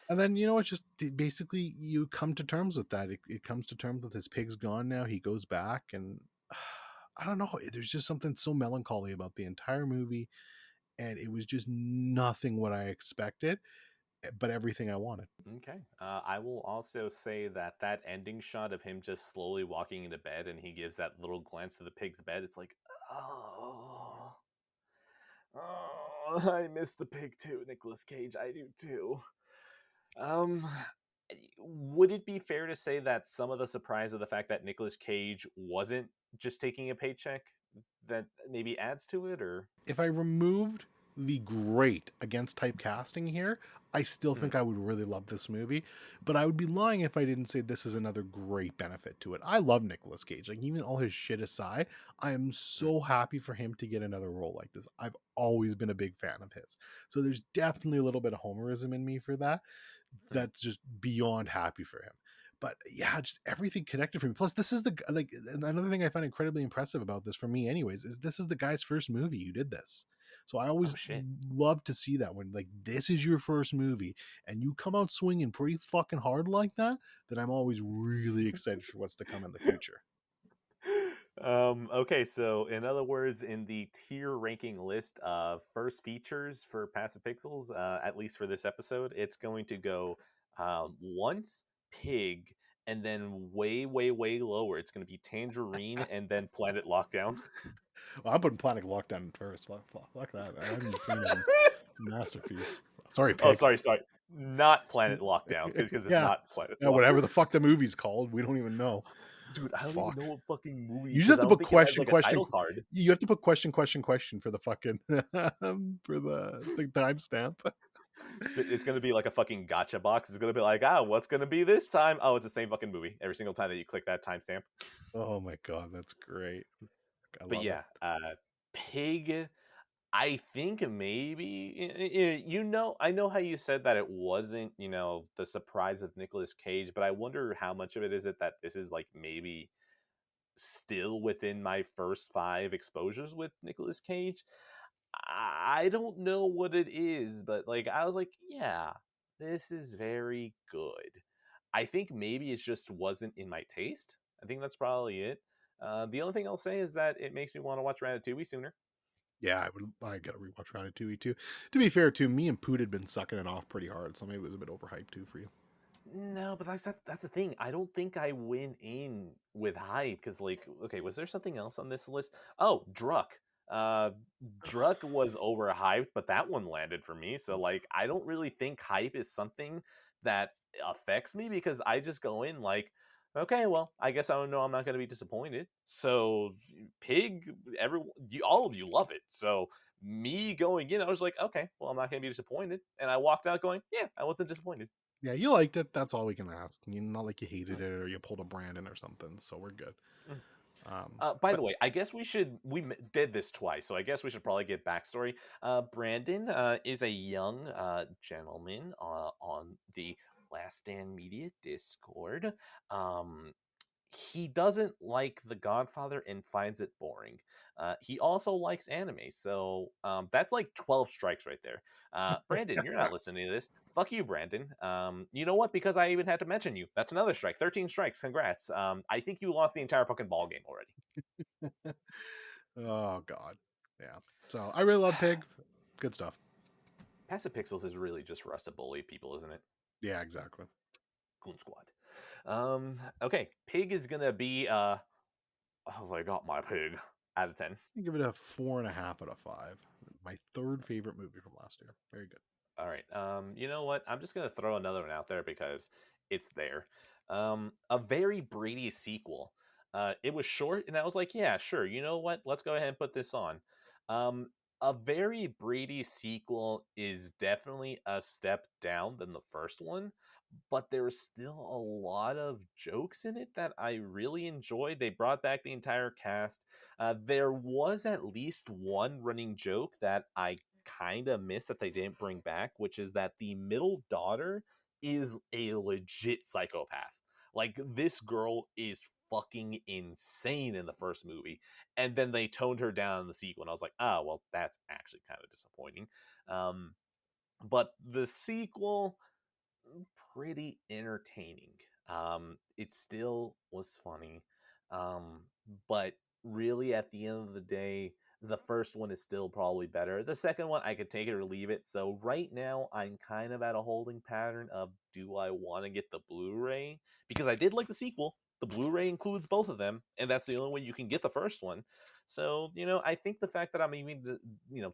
And then, it's just basically you come to terms with that. It comes to terms with his pig's gone now. He goes back, and I don't know. There's just something so melancholy about the entire movie. And it was just nothing what I expected, but everything I wanted. Okay. I will also say that ending shot of him just slowly walking into bed, and he gives that little glance to the pig's bed. It's like, oh, oh, I miss the pig too, Nicolas Cage. I do too. Um, would it be fair to say that some of the surprise of the fact that Nicolas Cage wasn't just taking a paycheck that maybe adds to it, or? If I removed the great against typecasting here, I still Mhm. think I would really love this movie, but I would be lying if I didn't say this is another great benefit to it. I love Nicolas Cage. Like, even all his shit aside, I am Mhm. so happy for him to get another role like this. I've always been a big fan of his. So there's definitely a little bit of homerism in me for that. Mhm. That's just beyond happy for him. But yeah, just everything connected for me. Plus, this is like another thing I find incredibly impressive about this for me, anyways, is this is the guy's first movie who did this. So I Oh always shit. love to see that when like this is your first movie and you come out swinging pretty fucking hard like that. Then I'm always really excited for what's to come in the future. Okay, so in other words, in the tier ranking list of first features for Passive Pixels, at least for this episode, it's going to go once Pig, and then way, way, way lower. It's going to be Tangerine, and then Planet Lockdown. Well, I'm putting Planet Lockdown first. Fuck that. I haven't even seen him. Masterpiece. Sorry, Oh, Pig. sorry, not Planet Lockdown, because it's Yeah. not Planet Yeah, Lockdown. whatever the fuck the movie's called, we don't even know. Dude, I don't even Fuck. know what fucking movie You just because have I to don't put think it has question, like a question. title card. You have to put question, question, question for the fucking for the timestamp. It's gonna be like a fucking gotcha box. It's gonna be like, what's gonna be this time? Oh, it's the same fucking movie every single time that you click that timestamp. Oh my god, that's great. I But love it. yeah, Pig. I think maybe I know how you said that it wasn't the surprise of Nicolas Cage, but I wonder how much of it is it that this is like maybe still within my first 5 exposures with Nicolas Cage. I don't know what it is, but like I was like, yeah, this is very good. I think maybe it just wasn't in my taste. I think that's probably it. The only thing I'll say is that it makes me want to watch Ratatouille sooner. Yeah, I gotta rewatch Ratatouille too. To be fair, too, me and Poot had been sucking it off pretty hard, so maybe it was a bit overhyped too for you. No, but that's the thing. I don't think I went in with hype because, like, okay, was there something else on this list? Oh, Druk. Uh, Druk was overhyped, but that one landed for me. So, like, I don't really think hype is something that affects me because I just go in like, okay, well, I guess I don't know. I'm not going to be disappointed. So, Pig, everyone, all of you love it. So, me going in, I was like, okay, well, I'm not going to be disappointed, and I walked out going, yeah, I wasn't disappointed. Yeah, you liked it. That's all we can ask. Not like you hated it or you pulled a Brandon or something. So we're good. Mm. By But the way, I guess did this twice, so I guess we should probably get backstory. Brandon is a young gentleman on the Last Stand Media Discord. Um, he doesn't like The Godfather and finds it boring. He also likes anime, so that's like 12 strikes right there. Brandon, you're not listening to this. Fuck you, Brandon. You know what? Because I even had to mention you. That's another strike. 13 strikes. Congrats. I think you lost the entire fucking ball game already. oh god, yeah. So I really love Pig. Good stuff. Passive Pixels is really just for us to bully people, isn't it? Yeah, exactly. Goon Squad. Okay, Pig is gonna be oh, I got my pig out of 10. I give it a 4.5 out of 5. My third favorite movie from last year. Very good. All right. You know what? I'm just gonna throw another one out there because it's there. A very Brady sequel. It was short, and I was like, yeah, sure. You know what? Let's go ahead and put this on. Um, a very Brady sequel is definitely a step down than the first one, but there was still a lot of jokes in it that I really enjoyed. They brought back the entire cast. There was at least one running joke that I kind of missed that they didn't bring back, which is that the middle daughter is a legit psychopath. Like, this girl is fucking insane in the first movie, and then they toned her down in the sequel, and I was like, oh, well, that's actually kind of disappointing. Um, but the sequel, pretty entertaining. It still was funny, um, but really, at the end of the day, the first one is still probably better. The second one, I could take it or leave it. So right now, I'm kind of at a holding pattern of do I want to get the Blu-ray because I did like the sequel. The Blu-ray includes both of them, and that's the only way you can get the first one. So I think the fact that I'm even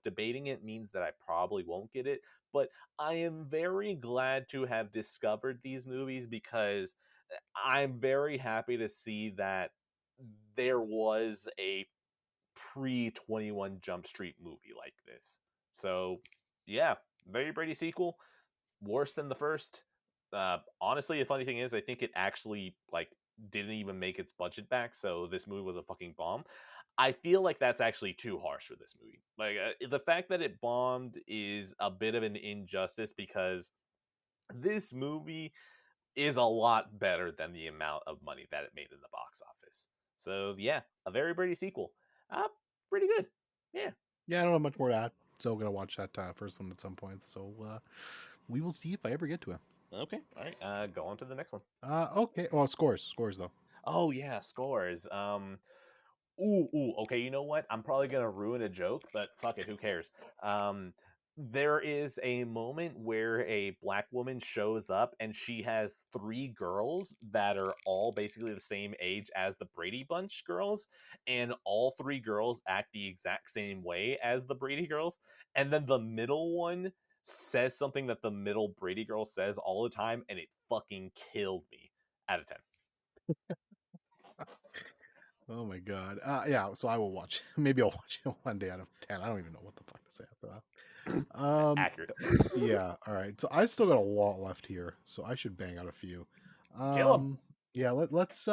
debating it means that I probably won't get it. But I am very glad to have discovered these movies because I'm very happy to see that there was a pre 21 Jump Street movie like this. So, yeah, very Brady sequel, worse than the first. Honestly, the funny thing is, I think it actually like didn't even make its budget back, so this movie was a fucking bomb. I feel like that's actually too harsh for this movie. Like the fact that it bombed is a bit of an injustice because this movie is a lot better than the amount of money that it made in the box office. So yeah, a very Brady sequel. Pretty good. Yeah. Yeah, I don't have much more to add. Still gonna watch that first one at some point. So we will see if I ever get to it. Okay. All right. Go on to the next one. Okay. Well, scores though. Oh yeah, scores. Ooh. Okay, you know what? I'm probably gonna ruin a joke, but fuck it, who cares? Um, there is a moment where a black woman shows up and she has three girls that are all basically the same age as the Brady Bunch girls, and all three girls act the exact same way as the Brady girls, and then the middle one says something that the middle Brady girl says all the time, and it fucking killed me. Out of 10. Oh my god. Yeah. So I will watch. Maybe I'll watch it 1 day out of 10. I don't even know what the fuck to say after that. Accurate. Yeah. All right. So I still got a lot left here, so I should bang out a few. Kill him. Yeah. Let's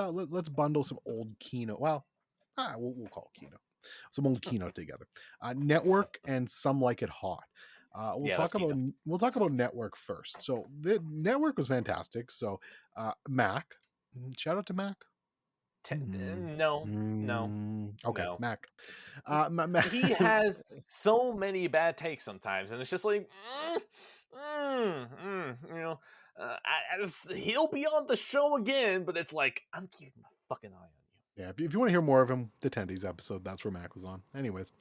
bundle some old Kino. Well, we'll call it Kino. Some old Kino together. Network and Some Like It Hot. We'll Yeah, that's talk about Kino. Network first. So the Network was fantastic. So Mac, shout out to Mac. No, no, Okay, no. Mac. He has so many bad takes sometimes, and it's just like, you know, he'll be on the show again, but it's like I'm keeping a fucking eye on Yeah, if you want to hear more of him, the Tendies episode, that's where Mac was on. Anyways,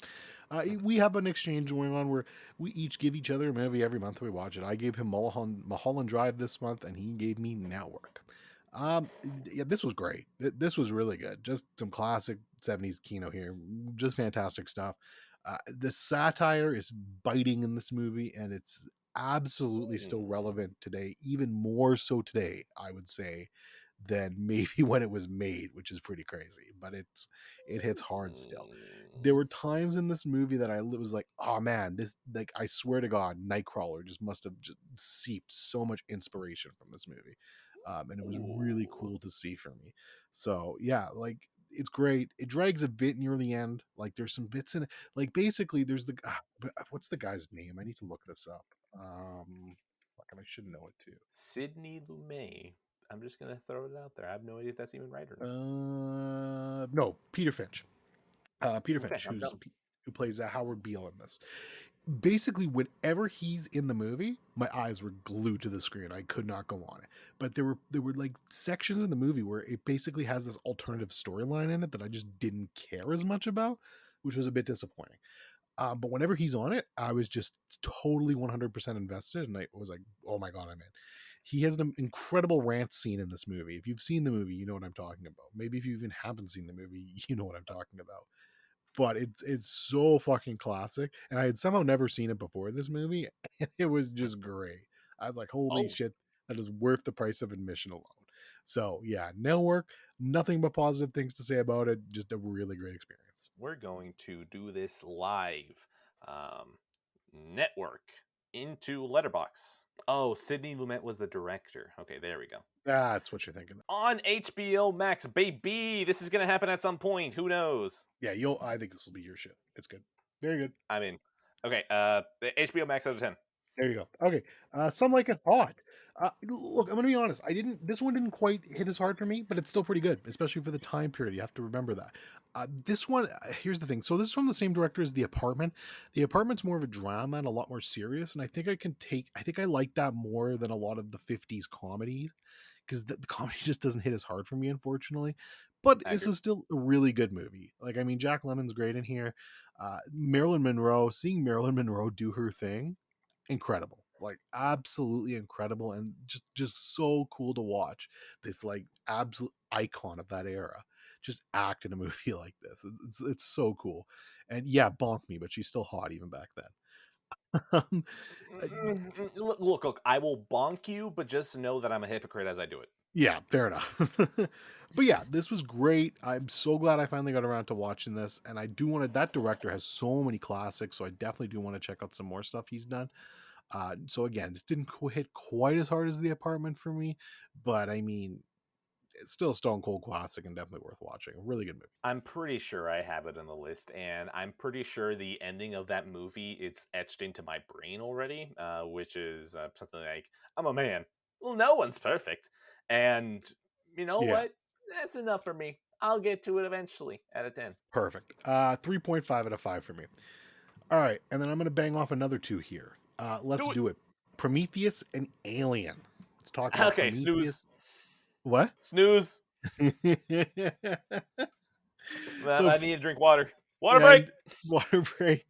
we have an exchange going on where we each give each other a movie every month we watch it. I gave him Mulholland Drive this month, and he gave me Network. Yeah, this was great. This was really good. Just some classic 70s Kino here. Just fantastic stuff. The satire is biting in this movie, and it's absolutely still you. relevant today, even more so today, I would say, than maybe when it was made, which is pretty crazy. But it hits hard still. There were times in this movie that I was like, oh man, this, like, I swear to God, Nightcrawler just must have just seeped so much inspiration from this movie. And it was really Ooh. cool to see for me. So yeah, like, it's great. It drags a bit near the end. Like, there's some bits in it. Like, basically, there's what's the guy's name? I need to look this up. Fucking, I should know it too. Sidney Lumet. I'm just gonna throw it out there. I have no idea if that's even right or not. No, Peter Finch. Peter Okay, Finch, I'm dumb. who plays Howard Beale in this. Basically, whenever he's in the movie, my eyes were glued to the screen. I could not go on it. But there were like sections in the movie where it basically has this alternative storyline in it that I just didn't care as much about, which was a bit disappointing. But whenever he's on it, I was just totally 100% invested, and I was like, "Oh my god, I'm in." He has an incredible rant scene in this movie. If you've seen the movie, you know what I'm talking about. Maybe if you even haven't seen the movie, you know what I'm talking about. But it's so fucking classic, and I had somehow never seen it before this movie, and it was just great. I was like, "Holy Oh, shit, that is worth the price of admission alone." So yeah, Network, nothing but positive things to say about it. Just a really great experience. we're going to do this live. Um, Network into Letterbox. Oh, Sidney Lumet was the director. Okay, there we go. That's what you're thinking. On HBO Max, baby. This is gonna happen at some point. Who knows? Yeah, I think this will be your shit. It's good. Very good. I mean, okay. HBO Max out of 10. There you go. Okay. Some Like It Hot. Look, I'm gonna be honest. This one didn't quite hit as hard for me, but it's still pretty good, especially for the time period. You have to remember that. This one, here's the thing. So this is from the same director as The Apartment. The Apartment's more of a drama and a lot more serious, and I think I like that more than a lot of the 50s comedies, because the comedy just doesn't hit as hard for me, unfortunately. But I this agree. is still a really good movie. Like, I mean, Jack Lemmon's great in here. Seeing Marilyn Monroe do her thing, incredible, like absolutely incredible, and just so cool to watch this, like, absolute icon of that era just act in a movie like this. It's so cool. And yeah, bonk me, but she's still hot even back then. uh, Look. I will bonk you, but just know that I'm a hypocrite as I do it. yeah, fair enough. But yeah, this was great. I'm so glad I finally got around to watching this, and I do want to. That director has so many classics, so I definitely do want to check out some more stuff he's done. So again, this didn't hit quite as hard as The Apartment for me, but I mean, it's still a stone cold classic and definitely worth watching. A really good movie. I'm pretty sure I have it on the list, and I'm pretty sure the ending of that movie it's etched into my brain already, which is something like I'm a man. Well, no one's perfect, And you know Yeah, what? That's enough for me. I'll get to it eventually at a 10. perfect. 3.5 out of 5 for me. All right, and then I'm going to bang off another two here. Let's Do it. do it. Prometheus and Alien. Let's talk about Okay, snooze. Prometheus. What? Snooze. So I need to drink water. Water break. and water break.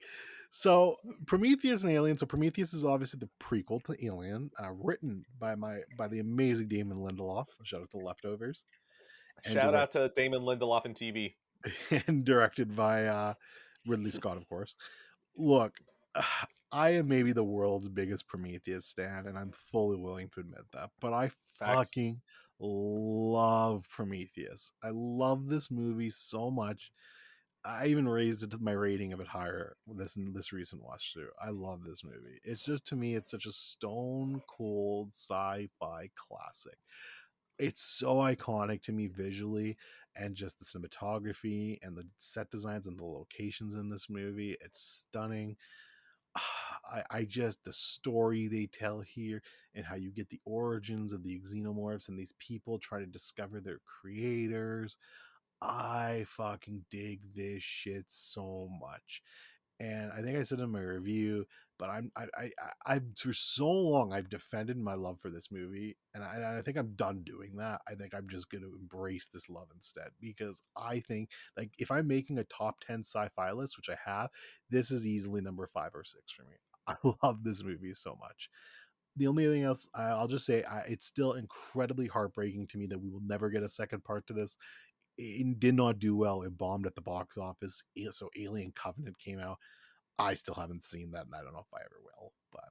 So Prometheus and Alien. So Prometheus is obviously the prequel to Alien, written by the amazing Damon Lindelof. Shout out to Leftovers, and Shout out to Damon Lindelof and TV. and directed by Ridley Scott, of course. Look, I am maybe the world's biggest Prometheus stan, and I'm fully willing to admit that. But I Facts. fucking love Prometheus. I love this movie so much. I even raised it to my rating of it higher this recent watch through. I love this movie. It's just, to me, it's such a stone cold sci-fi classic. It's so iconic to me visually, and just the cinematography and the set designs and the locations in this movie. It's stunning. I just, the story they tell here, and how you get the origins of the xenomorphs and these people try to discover their creators. I fucking dig this shit so much. And I think I said in my review, but I've for so long I've defended my love for this movie, and I think I'm done doing that. I think I'm just going to embrace this love instead, because I think, like, if I'm making a top 10 sci-fi list, which I have, this is easily number 5 or 6 for me. I love this movie so much. The only thing else I'll just say, it's still incredibly heartbreaking to me that we will never get a second part to this. It did not do well. It bombed at the box office. So Alien Covenant came out. I still haven't seen that, and I don't know if I ever will. But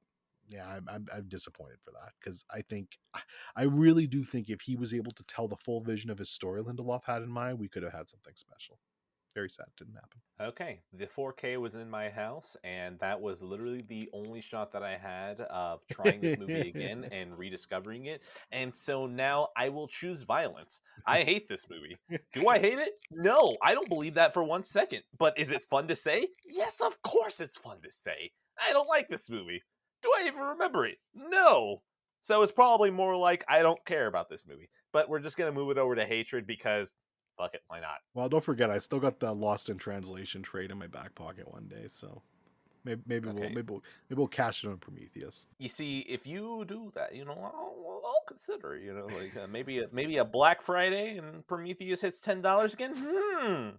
yeah, I'm disappointed for that, because I really do think if he was able to tell the full vision of his story Lindelof had in mind, we could have had something special. Very sad it didn't happen. Okay, the 4K was in my house, and that was literally the only shot that I had of trying this movie again and rediscovering it. And so now I will choose violence. I hate this movie. Do I hate it? No, I don't believe that for 1 second. But is it fun to say? Yes, of course it's fun to say. I don't like this movie. Do I even remember it? No. So it's probably more like I don't care about this movie. But we're just going to move it over to hatred because fuck it, why not? Well, don't forget, I still got the Lost in Translation trade in my back pocket one day, so Okay. maybe we'll cash it on Prometheus. You see, if you do that, I'll consider. Like maybe a Black Friday and Prometheus hits $10 again.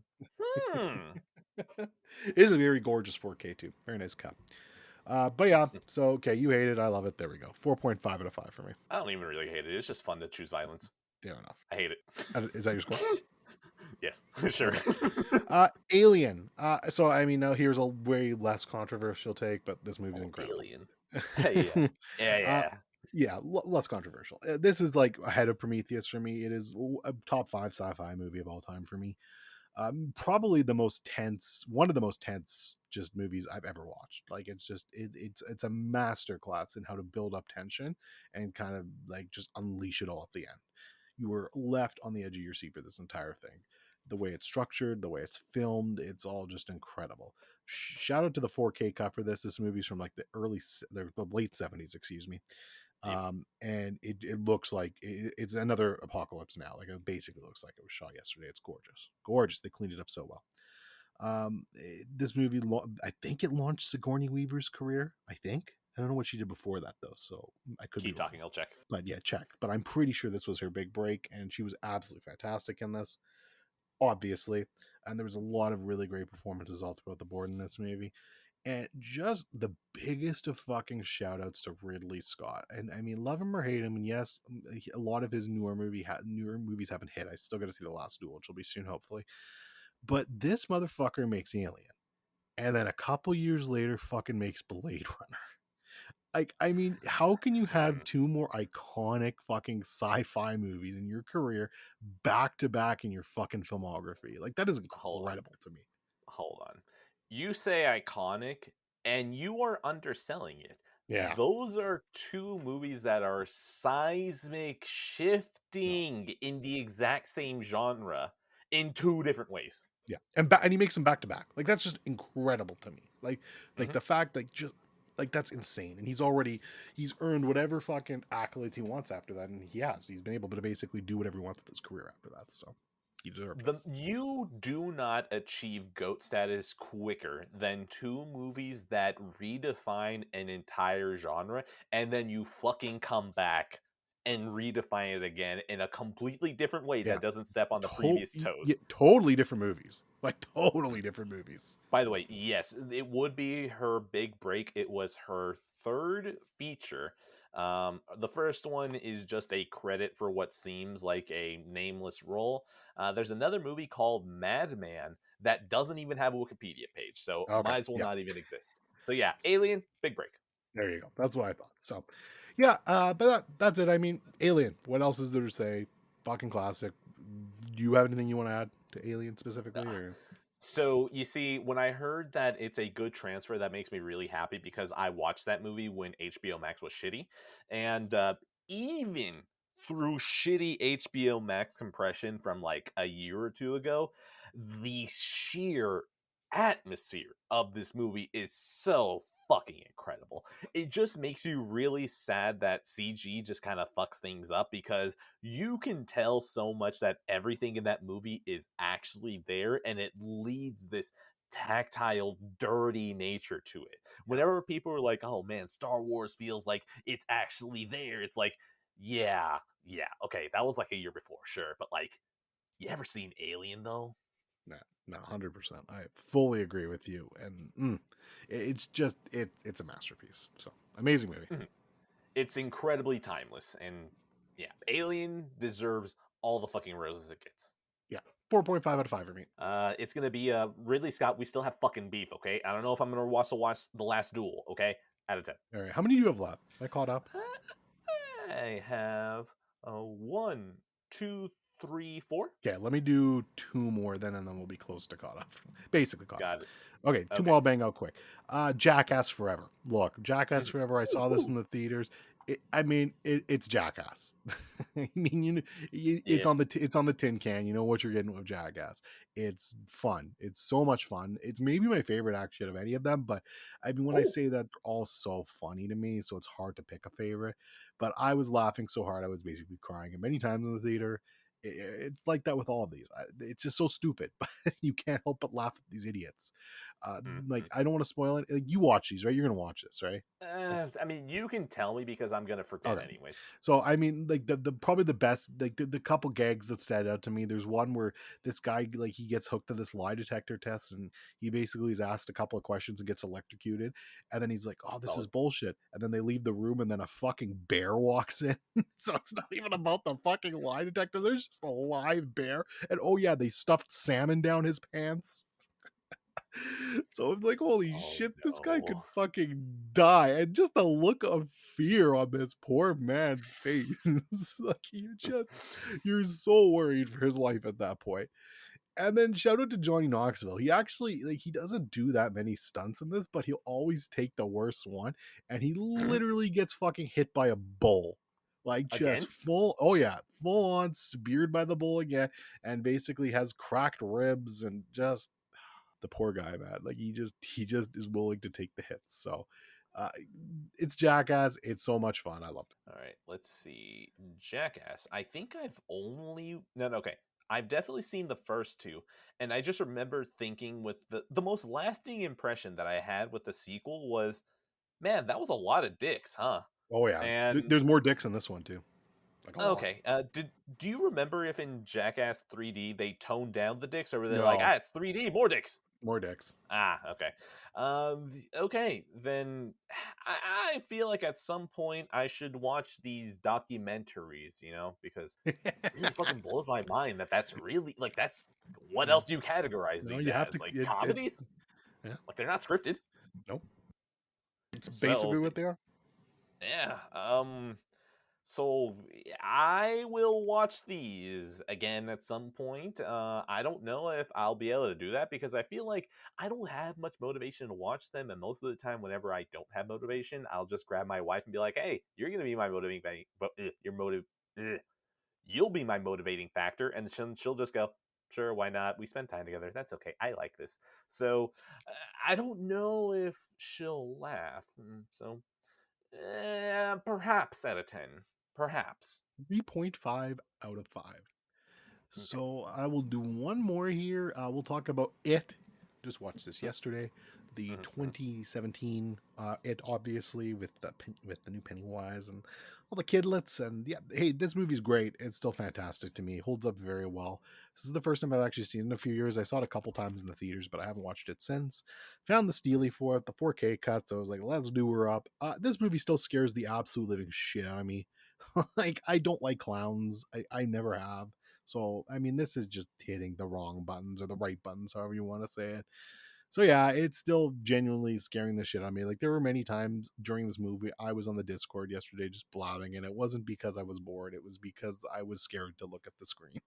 It is a very gorgeous 4K too. Very nice cap. But yeah, so okay, you hate it, I love it. There we go. 4.5 out of 5 for me. I don't even really hate it. It's just fun to choose violence. Fair enough. I hate it. Is that your score? Yes, sure. Alien. So I mean, now here's a way less controversial take, but this movie's incredible. Alien. Yeah, yeah. Yeah, less controversial. This is like ahead of Prometheus for me. It is a top 5 sci-fi movie of all time for me. Probably the most tense, one of the most tense just movies I've ever watched. Like, it's just it's a masterclass in how to build up tension and kind of like just unleash it all at the end. You were left on the edge of your seat for this entire thing. The way it's structured, the way it's filmed, it's all just incredible. Shout out to the 4K cut for this. This movie's from like the late 70s, excuse me. And it looks like it's another Apocalypse Now. Like, it basically looks like it was shot yesterday. It's gorgeous. They cleaned it up so well. This movie, I think it launched Sigourney Weaver's career. I don't know what she did before that though, so I could Keep be wrong. talking. I'll check. But yeah, check. But I'm pretty sure this was her big break, and she was absolutely fantastic in this, obviously. And there was a lot of really great performances all throughout the board in this movie. And just the biggest of fucking shout outs to Ridley Scott. And I mean, love him or hate him, and yes, a lot of his newer movies haven't hit. I still got to see The Last Duel, which will be soon, hopefully. But this motherfucker makes Alien, and then a couple years later fucking makes Blade Runner. Like, I mean, how can you have two more iconic fucking sci-fi movies in your career back to back in your fucking filmography? Like, that is incredible to me. Hold on. You say iconic, and you are underselling it. Yeah. Those are two movies that are seismic shifting in the exact same genre in two different ways. Yeah. And he makes them back to back. Like, that's just incredible to me. Like the fact, like, just like that's insane. And he's earned whatever fucking accolades he wants after that, and he's been able to basically do whatever he wants with his career after that. So he deserves it. You do not achieve GOAT status quicker than two movies that redefine an entire genre, and then you fucking come back and redefine it again in a completely different way Yeah, that doesn't step on the previous toes. totally different movies, like totally different movies. By the way, yes, it would be her big break. It was her third feature. The first one is just a credit for what seems like a nameless role. There's another movie called Madman that doesn't even have a Wikipedia page, so Okay, might as well yeah, not even exist. So yeah, Alien, big break. there you go. That's what I thought. So, yeah, but that's it. I mean, Alien. What else is there to say? Fucking classic. Do you have anything you want to add to Alien specifically, or? So you see, when I heard that it's a good transfer, that makes me really happy because I watched that movie when HBO Max was shitty, and even through shitty HBO Max compression from like a year or two ago, the sheer atmosphere of this movie is so fucking incredible. It just makes you really sad that CG just kind of fucks things up because you can tell so much that everything in that movie is actually there and it leads this tactile dirty nature to it. Whenever people are like, oh man, Star Wars feels like it's actually there, it's like, yeah, okay, that was like a year before, sure, but like, you ever seen Alien though? No, no, 100%. I fully agree with you, and it's just it's a masterpiece. So amazing movie. Mhm. It's incredibly timeless, and yeah, Alien deserves all the fucking roses it gets. Yeah, 4.5 out of 5 for me. It's gonna be Ridley Scott. We still have fucking beef, okay? I don't know if I'm gonna watch the Last Duel, okay? Out of 10. All right, how many do you have left? I caught up. I have one, two, three, four. Okay, let me do two more then, and then we'll be close to caught up. Basically caught up. Got it. Okay, two Okay. more. I'll bang out quick. Jackass Forever. Look, Jackass Forever. I saw this in the theaters. It's Jackass. I mean, it's Yeah. on it's on the tin can. You know what you're getting with Jackass. It's fun. It's so much fun. It's maybe my favorite actually of any of them. But I mean, when I Oh. say that, they're all so funny to me, so it's hard to pick a favorite. But I was laughing so hard, I was basically crying, and many times in the theater. It's like that with all of these. It's just so stupid, but you can't help but laugh at these idiots. Like, Mhm. I don't want to spoil it. Like, you watch these, right? You're gonna watch this, right? It's I mean, you can tell me because I'm gonna forget okay. anyways. So I mean, like the probably the best, like the couple gags that stand out to me. There's one where this guy, like, he gets hooked to this lie detector test, and he basically is asked a couple of questions and gets electrocuted, and then he's like, "Oh, this is Solid. bullshit," and then they leave the room, and then a fucking bear walks in. So it's not even about the fucking lie detector. There's just a live bear, and oh yeah, they stuffed salmon down his pants. So it's like, holy Oh shit, this guy could no. fucking die. And just a look of fear on this poor man's face. Like, you're so worried for his life at that point. And then shout out to Johnny Knoxville. He actually, like, he doesn't do that many stunts in this, but he'll always take the worst one. And he literally gets fucking hit by a bull. Like, just Again? full, oh yeah, full on speared by the bull again, and basically has cracked ribs and just the poor guy, man. Like, he just is willing to take the hits. So uh it's Jackass. It's so much fun. I loved All right, let's see. Jackass. I think I've only no, okay. I've definitely seen the first two, and I just remember thinking with the most lasting impression that I had with the sequel was, man, that was a lot of dicks, huh? it. Oh yeah, And there's more dicks in this one too, like a lot. okay, do you remember if in Jackass 3D they toned down the dicks, or were they like, No, ah, it's 3D, more dicks? more dicks. Ah, okay. Okay, then I feel like at some point I should watch these documentaries, because it really fucking blows my mind that that's really like that's what else do you categorize No, these you have as? to. Like comedies? Yeah, Like they're not scripted. nope. It's basically So what they are. yeah, so I will watch these again at some point. I don't know if I'll be able to do that because I feel like I don't have much motivation to watch them, and most of the time, whenever I don't have motivation, I'll just grab my wife and be like, "Hey, you're gonna be my motivating, but your motive, ugh, you'll be my motivating factor," and she'll just go, Sure, why not? We spend time together. That's okay. I like this. So I don't know if she'll laugh. So perhaps out of 10. Perhaps. 3.5 out of 5. Okay. So I will do one more here. We'll talk about It. Just watched this yesterday. The Mhm. 2017 It, obviously, with the new Pennywise and all the kidlets. And yeah, hey, this movie's great. It's still fantastic to me. Holds up very well. This is the first time I've actually seen it in a few years. I saw it a couple times in the theaters, but I haven't watched it since. Found the Steely for it, the 4K cut. So I was like, let's do her up. This movie still scares the absolute living shit out of me. Like, I don't like clowns. I never have. So, I mean, this is just hitting the wrong buttons or the right buttons, however you want to say it. So, yeah, it's still genuinely scaring the shit out of me. Like, there were many times during this movie, I was on the Discord yesterday just blabbing, and it wasn't because I was bored. It was because I was scared to look at the screen.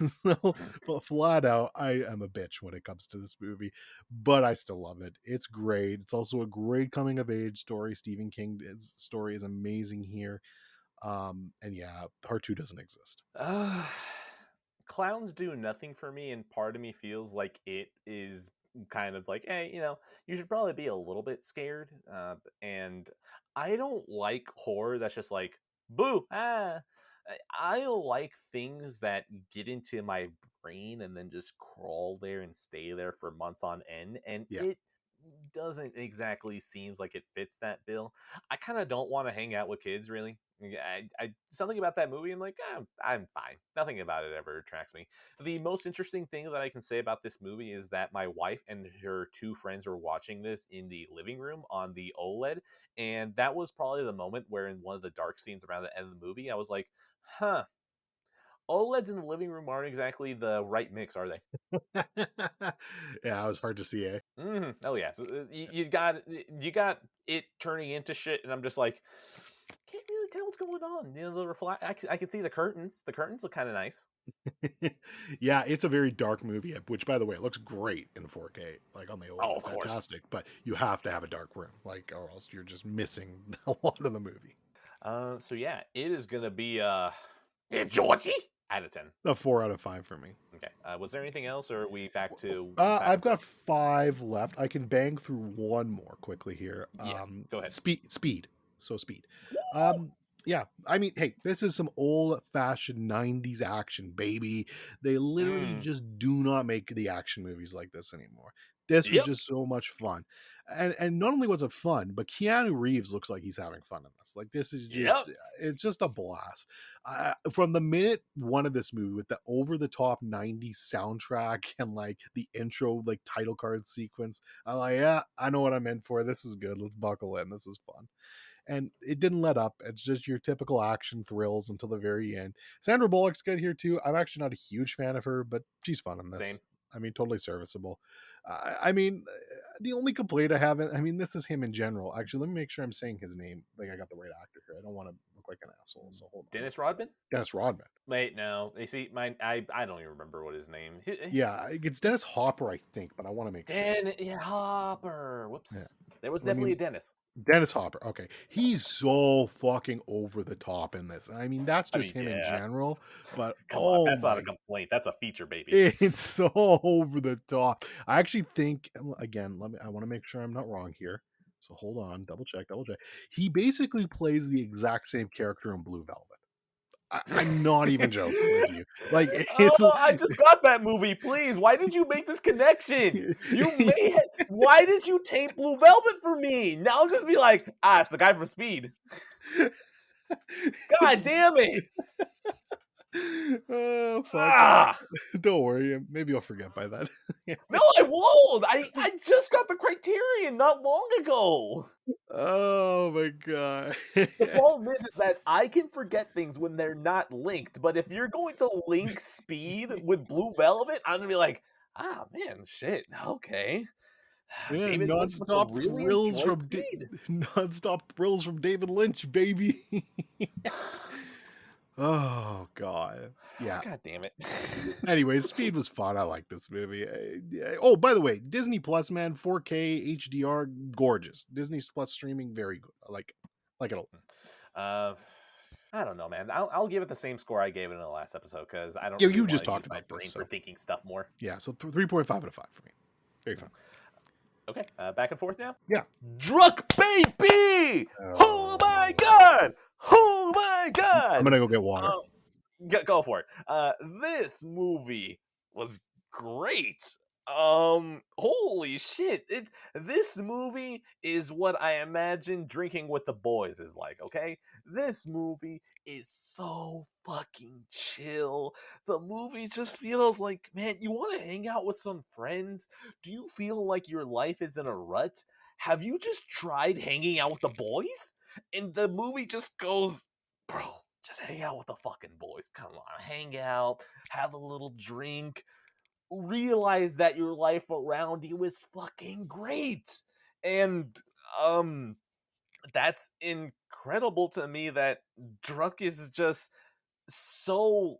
So, but flat out, I am a bitch when it comes to this movie, but I still love it. It's great. It's also a great coming of age story. Stephen King's story is amazing here. And yeah, part two doesn't exist. Uh, Clowns do nothing for me, and part of me feels like it is kind of like, hey, you should probably be a little bit scared. And I don't like horror that's just like, boo, ah. I like things that get into my brain and then just crawl there and stay there for months on end. And Yeah. it doesn't exactly seems like it fits that bill. I kind of don't want to hang out with kids, really. Something about that movie, I'm like, I'm fine. Nothing about it ever attracts me. The most interesting thing that I can say about this movie is that my wife and her two friends were watching this in the living room on the OLED, and that was probably the moment where, in one of the dark scenes around the end of the movie, I was like, huh, OLEDs in the living room aren't exactly the right mix, are they? Yeah, it was hard to see, eh? Oh yeah, you got it turning into shit, and I'm just like, can't really tell what's going on. The reflect. I can see the curtains. The curtains look kind of nice. Yeah, it's a very dark movie, which by the way, it looks great in 4K, like on the Oh, OLED, of course. fantastic. But you have to have a dark room, like, or else you're just missing a lot of the movie. So yeah, it is gonna be Georgie out of 10. A 4 out of 5 for me. Okay. Was there anything else, or are we back to back I've and forth? got 5 left. I can bang through one more quickly here. Yes. Go ahead. Speed. So speed. Woo! Um, yeah. I mean, hey, this is some old-fashioned 90s action, baby. They literally Mm. just do not make the action movies like this anymore. This was Yep. just so much fun. And not only was it fun, but Keanu Reeves looks like he's having fun in this. Like, this is Yep. just it's just a blast. From the minute one of this movie with the over the top 90s soundtrack and like the intro like title card sequence, I'm like, yeah, I know what I'm in for. This is good. Let's buckle in. This is fun. And it didn't let up. It's just your typical action thrills until the very end. Sandra Bullock's good here too. I'm actually not a huge fan of her, but she's fun in Same. this. I mean, totally serviceable. I mean, the only complaint I have, I mean, this is him in general. Actually, let me make sure I'm saying his name. Like, I got the right actor here. I don't want to look like an asshole. So hold on one Dennis sec. Rodman. Dennis Rodman. Wait, no. You see, I don't even remember what his name. Yeah, it's Dennis Hopper, I think, but I want to make sure. Yeah, Hopper. Yeah, Whoops. There was let definitely me a Dennis. Dennis Hopper. Okay. He's so fucking over the top in this. I mean, that's I just mean, him in yeah. general, but Come on, oh that's not a my, complaint. That's a feature, baby. it's so over the top. I actually think, again, I want to make sure I'm not wrong here. So hold on, double check, double check. He basically plays the exact same character in Blue Velvet. I'm not even joking with you. Like, it's Oh, I just got that movie. Please, why did you make this connection? Why did you tape Blue Velvet for me? Now I'll just be like, it's the guy from Speed. God damn it! Oh fuck. Ah, Don't worry. Maybe I'll forget by then. no, I won't. I just got the Criterion not long ago. Oh my god. The problem is that I can forget things when they're not linked. But if you're going to link Speed with Blue Velvet, I'm gonna be like, man, shit, okay. Yeah, David Lynch must have nonstop really thrills enjoyed from Speed. nonstop thrills from David Lynch, baby. Oh god. Yeah. God damn it. Anyways, Speed was fun. I like this movie. Oh, by the way, Disney Plus, man, 4K HDR, gorgeous. Disney Plus streaming, very good. I like it a lot. uh, I don't know, man. I'll give it the same score I gave it in the last episode because I don't Yeah, really you want just to use talked my about this, brain so for thinking stuff more. yeah. So 3.5 out of 5 for me. Very fun. Okay, back and forth now. Yeah. Druk baby! Oh my god! Oh my god! I'm gonna go get water. Go for it. This movie was great. Holy shit! This movie is what I imagine drinking with the boys is like. Okay, this movie is so fucking chill. The movie just feels like, man, you want to hang out with some friends? Do you feel like your life is in a rut? Have you just tried hanging out with the boys? And the movie just goes, bro, just hang out with the fucking boys. Come on, hang out, have a little drink, realize that your life around you is fucking great. And that's incredible to me that Druk is just so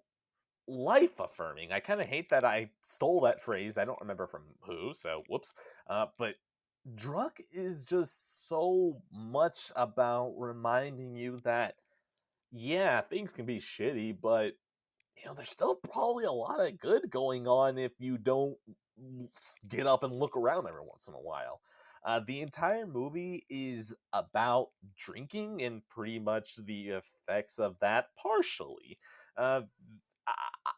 life affirming. I kind of hate that I stole that phrase. I don't remember from who, so whoops. But Druk is just so much about reminding you that yeah, things can be shitty, but there's still probably a lot of good going on if you don't get up and look around every once in a while. The entire movie is about drinking and pretty much the effects of that partially. Uh,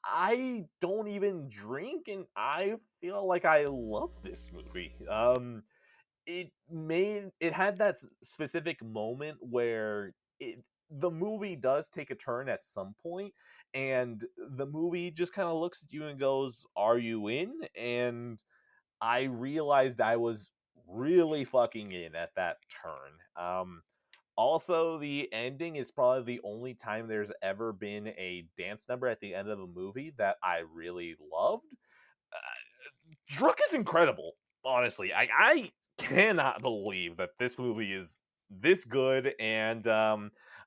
I don't even drink, and I feel like I love this movie. It had that specific moment where the movie does take a turn at some point, and the movie just kind of looks at you and goes, "Are you in?" And I realized I was really fucking in at that turn. Also, the ending is probably the only time there's ever been a dance number at the end of a movie that I really loved. Druk is incredible, honestly. I cannot believe that this movie is this good, and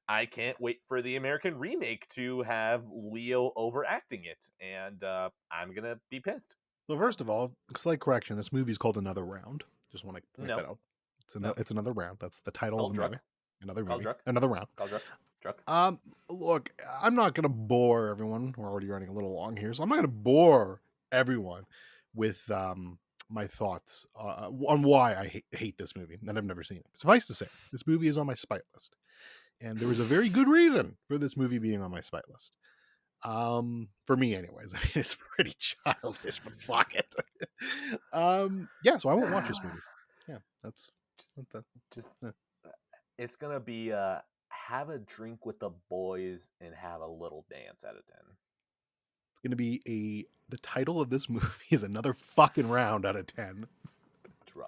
I can't wait for the American remake to have Leo overacting it, and I'm gonna be pissed. So first of all, slight correction. This movie is called Another Round. Just want to point No, that out. no, It's Another Round. That's the title of called the movie. Druk, Another called movie. Druk, Another Round. called Druk, Druk. Look, I'm not gonna bore everyone. We're already running a little long here, so I'm not gonna bore everyone with my thoughts on why I hate this movie, and I've never seen it. Suffice to say, this movie is on my spite list, and there was a very good reason for this movie being on my spite list. For me, anyways. I mean, it's pretty childish, but fuck it. Yeah, so I won't watch this movie. Yeah, that's that. Just Yeah. it's gonna be have a drink with the boys and have a little dance out of 10. It's gonna be the title of this movie is Another Fucking Round out of 10. Druk.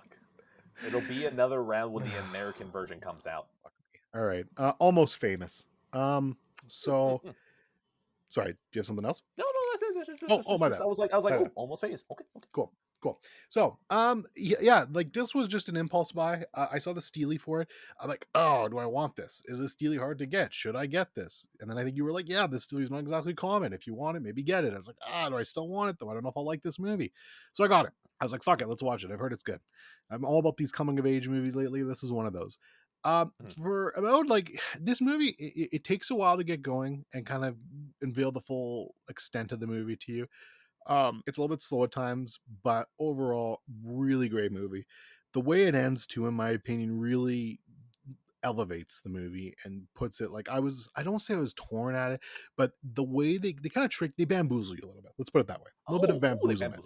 It'll be another round when the American version comes out. All right. Almost Famous. So sorry, do you have something else? No, that's it. My bad. I was like, My oh, bad. almost famous. Okay. Cool. So, yeah, like this was just an impulse buy. I saw the Steely for it. I'm like, oh, do I want this? Is this Steely hard to get? Should I get this? And then I think you were like, yeah, this Steely's not exactly common. If you want it, maybe get it. I was like, do I still want it though? I don't know if I'll like this movie. So I got it. I was like, fuck it, let's watch it. I've heard it's good. I'm all about these coming of age movies lately. This is one of those. For about like this movie, it takes a while to get going and kind of unveil the full extent of the movie to you. It's a little bit slow at times, but overall, really great movie. The way it ends, too, in my opinion, really elevates the movie and puts it like I don't say I was torn at it, but the way they kind of they bamboozle you a little bit. Let's put it that way. A little bit of bamboozlement.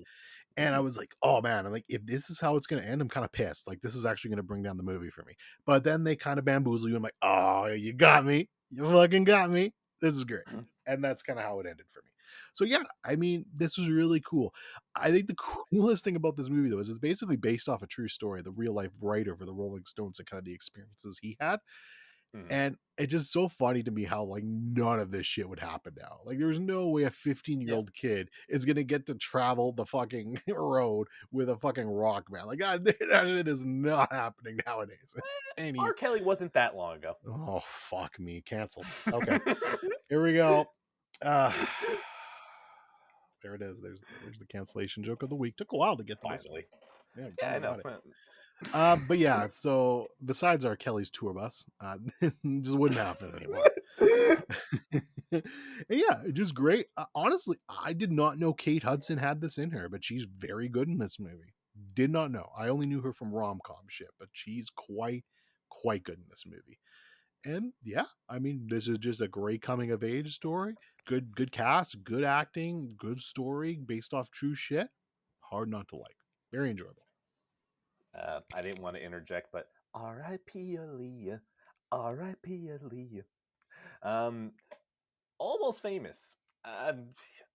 And I was like, oh man, I'm like, if this is how it's going to end, I'm kind of pissed. Like, this is actually going to bring down the movie for me. But then they kind of bamboozle you. I'm like, oh, you got me. You fucking got me. This is great. And that's kind of how it ended for me. So yeah, I mean, this was really cool. I think the coolest thing about this movie, though, is it's basically based off a true story. The real life writer for the Rolling Stones and kind of the experiences he had. And it's just so funny to me how like none of this shit would happen now. Like there's no way a 15-year-old kid is gonna get to travel the fucking road with a fucking rock band. Like that shit is not happening nowadays. R. Kelly wasn't that long ago. Oh fuck me, canceled. Okay, here we go. there it is. There's the cancellation joke of the week. Took a while to get to this one. Finally. Yeah, we Yeah, I finally know. got it. But yeah, so besides our Kelly's tour bus, just wouldn't happen anymore. And yeah, just great. Honestly, I did not know Kate Hudson had this in her, but she's very good in this movie. Did not know. I only knew her from rom-com shit, but she's quite good in this movie. And yeah, I mean, this is just a great coming of age story. Good cast, good acting, good story based off true shit. Hard not to like. Very enjoyable. I didn't want to interject, but R.I.P. Aaliyah, R.I.P. Aaliyah. Um, Almost Famous.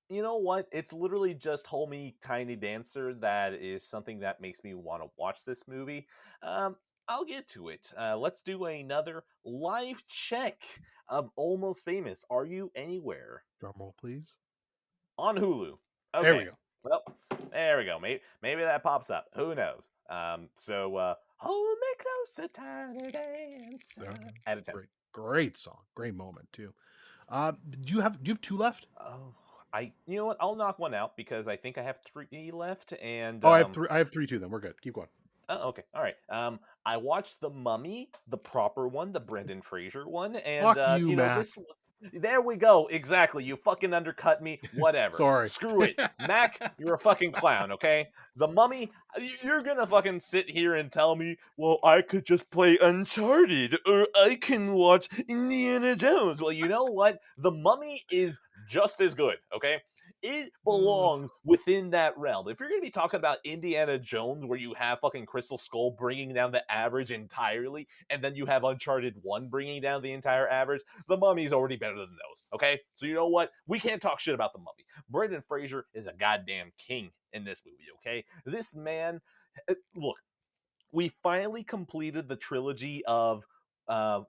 You know what? It's literally just Homie Tiny Dancer that is something that makes me want to watch this movie. Um, I'll get to it. Let's do another live check of Almost Famous. Are you anywhere? Drum roll, please. On Hulu. There we Okay. go. Well, there we go. Maybe that pops up. Who knows? Hold me closer, tiny dancer. Out of 10. Great song, great moment too. Do you have two left? Oh, you know what? I'll knock one out because I think I have 3 left, and Oh, I have three. I have three too. Then we're good. Keep going. oh, okay, all right. I watched The Mummy, the proper one, the Brendan Fraser one, and Fuck you, Mac. this was. There we go. Exactly. You fucking undercut me. Whatever. Sorry. Screw it, Mac. You're a fucking clown. Okay. The Mummy. You're gonna fucking sit here and tell me, well, I could just play Uncharted, or I can watch Indiana Jones. Well, you know what? The Mummy is just as good. Okay. It belongs within that realm. If you're going to be talking about Indiana Jones, where you have fucking Crystal Skull bringing down the average entirely, and then you have Uncharted 1 bringing down the entire average, The Mummy's already better than those, okay? So you know what? We can't talk shit about The Mummy. Brendan Fraser is a goddamn king in this movie, okay? This man, look, we finally completed the trilogy of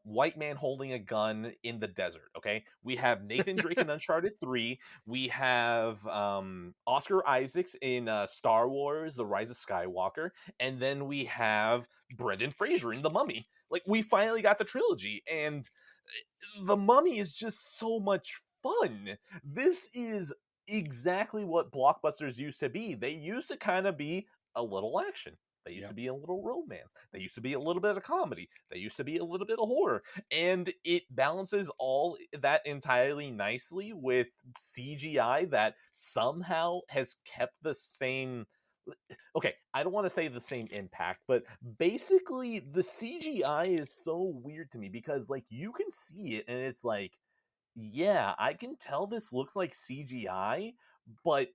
white man holding a gun in the desert. Okay, we have Nathan Drake in Uncharted 3. We have Oscar Isaacs in Star Wars: The Rise of Skywalker, and then we have Brendan Fraser in The Mummy. Like, we finally got the trilogy, and The Mummy is just so much fun. This is exactly what blockbusters used to be. They used to kind of be a little action. They used to be a little romance. They used to be a little bit of comedy. They used to be a little bit of horror. And it balances all that entirely nicely with CGI that somehow has kept the same. Okay, I don't want to say the same impact, but basically the CGI is so weird to me because, like, you can see it and it's like, yeah, I can tell this looks like CGI, but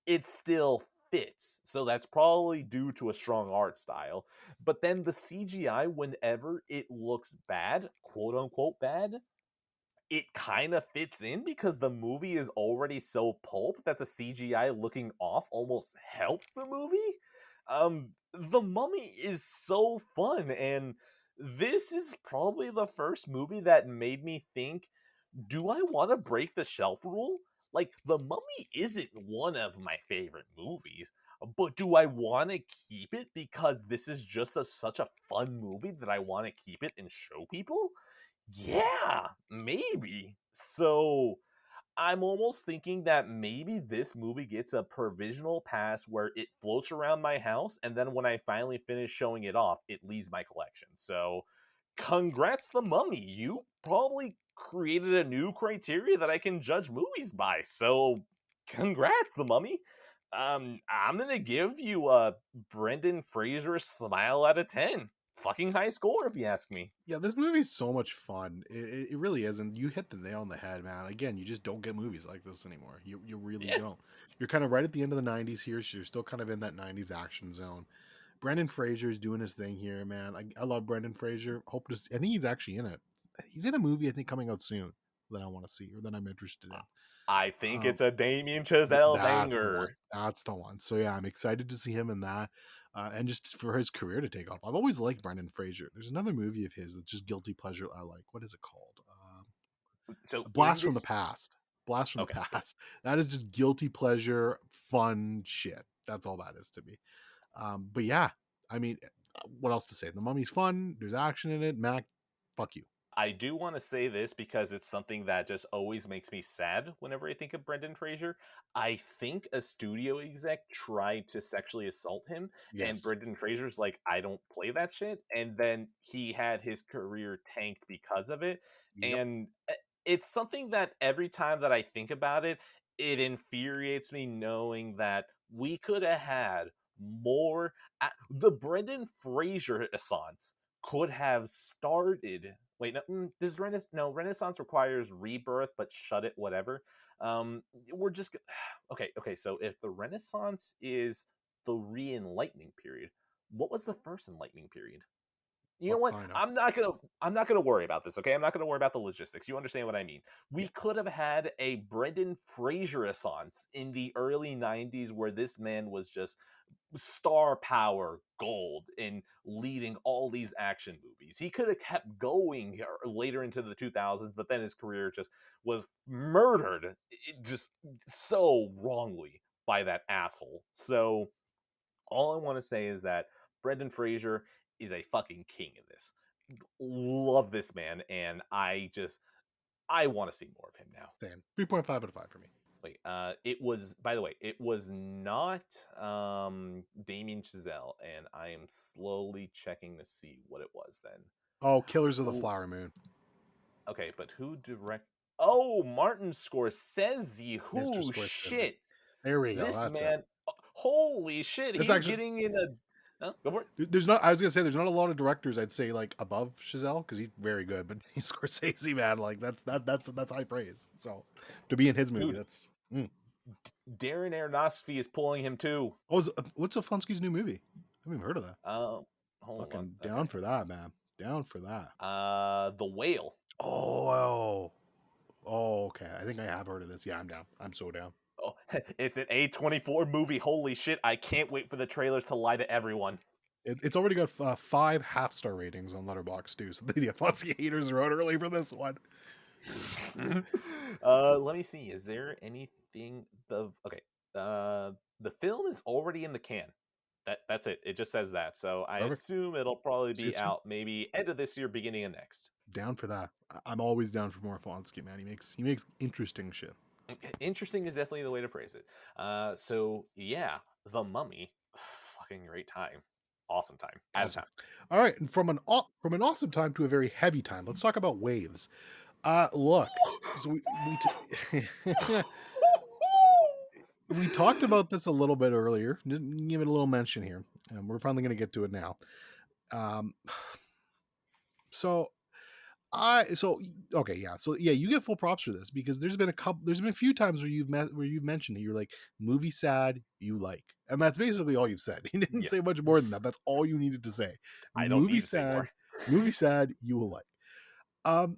it still fits. So that's probably due to a strong art style. But then the CGI, whenever it looks bad, quote unquote bad, it kind of fits in because the movie is already so pulp that the CGI looking off almost helps the movie. The Mummy is so fun, and this is probably the first movie that made me think, do I want to break the shelf rule? Like, The Mummy isn't one of my favorite movies, but do I want to keep it because this is just such a fun movie that I want to keep it and show people? Yeah, maybe. So I'm almost thinking that maybe this movie gets a provisional pass where it floats around my house, and then when I finally finish showing it off, it leaves my collection. So congrats, The Mummy. You probably created a new criteria that I can judge movies by. So congrats, The Mummy. I'm gonna give you a Brendan Fraser smile out of 10. Fucking high score, if you ask me. Yeah, this movie's so much fun. It really is, and you hit the nail on the head, man. Again, you just don't get movies like this anymore. You really Yeah. don't. You're kind of right at the end of the '90s here, so you're still kind of in that '90s action zone. Brendan Fraser is doing his thing here, man. I love Brendan Fraser. Hope to. I think he's actually in it. He's in a movie I think coming out soon that I want to see or that I'm interested in. I think Um, it's a Damien Chazelle that's the one. banger. That's the one. So yeah, I'm excited to see him in that, and just for his career to take off. I've always liked Brendan Fraser. There's another movie of his that's just guilty pleasure I like. What is it called? So in Blast from the this, Past. Blast from the okay, Past. That is just guilty pleasure, fun shit. That's all that is to me. But yeah, I mean, what else to say? The Mummy's fun. There's action in it. Mac, fuck you. I do want to say this because it's something that just always makes me sad whenever I think of Brendan Fraser. I think a studio exec tried to sexually assault him, and Yes. Brendan Fraser's like, I don't play that shit. And then he had his career tanked because of it. Yep. And it's something that every time that I think about it, it infuriates me knowing that we could have had more. The Brendan Fraser Renaissance could have started. Wait, no, does Renaissance requires rebirth, but shut it, whatever. We're just okay. Okay, so if the Renaissance is the re-enlightening period, what was the first enlightening period? You know What what? kind of? I'm not gonna worry about this, okay? I'm not gonna worry about the logistics. You understand what I mean. Yeah. We could have had a Brendan Fraser Renaissance in the early 90s where this man was just star power gold in leading all these action movies. He could have kept going later into the 2000s, but then his career just was murdered just so wrongly by that asshole. So all I want to say is that Brendan Fraser is a fucking king in this. Love this man, and I want to see more of him now. Same. 3.5 out of 5 for me. Wait, it was, by the way, it was not Damien Chazelle, and I am slowly checking to see what it was then. Oh, Killers of the Oh, Flower Moon. okay, but who direct? Oh, Martin Scorsese. Mr. Who Scorsese. shit? There we go. This That's it. man, holy shit, It's he's actually getting in a. Go for it. there's not. I was gonna say there's not a lot of directors I'd say like above Chazelle because he's very good, but he's Scorsese, man. Like that's high praise. So to be in his movie, Dude, that's. Darren Aronofsky is pulling him too. Oh, what's Afonski's new movie? I haven't even heard of that. Hold on. Fucking down Okay. for that, man. Down for that. The Whale. Oh, okay. I think I have heard of this. Yeah, I'm down. I'm so down. Oh, it's an A24 movie. Holy shit! I can't wait for the trailers to lie to everyone. It's already got 5 half-star ratings on Letterboxd too. So the Afonski haters are out early for this one. Let me see. Is there anything? The film is already in the can. That's it. It just says that. So I Perfect. assume it'll probably See be it soon. out maybe end of this year, beginning of next. Down for that. I'm always down for more Afonski, man. He makes interesting shit. Interesting is definitely the way to phrase it. So yeah, The Mummy, fucking great time, awesome time, out of Awesome. time. All right, and from an awesome time to a very heavy time, let's talk about waves. Look, so we talked about this a little bit earlier. Just give it a little mention here. We're finally going to get to it now. Um, so okay, yeah. So yeah, you get full props for this because there's been a few times where you've mentioned that you're like movie sad you like, and that's basically all you've said. You didn't Yeah, say much more than that. That's all you needed to say. I don't Movie need to say sad, more. movie sad you will like.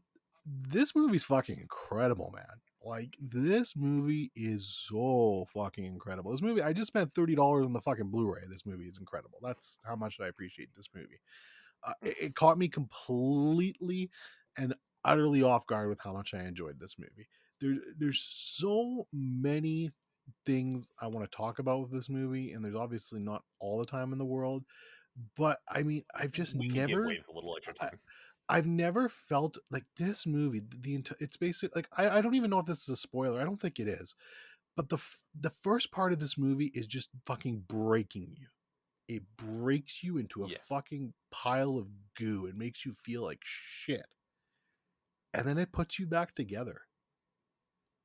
This movie's fucking incredible, man. Like this movie is so fucking incredible. This movie, I just spent $30 on the fucking Blu-ray. This movie is incredible. That's how much I appreciate this movie. It caught me completely and utterly off guard with how much I enjoyed this movie. There's so many things I want to talk about with this movie, and there's obviously not all the time in the world. But I mean, We can give Waves a little extra time. I've never felt like this movie. It's basically like I don't even know if this is a spoiler. I don't think it is. But the first part of this movie is just fucking breaking you. It breaks you into a Yes. fucking pile of goo and makes you feel like shit. And then it puts you back together.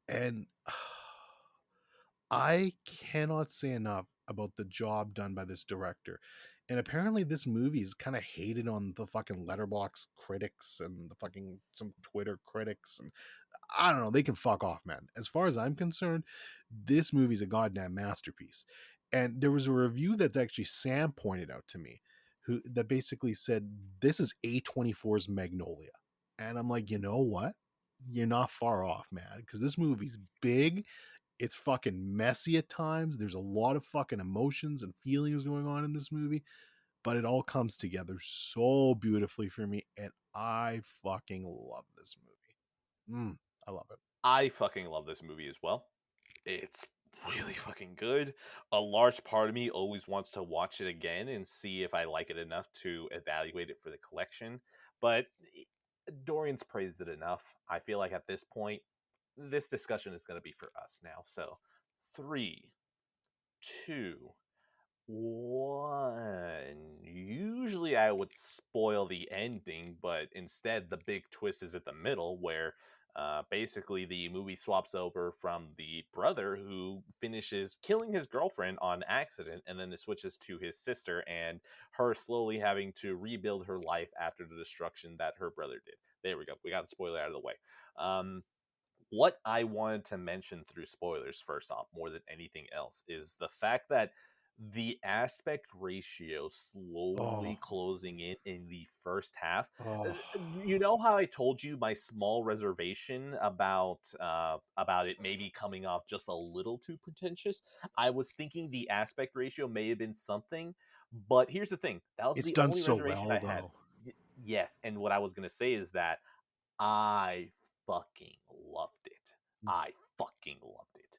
And I cannot say enough about the job done by this director. And apparently this movie is kind of hated on the fucking letterbox critics and the fucking some Twitter critics, and I don't know, they can fuck off, man. As far as I'm concerned, this movie's a goddamn masterpiece. And there was a review that actually Sam pointed out to me that basically said this is A24's Magnolia. And I'm like, you know what? You're not far off, man, because this movie's big. It's fucking messy at times. There's a lot of fucking emotions and feelings going on in this movie, but it all comes together so beautifully for me, and I fucking love this movie. I love it. I fucking love this movie as well. It's really fucking good. A large part of me always wants to watch it again and see if I like it enough to evaluate it for the collection. But Dorian's praised it enough. I feel like at this point, this discussion is going to be for us now. So, three, two, one. Usually I would spoil the ending, but instead the big twist is at the middle where basically the movie swaps over from the brother who finishes killing his girlfriend on accident, and then it switches to his sister and her slowly having to rebuild her life after the destruction that her brother did. There we go. We got the spoiler out of the way. Um, what I wanted to mention through spoilers, first off, more than anything else, is the fact that the aspect ratio Oh, slowly closing in the first half. oh, You know how I told you my small reservation about it maybe coming off just a little too pretentious. I was thinking the aspect ratio may have been something, but here's the thing: that was it's the done only so reservation well I had. though. Yes, and what I was gonna say is that I fucking loved it. I fucking loved it.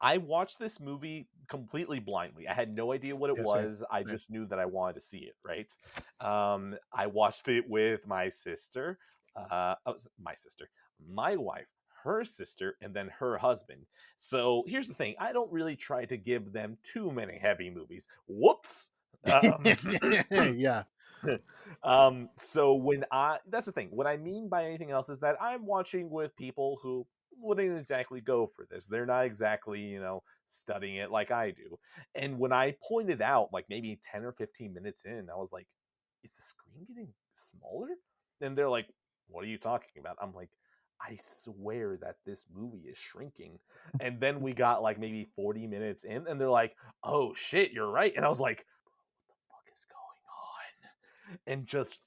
I watched this movie completely blindly. I had no idea what it Yeah, same, was. I same. just knew that I wanted to see it. Right. I watched it with my sister, my sister, my wife, her sister, and then her husband. So here's the thing: I don't really try to give them too many heavy movies. Whoops. Um, Yeah. so when I that's the thing. What I mean by anything else is that I'm watching with people who wouldn't exactly go for this. They're not exactly, studying it like I do. And when I pointed out, like maybe 10 or 15 minutes in, I was like, is the screen getting smaller? And they're like, what are you talking about? I'm like, I swear that this movie is shrinking. And then we got like maybe 40 minutes in, and they're like, oh shit, you're right. And I was like, what the fuck is going on? And just,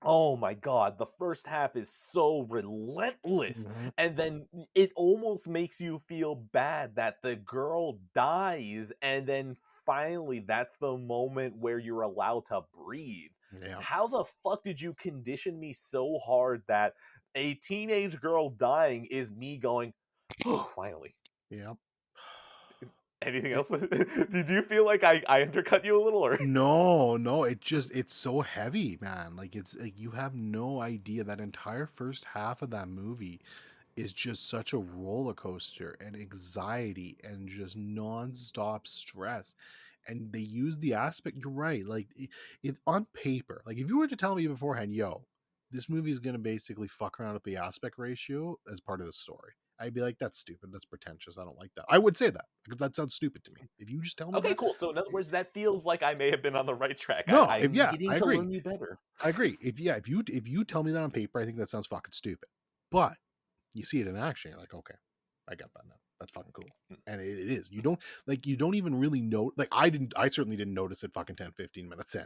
oh my god, the first half is so relentless. Mhm. And then it almost makes you feel bad that the girl dies, and then finally that's the moment where you're allowed to breathe. Yeah. How the fuck did you condition me so hard that a teenage girl dying is me going, oh, finally? Yeah. Anything It, else? Did you feel like I undercut you a little, or? no, no, it's so heavy, man. Like it's like you have no idea that entire first half of that movie is just such a roller coaster and anxiety and just nonstop stress. And they use the aspect, you're right. Like if on paper, like if you were to tell me beforehand, yo, this movie is gonna basically fuck around with the aspect ratio as part of the story, I'd be like, that's stupid, that's pretentious, I don't like that. I would say that because that sounds stupid to me. If you just tell me Okay, that, cool. So in other words, that feels like I may have been on the right track. no, if I'm yeah, getting I to agree. learn you better. I agree. If you tell me that on paper, I think that sounds fucking stupid. But you see it in action, you're like, okay, I got that now. That's fucking cool. Mm. And it is. You don't even really know, like I certainly didn't notice it fucking 10, 15 minutes in.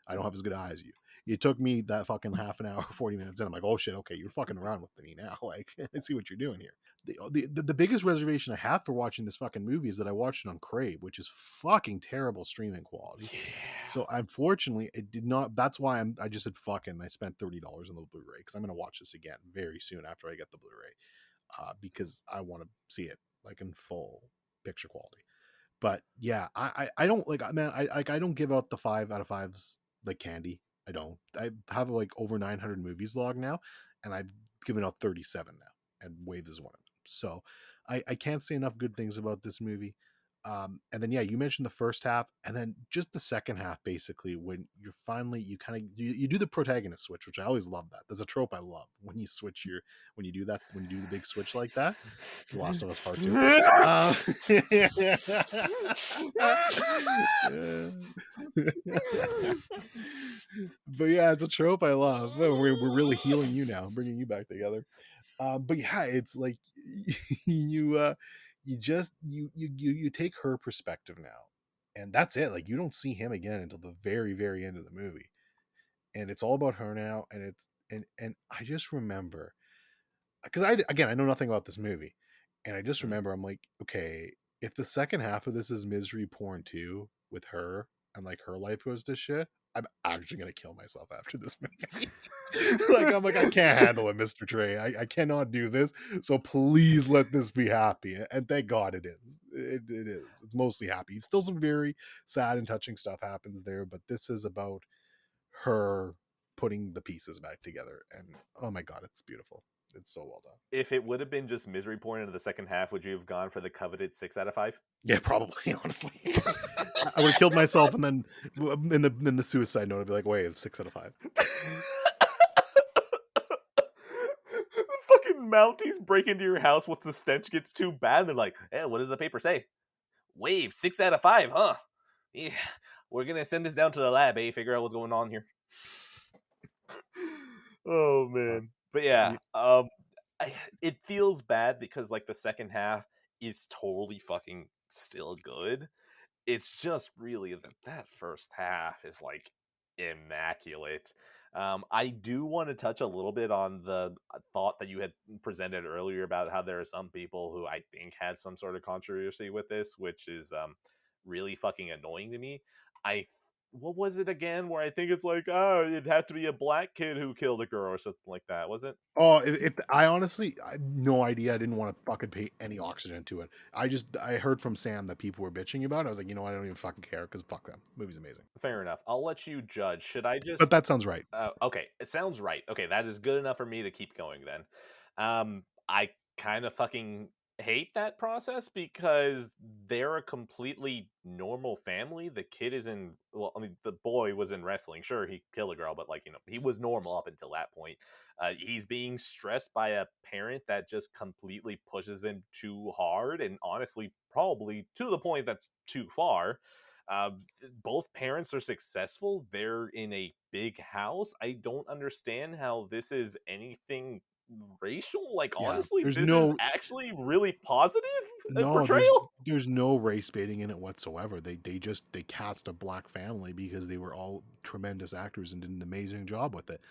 I don't have as good eyes as you. It took me that fucking half an hour, 40 minutes in. I'm like, oh shit, okay, you're fucking around with me now. Like, I see what you're doing here. The biggest reservation I have for watching this fucking movie is that I watched it on Crave, which is fucking terrible streaming quality. Yeah. So unfortunately, it did not. That's why I just said fucking. I spent $30 on the Blu-ray because I'm gonna watch this again very soon after I get the Blu-ray, because I want to see it like in full picture quality. But yeah, I don't like, man. I don't give out the 5 out of 5s like candy. I don't. I have like over 900 movies logged now, and I've given out 37 now, and Waves is one of them. So I can't say enough good things about this movie. And then yeah, you mentioned the first half, and then just the second half, basically when you're finally you kind of you do the protagonist switch, which I always love. That there's a trope I love when you switch your when you do that when you do the big switch like that. The Last of Us Part Two. Uh, but yeah, it's a trope I love. We're really healing you now, bringing you back together. But yeah, it's like you you just you take her perspective now, and that's it. Like you don't see him again until the very end of the movie, and it's all about her now. And and I just remember because I know nothing about this movie, and I just Mhm. remember I'm like, okay, if the second half of this is misery porn too with her and like her life goes to shit, I'm actually gonna kill myself after this movie. Like I'm like, I can't handle it, Mr. Trey. I cannot do this. So please let this be happy. And thank God it is. It is. It's mostly happy. Still some very sad and touching stuff happens there, but this is about her putting the pieces back together. And oh my god, it's beautiful. It's so well done. If it would have been just misery porn into the second half, would you have gone for the coveted 6 out of 5? Yeah, probably. Honestly, I would have killed myself, and then in the suicide note, I'd be like, "Wait, 6 out of 5." Fucking Mounties break into your house once the stench gets too bad. They're like, "Hey, what does the paper say? Wave 6 out of 5, huh? Yeah, we're gonna send this down to the lab, eh? Figure out what's going on here." Oh Uh, man, but yeah, y- it feels bad because like the second half is totally fucking still good. It's just really that first half is like immaculate. I do want to touch a little bit on the thought that you had presented earlier about how there are some people who I think had some sort of controversy with this, which is really fucking annoying to me. I What was it again? Where I think it's like, oh, it'd have to be a black kid who killed a girl or something like that, was it? Oh, if I honestly, I had no idea. I didn't want to fucking pay any oxygen to it. I heard from Sam that people were bitching about it. I was like, you know what? I don't even fucking care because fuck them. The movie's amazing. Fair enough. I'll let you judge. Should I But just that sounds right. Okay, it sounds right. Okay, that is good enough for me to keep going then. I kind of fucking hate that process because they're a completely normal family. The kid is in, well, I mean, the boy was in wrestling. Sure, he killed a girl, but like, he was normal up until that point. He's being stressed by a parent that just completely pushes him too hard and honestly, probably to the point that's too far. uh, Both parents are successful. They're in a big house. I don't understand how this is anything racial. Like, Yeah, honestly, there's this is no actually really positive no, portrayal. there's no race baiting in it whatsoever. They cast a black family because they were all tremendous actors and did an amazing job with it.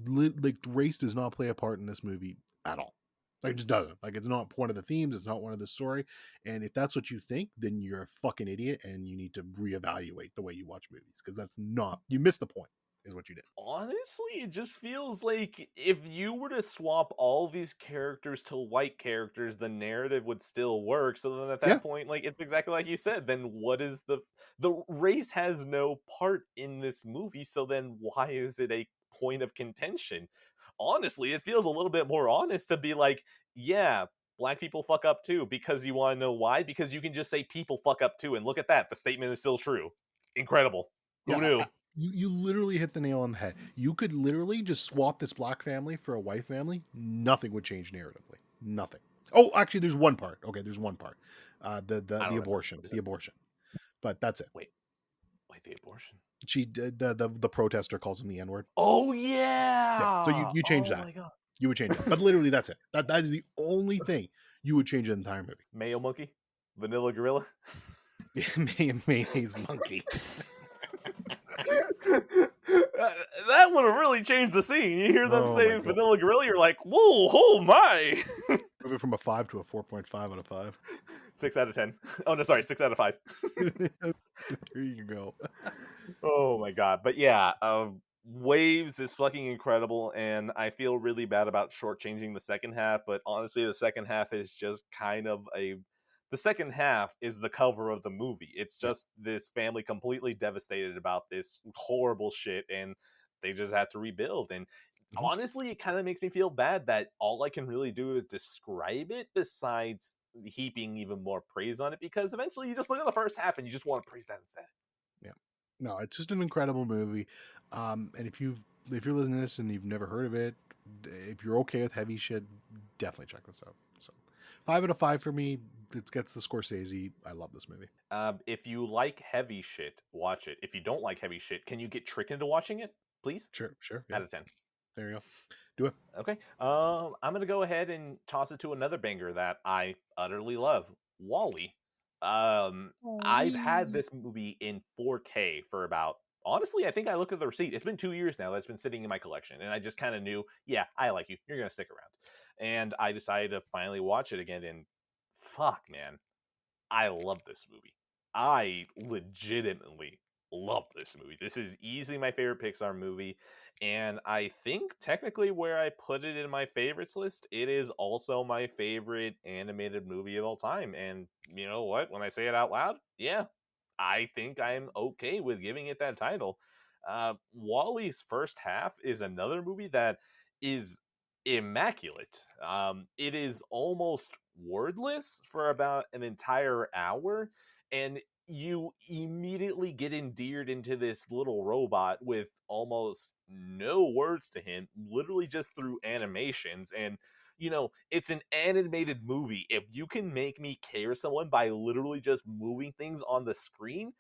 Like race does not play a part in this movie at all. Like it just doesn't. Like it's not one of the themes. It's not one of the story. And if that's what you think, then you're a fucking idiot, and you need to reevaluate the way you watch movies because that's not you missed the point. Is what you did. Honestly, it just feels like if you were to swap all these characters to white characters, the narrative would still work. So then at Yeah, that point, like, it's exactly like you said, then what is the race has no part in this movie, so then why is it a point of contention? Honestly, it feels a little bit more honest to be like, yeah, black people fuck up too, because you want to know why? Because you can just say people fuck up too, and look at that, the statement is still true. Incredible. Who yeah. knew? You literally hit the nail on the head. You could literally just swap this black family for a white family. Nothing would change narratively. Nothing. Oh, actually, there's one part. Okay, there's one part. I The don't remember. abortion. What is The it? abortion. But that's it. Wait. Wait, the abortion? She did the protester calls him the N word. Oh Yeah. So yeah! you change Oh that. my god. You would change that. But literally, that's it. That is the only thing you would change in the entire movie. Mayo monkey? Vanilla gorilla? Mayonnaise monkey. That would have really changed the scene. You hear them Oh my saying god. vanilla gorilla, you're like, whoa, oh my! Move it from a 5 to a 4.5 out of 5. 6 out of 10. Oh no, sorry, 6 out of 5. There you go. Oh my god. But yeah, Waves is fucking incredible, and I feel really bad about shortchanging the second half, but honestly, the second half is just kind of a. The second half is the cover of the movie. It's Yeah. just this family completely devastated about this horrible shit, and they just have to rebuild. And Mhm. honestly, it kind of makes me feel bad that all I can really do is describe it, besides heaping even more praise on it, because eventually you just look at the first half and you just want to praise that instead. Yeah. No, it's just an incredible movie. And if you're listening to this and you've never heard of it, if you're okay with heavy shit, definitely check this out. So, 5 out of 5 for me. It gets the Scorsese. I love this movie. If you like heavy shit, watch it. If you don't like heavy shit, can you get tricked into watching it, please? Sure. Yeah. Out of 10. There you go. Do it. Okay. I'm gonna go ahead and toss it to another banger that I utterly love, Wally. I've had Wee. this movie in 4K for about. Honestly, I think I looked at the receipt. It's been 2 years now that's been sitting in my collection, and I just kind of knew, yeah, I like you. You're gonna stick around, and I decided to finally watch it again. And fuck, man, I love this movie. I legitimately love this movie. This is easily my favorite Pixar movie. And I think technically where I put it in my favorites list, it is also my favorite animated movie of all time. And you know what? When I say it out loud, yeah, I think I'm okay with giving it that title. Wally's first half is another movie that is immaculate. It is almost wordless for about an entire hour, and you immediately get endeared into this little robot with almost no words to him, literally just through animations. And it's an animated movie. If you can make me care someone by literally just moving things on the screen,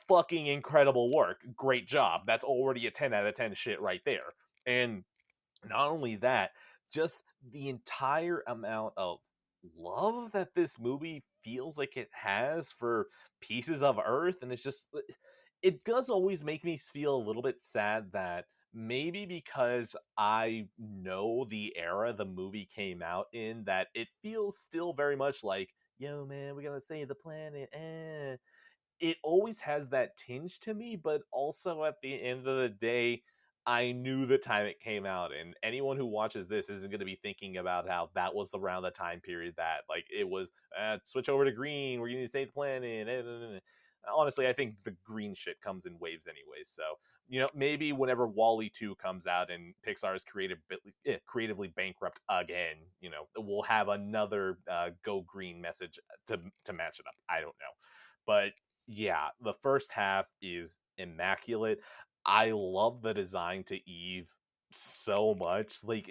fucking incredible work. Great job. That's already a 10 out of 10 shit right there. And not only that, just the entire amount of love that this movie feels like it has for pieces of Earth. And it's just, it does always make me feel a little bit sad that maybe because I know the era the movie came out in, that it feels still very much like, yo, man, we gotta save the planet. It always has that tinge to me, but also at the end of the day, I knew the time it came out, and anyone who watches this isn't going to be thinking about how that was around the time period that, like, it was switch over to green. We're going to save the planet. Honestly, I think the green shit comes in waves anyway. So maybe whenever Wally 2 comes out and Pixar is creatively bankrupt again, we'll have another go green message to match it up. I don't know, but yeah, the first half is immaculate. I love the design to Eve so much. Like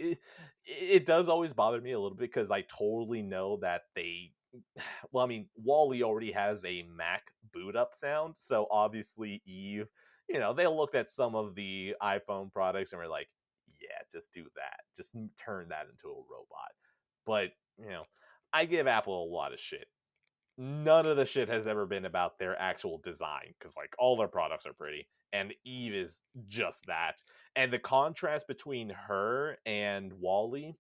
it does always bother me a little bit because I totally know that they well, I mean, Wally already has a Mac boot up sound, so obviously Eve, they looked at some of the iPhone products and were like, yeah, just do that. Just turn that into a robot. But, I give Apple a lot of shit. None of the shit has ever been about their actual design because like all their products are pretty, and Eve is just that. And the contrast between her and Wally,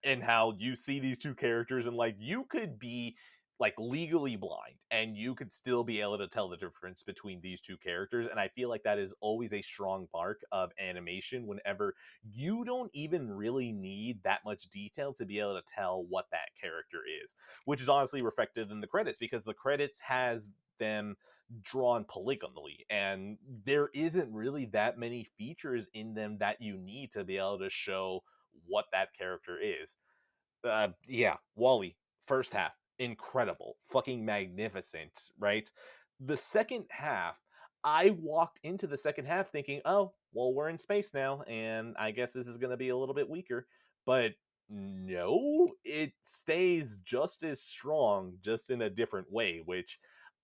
and how you see these two characters, and like you could be like legally blind and you could still be able to tell the difference between these two characters. And I feel like that is always a strong mark of animation, whenever you don't even really need that much detail to be able to tell what that character is, which is honestly reflected in the credits, because the credits has them drawn polygonally, and there isn't really that many features in them that you need to be able to show what that character is. Yeah, Wally, first half, incredible, fucking magnificent, right? The second half, I walked into the second half thinking, oh, well, we're in space now, and I guess this is going to be a little bit weaker. But no, it stays just as strong, just in a different way, which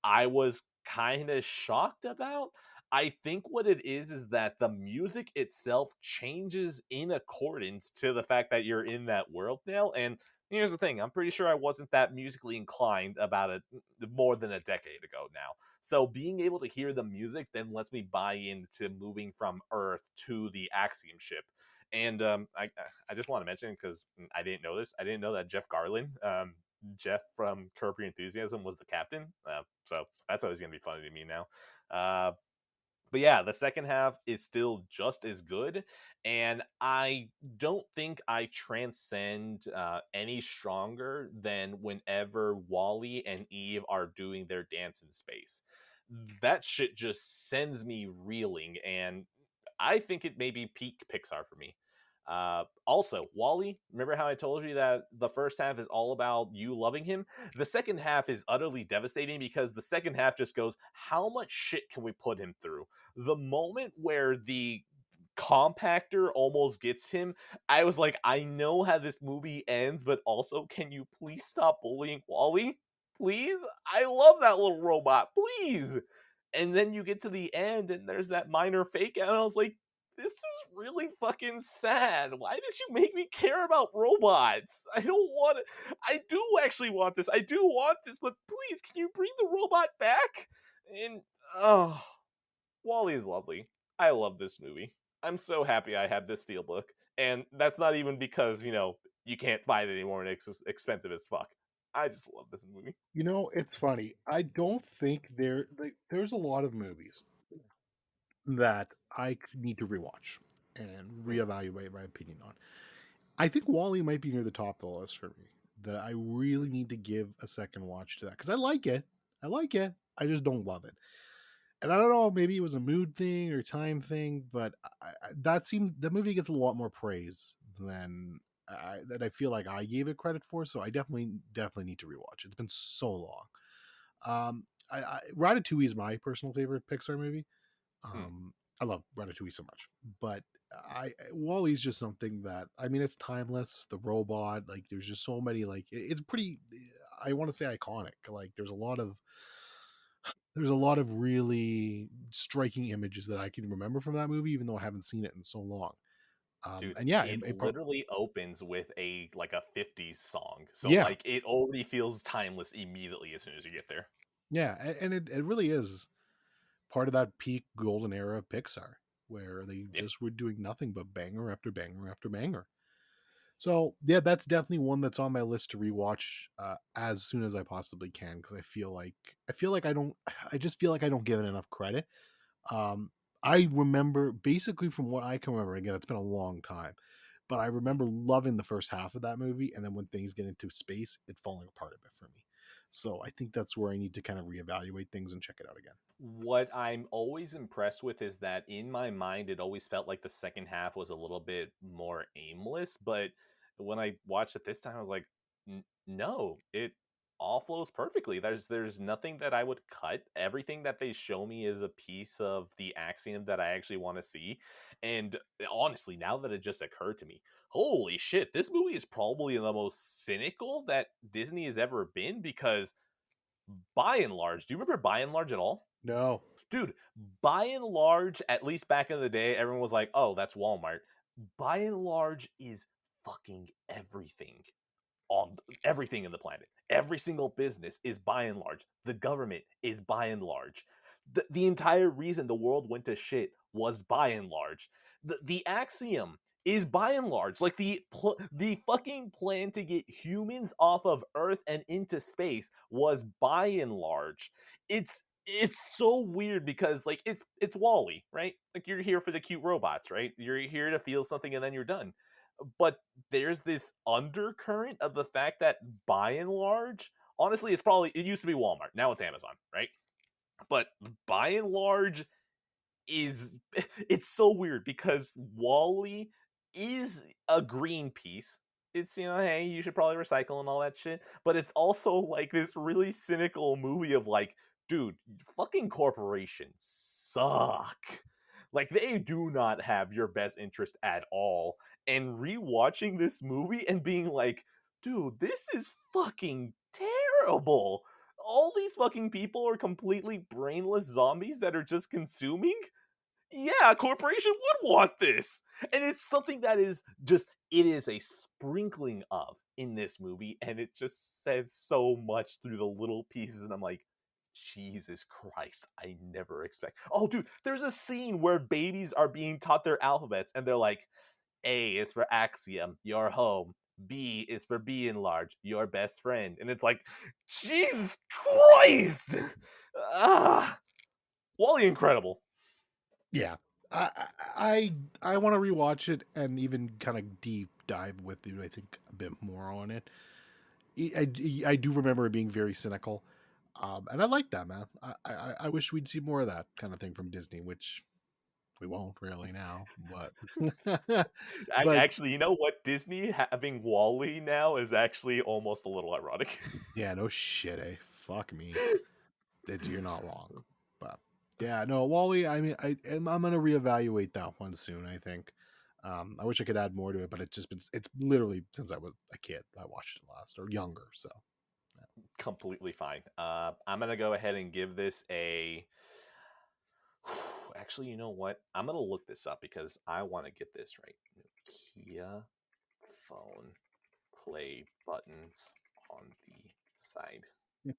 I was kind of shocked about. I think what it is that the music itself changes in accordance to the fact that you're in that world now. And here's the thing, I'm pretty sure I wasn't that musically inclined about it more than a decade ago now. So being able to hear the music then lets me buy into moving from Earth to the Axiom ship. And I just want to mention, because I didn't know this, I didn't know that Jeff Garlin, Jeff from Curb Your Enthusiasm, was the captain. So that's always going to be funny to me now. But yeah, the second half is still just as good, and I don't think I transcend any stronger than whenever Wally and Eve are doing their dance in space. That shit just sends me reeling, and I think it may be peak Pixar for me. Also, Wally, remember how I told you that the first half is all about you loving him? The second half is utterly devastating, because the second half just goes, how much shit can we put him through? The moment where the compactor almost gets him, I was like, I know how this movie ends, but also, can you please stop bullying Wally? Please? I love that little robot. Please. And then you get to the end and there's that minor fake out, and I was like, this is really fucking sad. Why did you make me care about robots? I don't want it. I do actually want this. I do want this, but please, can you bring the robot back? And oh, Wally is lovely. I love this movie. I'm so happy I have this steelbook, and that's not even because you can't buy it anymore and it's expensive as fuck. I just love this movie. It's funny. I don't think there's a lot of movies that I need to rewatch and Mm, reevaluate my opinion on. I think Wally might be near the top of the list for me. That I really need to give a second watch to that, because I like it. I like it. I just don't love it. And I don't know, maybe it was a mood thing or time thing, but the movie gets a lot more praise than I feel like I gave it credit for. So I definitely need to rewatch it. It's been so long. Ratatouille is my personal favorite Pixar movie. Hmm. I love Ratatouille so much, but Wally's just something that, I mean, it's timeless. The robot, like, there's just so many, like, it's pretty. I want to say iconic. Like, there's a lot of really striking images that I can remember from that movie, even though I haven't seen it in so long. Dude, And yeah, it literally opens with a like a 50s song. So yeah, like it already feels timeless immediately as soon as you get there. yeah, and it really is part of that peak golden era of Pixar where they Yeah. just were doing nothing but banger after banger after banger. So yeah, that's definitely one that's on my list to rewatch as soon as I possibly can, because I feel like I just feel like I don't give it enough credit. Um, I remember basically from what I can remember. Again, it's been a long time, but I remember loving the first half of that movie, and then when things get into space, it falling apart a bit for me. So I think that's where I need to kind of reevaluate things and check it out again. What I'm always impressed with is that in my mind, it always felt like the second half was a little bit more aimless. But when I watched it this time, I was like, no, it all flows perfectly. There's nothing that I would cut. Everything that they show me is a piece of the axiom that I actually want to see. And honestly, now that it just occurred to me, holy shit, this movie is probably the most cynical that Disney has ever been because by and large, do you remember by and large at all? No, Dude, by and large, at least back in the day, everyone was like, "Oh, that's Walmart." By and large is fucking everything on everything in the planet. Every single business is by and large. The government is by and large. The entire reason the world went to shit was by and large. The axiom is by and large like the fucking plan to get humans off of Earth and into space was by and large. It's so weird because like it's Wally, right? Like you're here for the cute robots, right? You're here to feel something and then you're done. But there's this undercurrent of the fact that by and large, honestly, it used to be Walmart. Now it's Amazon, right? But by and large is it's so weird because Wally is a Greenpeace. It's hey, you should probably recycle and all that shit. But it's also like this really cynical movie of like, dude, fucking corporations suck. Like they do not have your best interest at all. And rewatching this movie and being like, dude, this is fucking terrible. All these fucking people are completely brainless zombies that are just consuming. Yeah, a corporation would want this. And it's something that is just it is a sprinkling of in this movie and it just says so much through the little pieces and I'm like Jesus Christ, I never expect. Oh dude, there's a scene where babies are being taught their alphabets and they're like A is for axiom, your home. B is for being large, your best friend. And it's like Jesus Christ. Ah, Wally incredible. yeah, I I want to rewatch it and even kind of deep dive with you. I think a bit more on it. I do remember it being very cynical, and I like that, man. I wish we'd see more of that kind of thing from Disney, which we won't really now. But but Actually, you know what? Disney having Wally now is actually almost a little ironic. yeah, no shit, eh? Fuck me. You're not wrong. But yeah, no, Wally. I mean, I'm gonna reevaluate that one soon. I think. I wish I could add more to it, but it's literally since I was a kid I watched it last or younger. So yeah. Completely fine. I'm gonna go ahead and give this a. Actually, you know what? I'm gonna look this up because I want to get this right. Nokia phone play buttons on the side.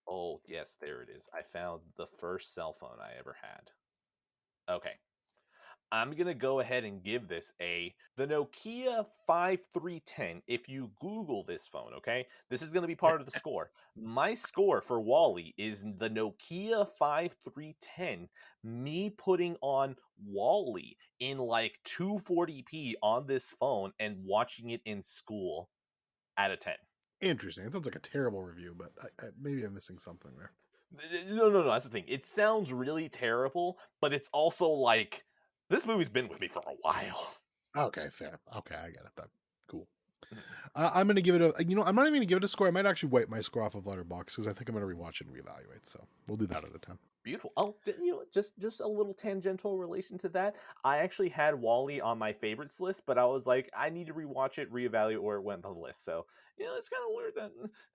Oh yes, there it is. I found the first cell phone I ever had. Okay, I'm gonna go ahead and give this a the Nokia 5310. If you Google this phone, okay, this is gonna be part of the score. My score for Wally is the Nokia 5310. Me putting on Wally in like 240p on this phone and watching it in school out of 10. Interesting. It sounds like a terrible review, but maybe I'm missing something there. No. That's the thing. It sounds really terrible, but it's also like this movie's been with me for a while. Okay, fair. Okay, I get it. That cool. Mhm. I'm gonna give it a. I'm not even gonna give it a score. I might actually wipe my score off of Letterboxd because I think I'm gonna rewatch it and reevaluate. So we'll do that at a time. Beautiful. Oh, just a little tangential relation to that. I actually had Wally on my favorites list, but I was like, I need to rewatch it, reevaluate where it went on the list. So it's kind of weird that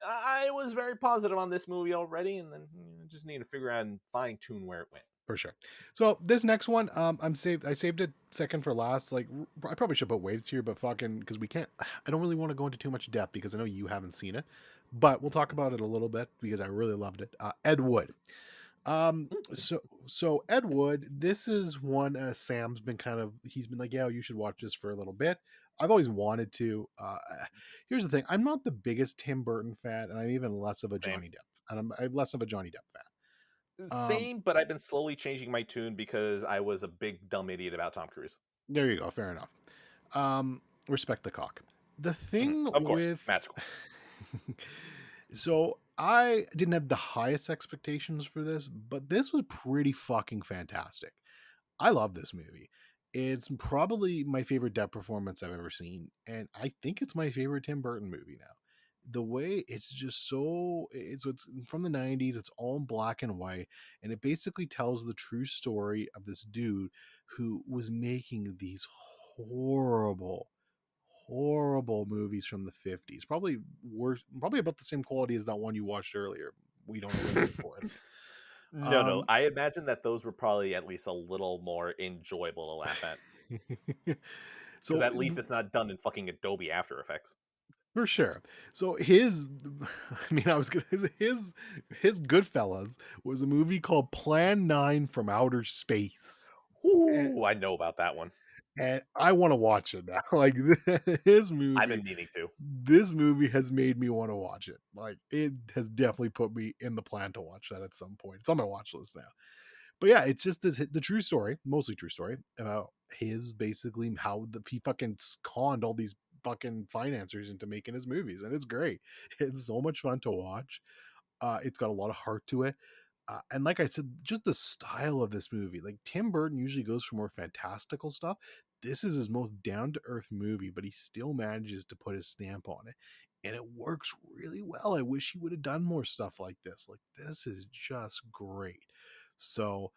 I was very positive on this movie already, and then just need to figure out and fine tune where it went. For sure. So this next one, I saved it second for last. Like I probably should put waves here, but fucking because we can't. I don't really want to go into too much depth because I know you haven't seen it, but we'll talk about it a little bit because I really loved it. Ed Wood. So Ed Wood, this is one Sam's been he's been like, yeah, you should watch this for a little bit. I've always wanted to. Here's the thing: I'm not the biggest Tim Burton fan, and I'm even less of a Same. Johnny Depp, and I'm less of a Johnny Depp fan. Um, Same, but I've been slowly changing my tune because I was a big dumb idiot about Tom Cruise. There you go. Fair enough. Respect the cock. The thing Of course, with magical. so I didn't have the highest expectations for this, but this was pretty fucking fantastic. I love this movie. It's probably my favorite Depp performance I've ever seen, and I think it's my favorite Tim Burton movie now. The way it's just so it's from the 90s, it's all in black and white, and it basically tells the true story of this dude who was making these horrible horrible movies from the 50s. Probably worse, probably about the same quality as that one you watched earlier. We don't know the name for it. No. I imagine that those were probably at least a little more enjoyable to laugh at. Because So at least it's not done in fucking Adobe After Effects. for sure. So his, I mean, I was gonna his Goodfellas was a movie called Plan 9 from Outer Space, and, Ooh, I know about that one. and I want to watch it now. Like his I've movie, been meaning to. this movie has made me want to watch it. Like it has definitely put me in the plan to watch that at some point. It's on my watch list now. But yeah, it's just the true story, mostly true story about his basically how he fucking conned all these fucking financiers into making his movies, and it's great. It's so much fun to watch. It's got a lot of heart to it. And like I said, just the style of this movie. Like Tim Burton usually goes for more fantastical stuff. This is his most down to earth movie, but he still manages to put his stamp on it. And it works really well. I wish he would have done more stuff like this. Like, this is just great. So,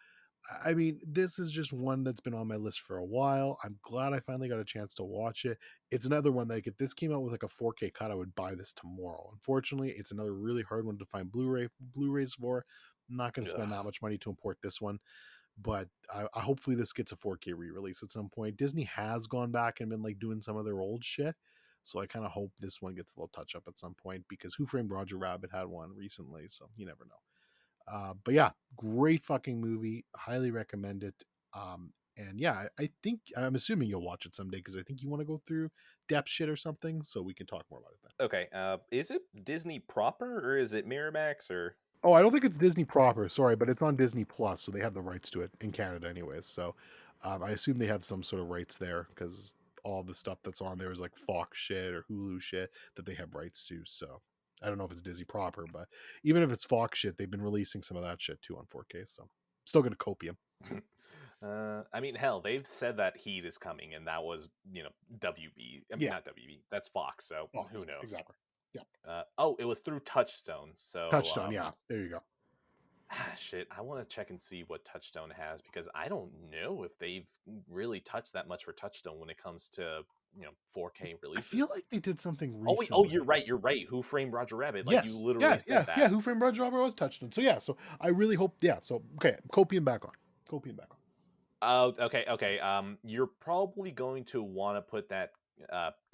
I mean, this is just one that's been on my list for a while. I'm glad I finally got a chance to watch it. It's another one like if this came out with like a 4K cut, I would buy this tomorrow. Unfortunately, it's another really hard one to find Blu-rays for. I'm not going to spend that Ugh. much money to import this one, but I hopefully this gets a 4K re-release at some point. Disney has gone back and been like doing some of their old shit, so I kind of hope this one gets a little touch up at some point because Who Framed Roger Rabbit had one recently, so you never know. But yeah, great fucking movie. Highly recommend it. And yeah, I think I'm assuming you'll watch it someday because I think you want to go through depth shit or something, so we can talk more about it then. Okay, is it Disney proper or is it Miramax or? Oh, I don't think it's Disney proper, sorry, but it's on Disney Plus, so they have the rights to it in Canada, anyways. So I assume they have some sort of rights there because all the stuff that's on there is like Fox shit or Hulu shit that they have rights to. So I don't know if it's Disney proper, but even if it's Fox shit, they've been releasing some of that shit too on 4K. So still gonna copium. I mean, hell, they've said that Heat is coming, and that was WB. I mean, Yeah, not WB. That's Fox. So who Fox knows? exactly. Yeah, Oh, it was through Touchstone. So Touchstone. Yeah, there you go. shit, I want to check and see what Touchstone has because I don't know if they've really touched that much for Touchstone when it comes to 4K I feel releases. like they did something Oh wait, oh recently. you're right, you're right. Who Framed Roger Rabbit? Like you Yes, yeah, literally yeah, said yeah. that. Who Framed Roger Rabbit was Touchstone. So yeah, so I really hope. Yeah, so okay, copium back on. Copium back Oh, okay. You're probably going to want to put that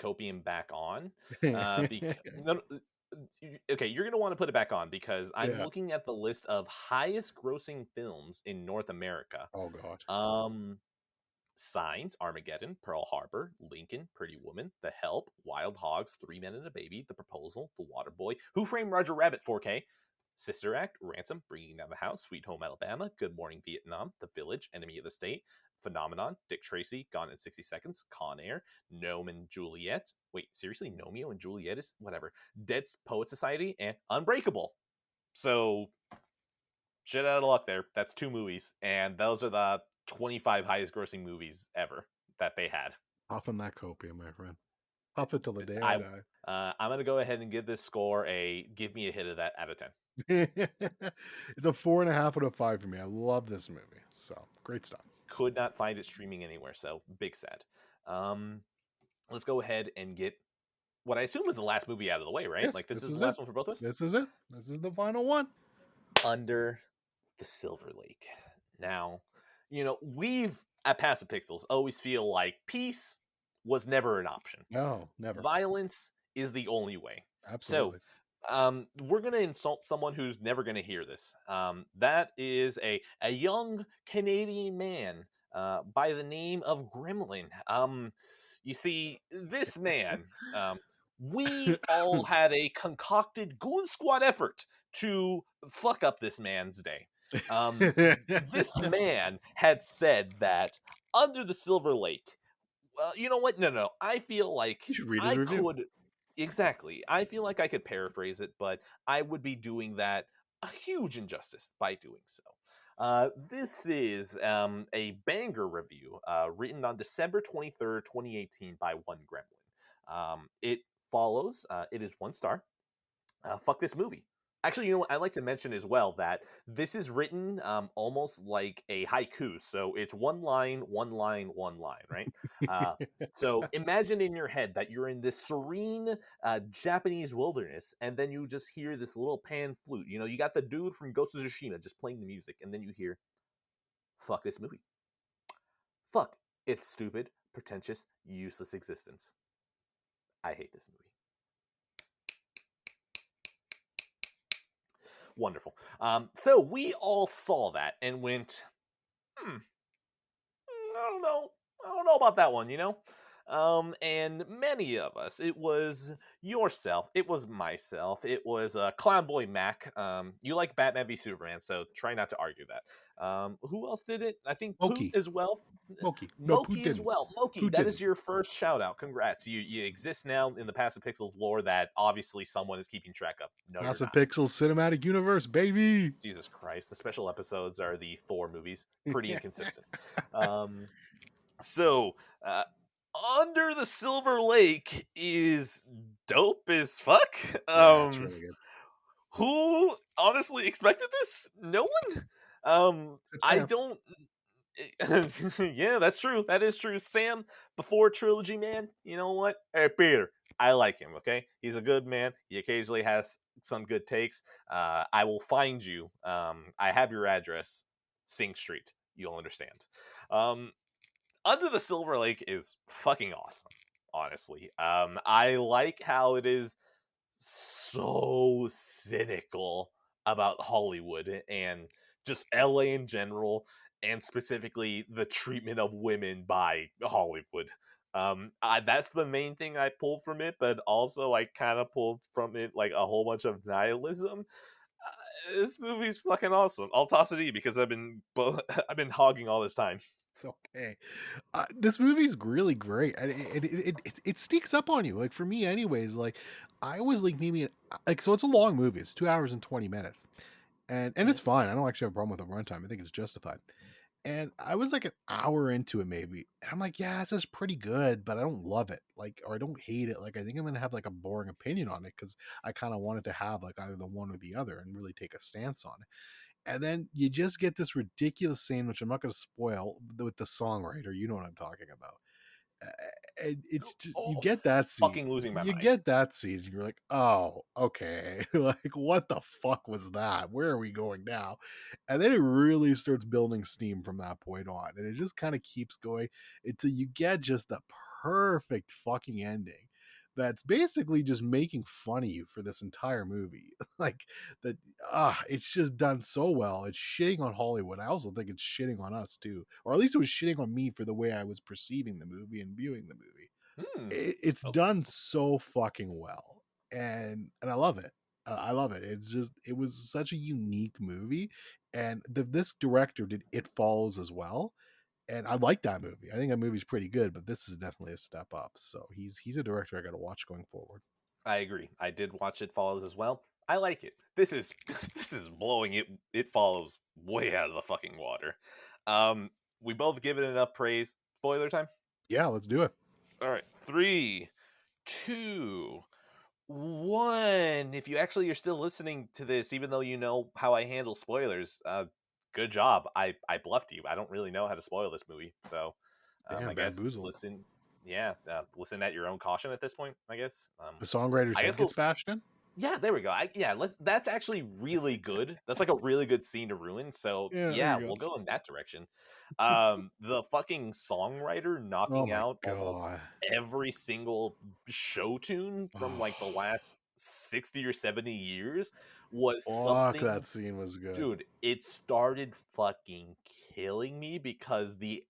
copium back on, on. because okay, you're going to want to put it back on because I'm Yeah. looking at the list of highest grossing films in North America. Oh god. Um, Signs, Armageddon, Pearl Harbor, Lincoln, Pretty Woman, The Help, Wild Hogs, Three Men and a Baby, The Proposal, The Waterboy, Who Framed Roger Rabbit 4K, Sister Act, Ransom, Bringing Down the House, Sweet Home Alabama, Good Morning Vietnam, The Village, Enemy of the State, Phenomenon, Dick Tracy, Gone in 60 Seconds, Con Air, Gnome and Juliet. Wait, seriously? Gnomeo and Juliet is whatever. Dead Poet Society and Unbreakable. So shit out of luck there. That's 2 movies, and those are the 25 highest grossing movies ever that they had. Puff on that copium, my friend. Puff it till the day I I die. I'm gonna go ahead and give this score a give me a hit of that out of 10. It's a 4.5 out of 5 for me. I love this movie. So great stuff. Could not find it streaming anywhere, so big sad. Um, let's go ahead and get what I assume is the last movie out of the way, right? Yes, Like this this is the is it. last one for both of us. This is it. This is the final one. Under the Silver Lake. Now, we've at Passive Pixels always feel like peace was never an option. No, never. Violence is the only way. So, Absolutely. we're going to insult someone who's never going to hear this. That is a young Canadian man by the name of Gremlin. You see, this man, we all had a concocted goon squad effort to fuck up this man's day. This man had said that Under the Silver Lake. Well, you know what? No. I feel like You should read his I review. could exactly. I feel like I could paraphrase it, but I would be doing that a huge injustice by doing so. This is a banger review written on December 23rd, 2018 by One Gremlin. It follows, it is 1 star. Fuck this movie. Actually, you know what? I'd like to mention as well that this is written almost like a haiku. So it's one line, one line, one line, right? Uh, so imagine in your head that you're in this serene Japanese wilderness, and then you just hear this little pan flute. You got the dude from Ghost of Tsushima just playing the music, and then you hear, fuck this movie. Fuck its stupid, pretentious, useless existence. I hate this movie. Wonderful. So we all saw that and went, I don't know. I don't know about that one, and many of us, it was yourself, it was myself, it was Clown Boy Mac. You like Batman v Superman, so try not to argue that. Who else did it? I think Poot Moki. as well. Moki. No, Poot Moki as didn't. well. Moki, Poot that is didn't. your first shout out. Congrats. You exist now in the Passive Pixels lore that obviously someone is keeping track of. No, you're Massive not. Pixels Cinematic Universe, baby. Jesus Christ. The special episodes are the Thor movies. Pretty inconsistent. So, Under the Silver Lake is dope as fuck. Yeah, it's really good. Who honestly expected this? No one. It's I Sam. don't. Yeah, that's true. That is true. Sam, before trilogy, man. You know what? Hey, Peter, I like him. Okay, he's a good man. He occasionally has some good takes. I will find you. I have your address, Sing Street. You'll understand. Um, Under the Silver Lake is fucking awesome, honestly. I like how it is so cynical about Hollywood and just LA in general, and specifically the treatment of women by Hollywood. That's the main thing I pulled from it, but also I kind of pulled from it like a whole bunch of nihilism. This movie's fucking awesome. I'll toss it to you because I've been hogging all this time. It's okay. This movie's really great, and it sneaks up on you. Like for me, anyways. Like I was like maybe like so it's a long movie. It's 2 hours and 20 minutes, and Mhm. it's fine. I don't actually have a problem with the runtime. I think it's justified. And I was like an hour into it maybe, and I'm like, yeah, this is pretty good, but I don't love it. Like, or I don't hate it. Like, I think I'm gonna have like a boring opinion on it because I kind of wanted to have like either the one or the other and really take a stance on it. And then you just get this ridiculous scene, which I'm not going to spoil, with the songwriter. You know what I'm talking about. And it's just you Oh, get that scene. fucking losing my You mind. get that scene, and you're like, oh, okay. Like, what the fuck was that? Where are we going now? And then it really starts building steam from that point on. And it just kind of keeps going until you get just the perfect fucking ending that's basically just making fun of you for this entire movie. Like that it's just done so well. It's shitting on Hollywood. I also think it's shitting on us too. Or at least it was shitting on me for the way I was perceiving the movie and viewing the movie. Hmm. It's Okay. done so fucking well. And I love it. I love it. It was such a unique movie, and this director did It Follows as well, and I like that movie. I think that movie's pretty good, but this is definitely a step up. So he's a director I got to watch going forward. I agree. I did watch It Follows as well. I like it. this is this is blowing it follows way out of the fucking water. Um, we both give it enough praise. Spoiler time. Yeah, let's do it. All right, 3, 2, 1. If you actually are still listening to this, even though you know how I handle spoilers, good job. I bluffed you. I don't really know how to spoil this movie, so I Damn, guess bamboozled. listen. Yeah, listen at your own caution at this point. I guess. The songwriter's I head guess gets bashed in. yeah, there we go. Yeah, let's. That's actually really good. That's like a really good scene to ruin. So Yeah, there yeah, you go. we'll go in that direction. The fucking songwriter Oh knocking my out almost god. every single show tune from like the Oh, last 60 or 70 years was fuck, that something. scene was good. Dude, it started fucking killing me because the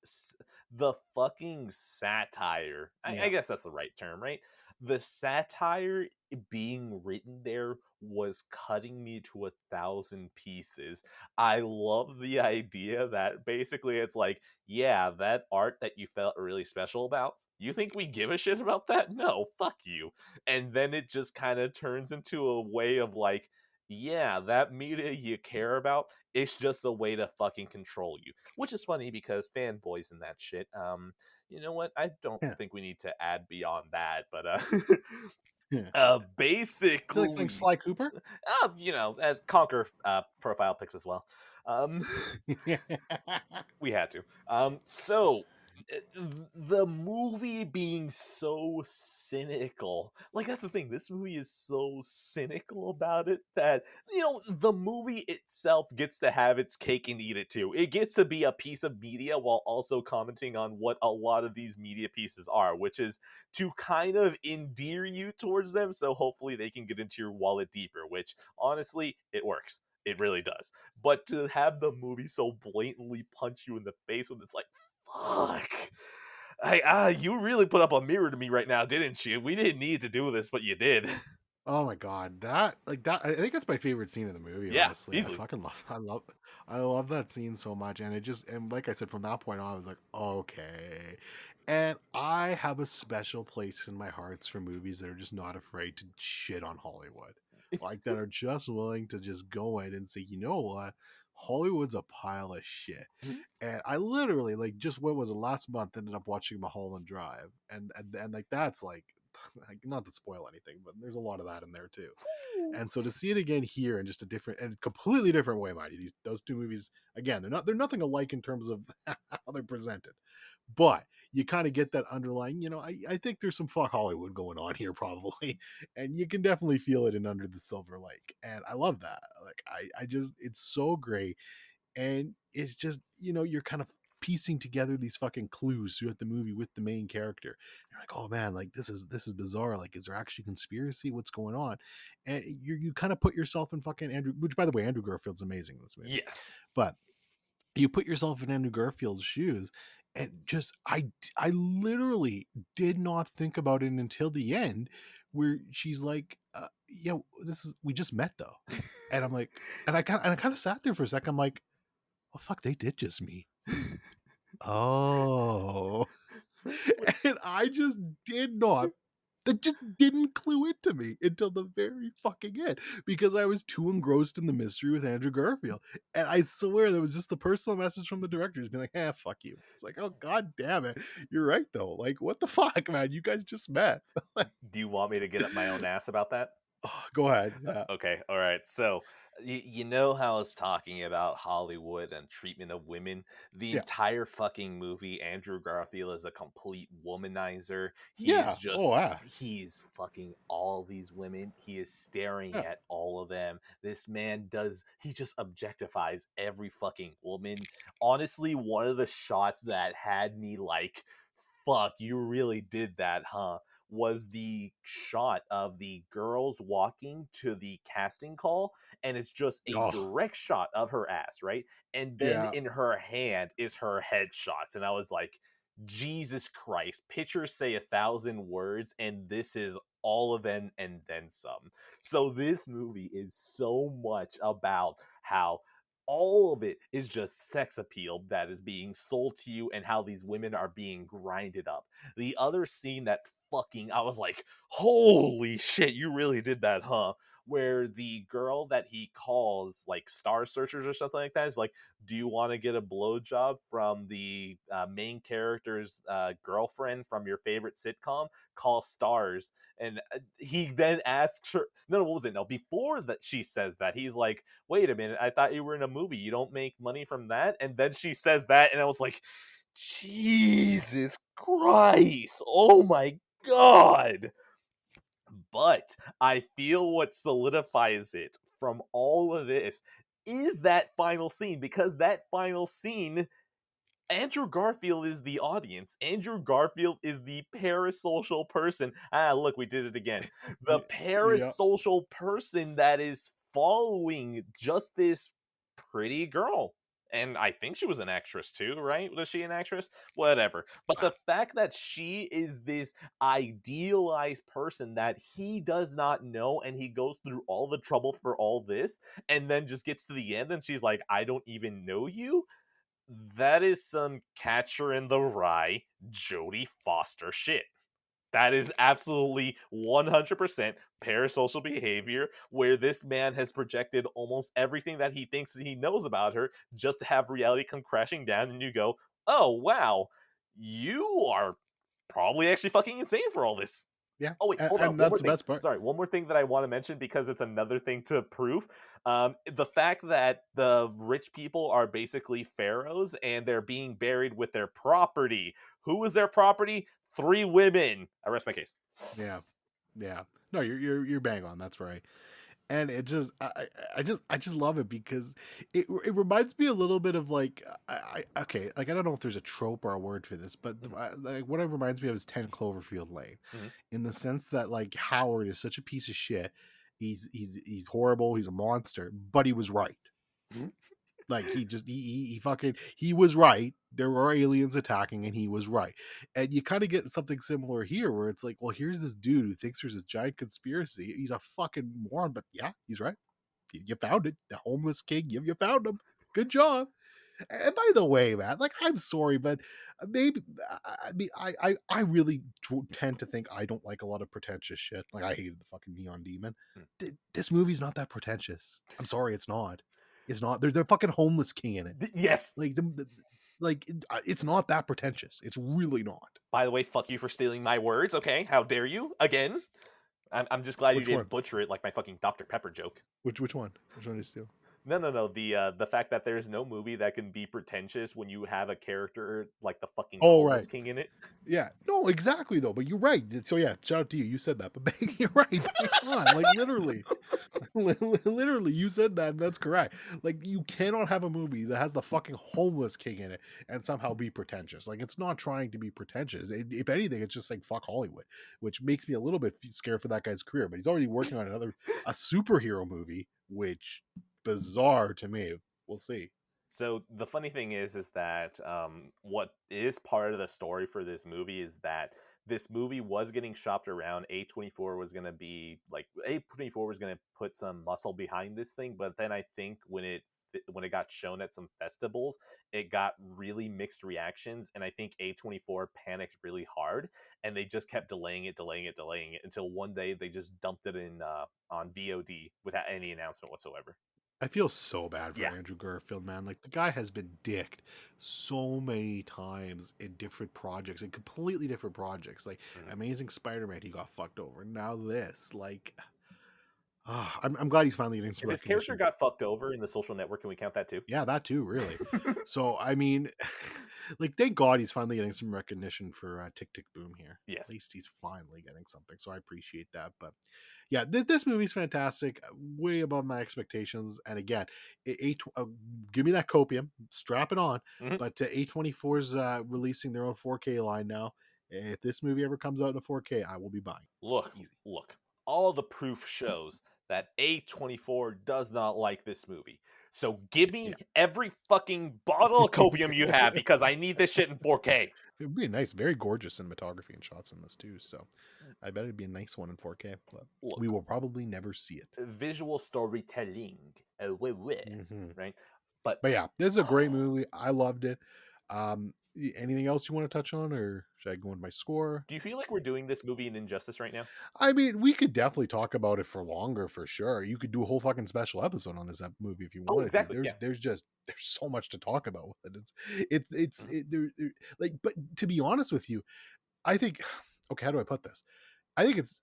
fucking satire. I Yeah. guess that's the right term, right? The satire being written there was cutting me to 1,000 pieces. I love the idea that basically it's like, yeah, that art that you felt really special about. You think we give a shit about that? No, fuck you. And then it just kind of turns into a way of like, yeah, that media you care about, it's just a way to fucking control you. Which is funny because fanboys and that shit. You know what? I don't Yeah. think we need to add beyond that, but Yeah. Feel like playing basically, Sly Cooper? Conquer profile pics as well. Um, Yeah. we had to. So the movie being so cynical, like that's the thing. This movie is so cynical about it that the movie itself gets to have its cake and eat it too. It gets to be a piece of media while also commenting on what a lot of these media pieces are, which is to kind of endear you towards them. So hopefully they can get into your wallet deeper. Which honestly, it works. It really does. But to have the movie so blatantly punch you in the face when it's like, fuck. You really put up a mirror to me right now, didn't you? We didn't need to do this, but you did. Oh my god, that like that I think that's my favorite scene in the movie, Yeah, honestly. I easily. fucking I love that scene so much, and it just and like I said, from that point on, I was like, okay. And I have a special place in my hearts for movies that are just not afraid to shit on Hollywood. Like that are just willing to just go in and say, you know what? Hollywood's a pile of shit. And I literally like just what was it last month ended up watching Mulholland Drive. And like that's like not to spoil anything, but there's a lot of that in there too. And so to see it again here in just a different and completely different way, mind you, those two movies again, they're nothing alike in terms of how they're presented, but you kind of get that underlying, I think there's some fuck Hollywood going on here probably, and you can definitely feel it in Under the Silver Lake, and I love that. Like I just it's so great, and it's just you're kind of piecing together these fucking clues throughout the movie with the main character. You're like, oh man, like this is bizarre. Like, is there actually conspiracy? What's going on? And you kind of put yourself in fucking Andrew, which by the way, Andrew Garfield's amazing in this movie. Yes. But you put yourself in Andrew Garfield's shoes, and just I literally did not think about it until the end, where she's like, "Yeah, this is we just met though," and I'm like, and I kind of sat there for a second. I'm like, "Oh fuck, they did just meet." Oh, and I just did not. That just didn't clue into me until the very fucking end because I was too engrossed in the mystery with Andrew Garfield. And I swear there was just a personal message from the directors being like, fuck you. It's like, oh, god damn it. You're right, though. Like, what the fuck, man? You guys just met. Do you want me to get up my own ass about that? Oh, go ahead. Yeah. Okay, all right. So, you know how I was talking about Hollywood and treatment of women? The Yeah. entire fucking movie, Andrew Garfield is a complete womanizer. Yeah. Oh, yeah. He's fucking all these women. He is staring Yeah. at all of them. This man he just objectifies every fucking woman. Honestly, one of the shots that had me like, fuck, you really did that, huh? Was the shot of the girls walking to the casting call, and it's just a Oh, direct shot of her ass, right? And then yeah. in her hand is her headshots, and I was like, Jesus Christ! Pictures say 1,000 words, and this is all of them and then some. So this movie is so much about how all of it is just sex appeal that is being sold to you and how these women are being grinded up. The other scene that fucking I was like, holy shit, you really did that, huh? where the girl that he calls like Star Searchers or something like that is like, "Do you want to get a blowjob from the main character's girlfriend from your favorite sitcom? Call Stars." And he then asks her, no, what was it? No, before that she says that, he's like, "Wait a minute, I thought you were in a movie. You don't make money from that?" And then she says that, and I was like, Jesus Christ. Oh my God. But I feel what solidifies it from all of this is that final scene, because that final scene, Andrew Garfield is the audience. Andrew Garfield is the parasocial person. Ah, look, we did it again. The Yeah. parasocial person that is following just this pretty girl. And I think she was an actress too, right? Was she an actress? Whatever. But the fact that she is this idealized person that he does not know, and he goes through all the trouble for all this, and then just gets to the end and she's like, "I don't even know you." That is some Catcher in the Rye Jodie Foster shit. That is absolutely 100% parasocial behavior, where this man has projected almost everything that he thinks he knows about her just to have reality come crashing down, and you go, "Oh, wow, you are probably actually fucking insane for all this." Yeah. Oh wait, hold on. And One that's more the thing. best part. Sorry, one more thing that I want to mention because it's another thing to prove. The fact that the rich people are basically pharaohs and they're being buried with their property. Who is their property? 3 women. I rest my case. Yeah. Yeah. No, you're bang on. That's right. And it just I just love it because it reminds me a little bit of like okay, like I don't know if there's a trope or a word for this, but Mhm, like what it reminds me of is 10 Cloverfield Lane, mhm, in the sense that like Howard is such a piece of shit. He's horrible, he's a monster, but he was right. mhm. Like he fucking he was right. There were aliens attacking, and he was right. And you kind of get something similar here, where it's like, well, here's this dude who thinks there's this giant conspiracy. He's a fucking moron, but yeah, he's right. You found it, the homeless king. You found him. Good job. And by the way, man, like I'm sorry, but maybe I mean I really tend to think I don't like a lot of pretentious shit. Like I hated the fucking Neon Demon. Mm. This movie's not that pretentious. I'm sorry, it's not. It's not. There's a fucking homeless king in it. Yes. Like it's not that pretentious. It's really not. By the way, fuck you for stealing my words. Okay, how dare you again? I'm just glad you Which didn't one? butcher it like my fucking Dr Pepper joke. Which one? Which one is steal? No, no, no. The fact that there's no movie that can be pretentious when you have a character like the fucking Oh homeless right. king in it. Yeah, no, exactly though. But you're right. So yeah, shout out to you. You said that, but you're right. Bang on. Like literally, literally, you said that, and that's correct. Like you cannot have a movie that has the fucking homeless king in it and somehow be pretentious. Like it's not trying to be pretentious. If anything, it's just like fuck Hollywood, which makes me a little bit scared for that guy's career. But he's already working on a superhero movie, which bizarre to me. We'll see. So the funny thing is that what is part of the story for this movie is that this movie was getting shopped around. A24 was going to be like A24 was going to put some muscle behind this thing, but then I think when it got shown at some festivals, it got really mixed reactions, and I think A24 panicked really hard, and they just kept delaying it, delaying it, delaying it until one day they just dumped it in on VOD without any announcement whatsoever. I feel so bad for Yeah. Andrew Garfield, man. Like the guy has been dicked so many times in different projects, in completely different projects. Like Mhm. Amazing Spider-Man, he got fucked over. Now this, like, I'm glad he's finally getting some If his character recognition. got fucked over in The Social Network, can we count that too? Yeah, that too, really. So I mean, like, thank God he's finally getting some recognition for Tick Tick Boom here. At Yes. least he's finally getting something, so I appreciate that. But yeah, this movie's fantastic, way above my expectations. And again, give me that copium, strap it on. Mhm. But A24's releasing their own 4K line now. If this movie ever comes out in a 4K, I will be buying. Look, Easy. look. All the proof shows that A24 does not like this movie. So give Yeah. me every fucking bottle of copium you have because I need this shit in 4K. It would be a nice, very gorgeous cinematography and shots in this too. So I bet it'd be a nice one in 4K, but we Look, will probably never see it. visual storytelling. Hmm. Right? But But yeah, this is a great movie. I loved it. Anything else you want to touch on, or should I go into my score? Do you feel like we're doing this movie an injustice right now? I mean, we could definitely talk about it for longer, for sure. You could do a whole fucking special episode on this movie if you Oh, wanted to. exactly. Yeah. There's so much to talk about with it. Like, but to be honest with you, I think, okay, how do I put this? I think it's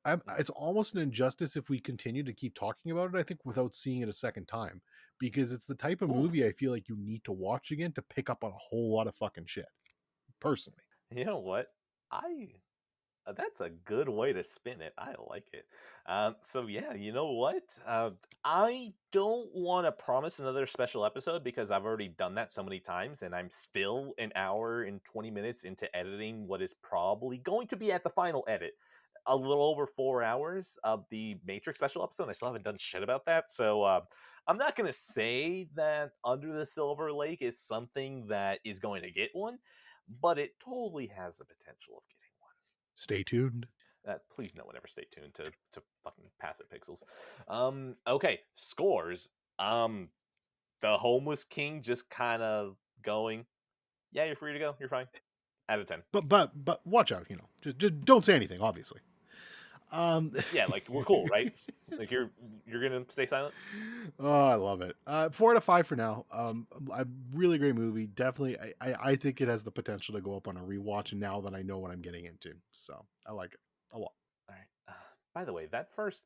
almost an injustice if we continue to keep talking about it, I think, without seeing it a second time, because it's the type of Ooh, movie I feel like you need to watch again to pick up on a whole lot of fucking shit. Personally. you know what? I That's a good way to spin it. I like it. So yeah, you know what? I don't want to promise another special episode because I've already done that so many times, and I'm still an hour and 20 minutes into editing what is probably going to be at the final edit. A little over 4 hours of the Matrix special episode. I still haven't done shit about that. So I'm not going to say that Under the Silver Lake is something that is going to get one, but it totally has the potential of getting one. Stay tuned. Please, no one ever stay tuned to fucking Pass It Pixels. Okay, scores. The Homeless King just kind of going. Yeah, you're free to go. You're fine. Out of 10. But watch out, just don't say anything, obviously. Yeah, like we're cool, right? Like you're gonna stay silent. Oh, I love it. 4 out of 5 for now. A really great movie. Definitely, I think it has the potential to go up on a rewatch. And now that I know what I'm getting into, so I like it a lot. All right. By the way, that first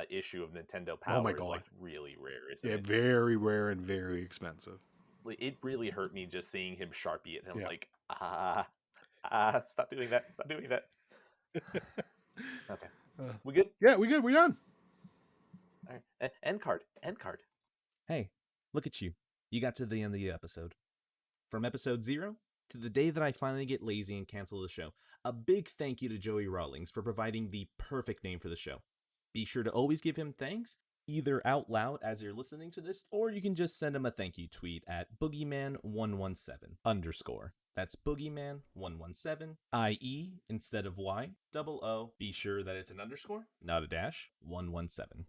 issue of Nintendo Oh my Power is god, like really rare, isn't yeah, it? very rare and very expensive. Like, it really hurt me just seeing him Sharpie it, and I was Yeah. like, stop doing that, stop doing that. Okay, we good? Yeah, we good. We done. All right, end card, end card. Hey, look at you. You got to the end of the episode. From episode 0 to the day that I finally get lazy and cancel the show, a big thank you to Joey Rawlings for providing the perfect name for the show. Be sure to always give him thanks, either out loud as you're listening to this, or you can just send him a thank you tweet at boogeyman117_. That's boogeyman117, IE instead of Y, double O. Be sure that it's an underscore, not a dash, 117.